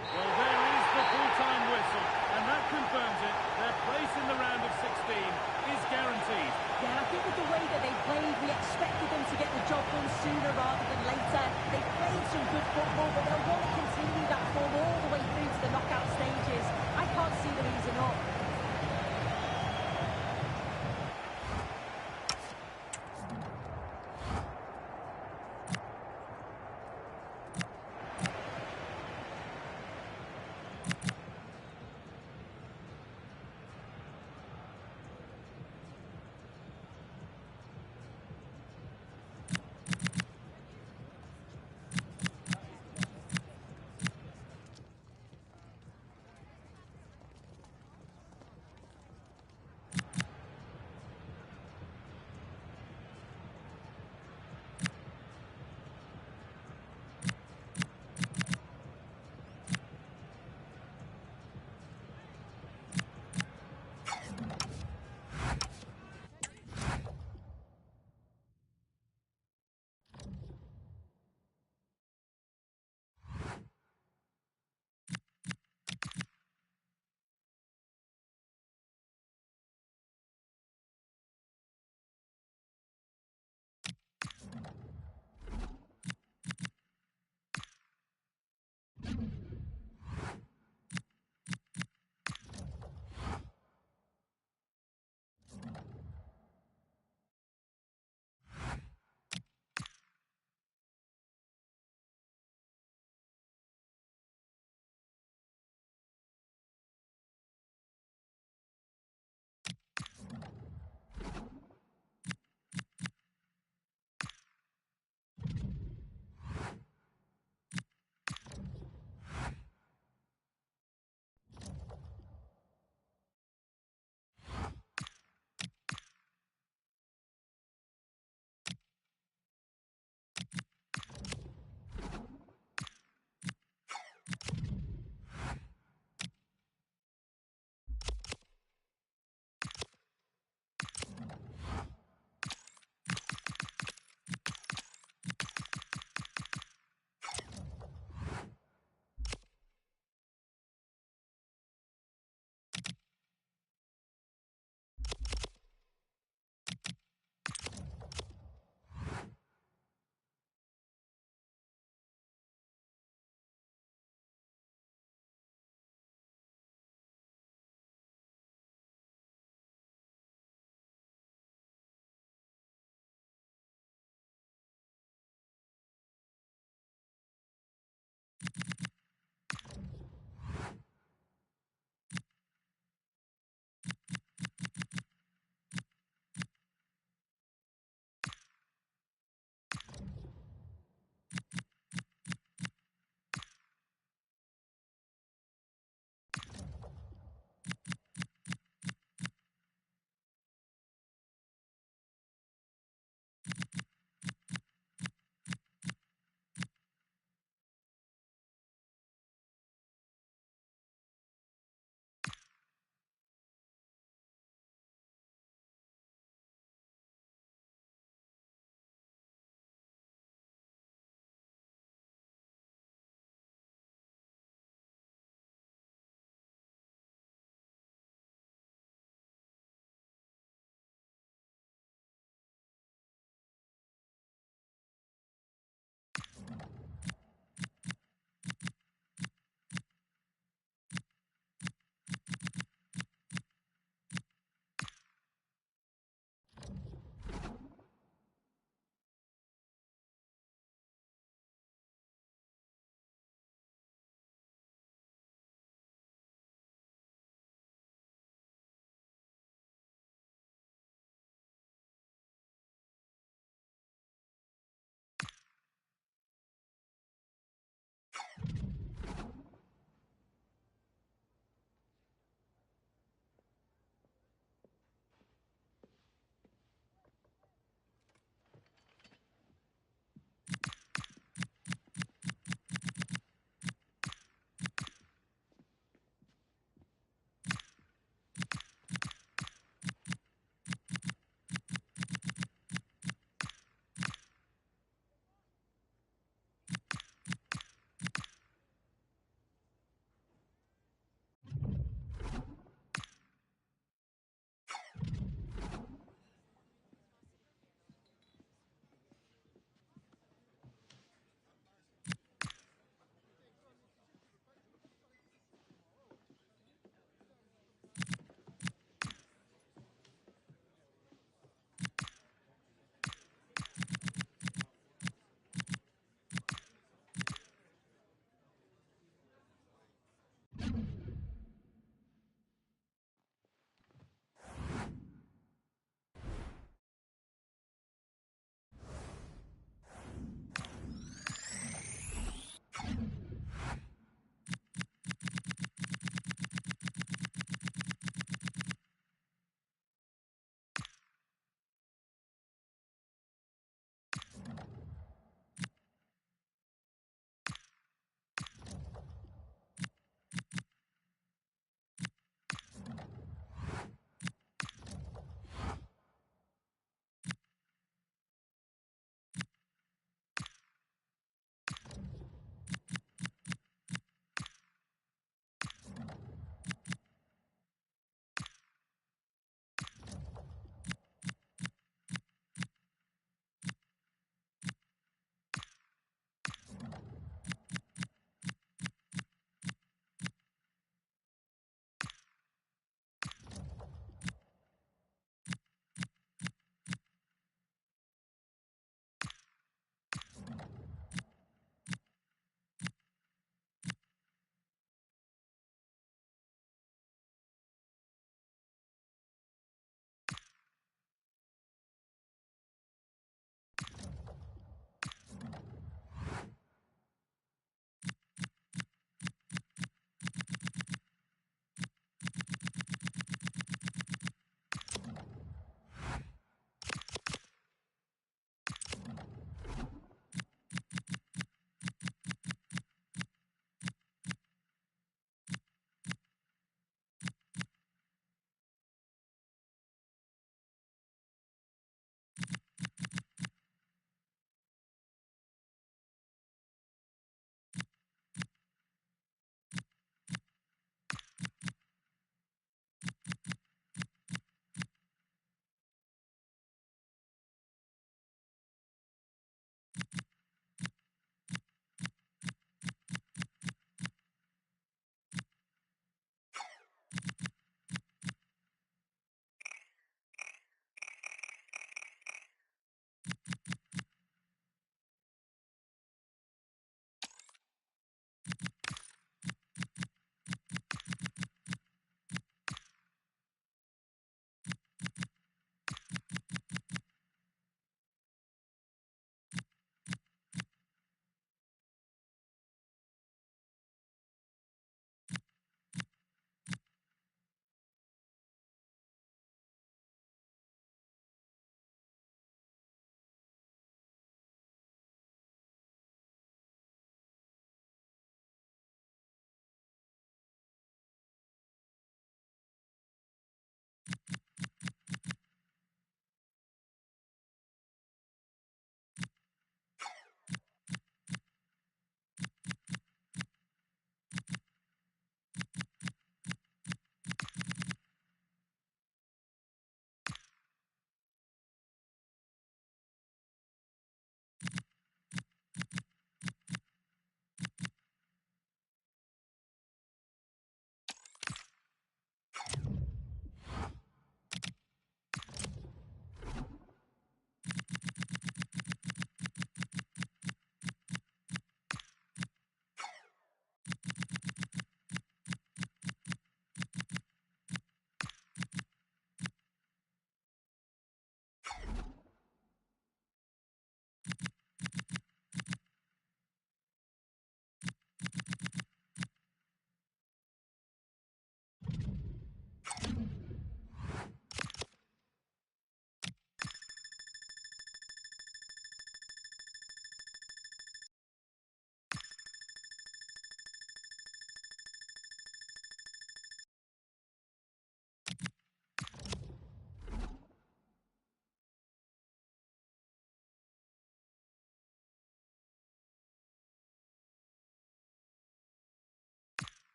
Well, there is the full-time whistle, and that confirms it. Their place in the round of 16 is guaranteed. Yeah, I think with the way that they played, we expected them to get the job done sooner rather than later. They played some good football, but they'll want to continue that form all the way through to the knockout stages. I can't see them easing up.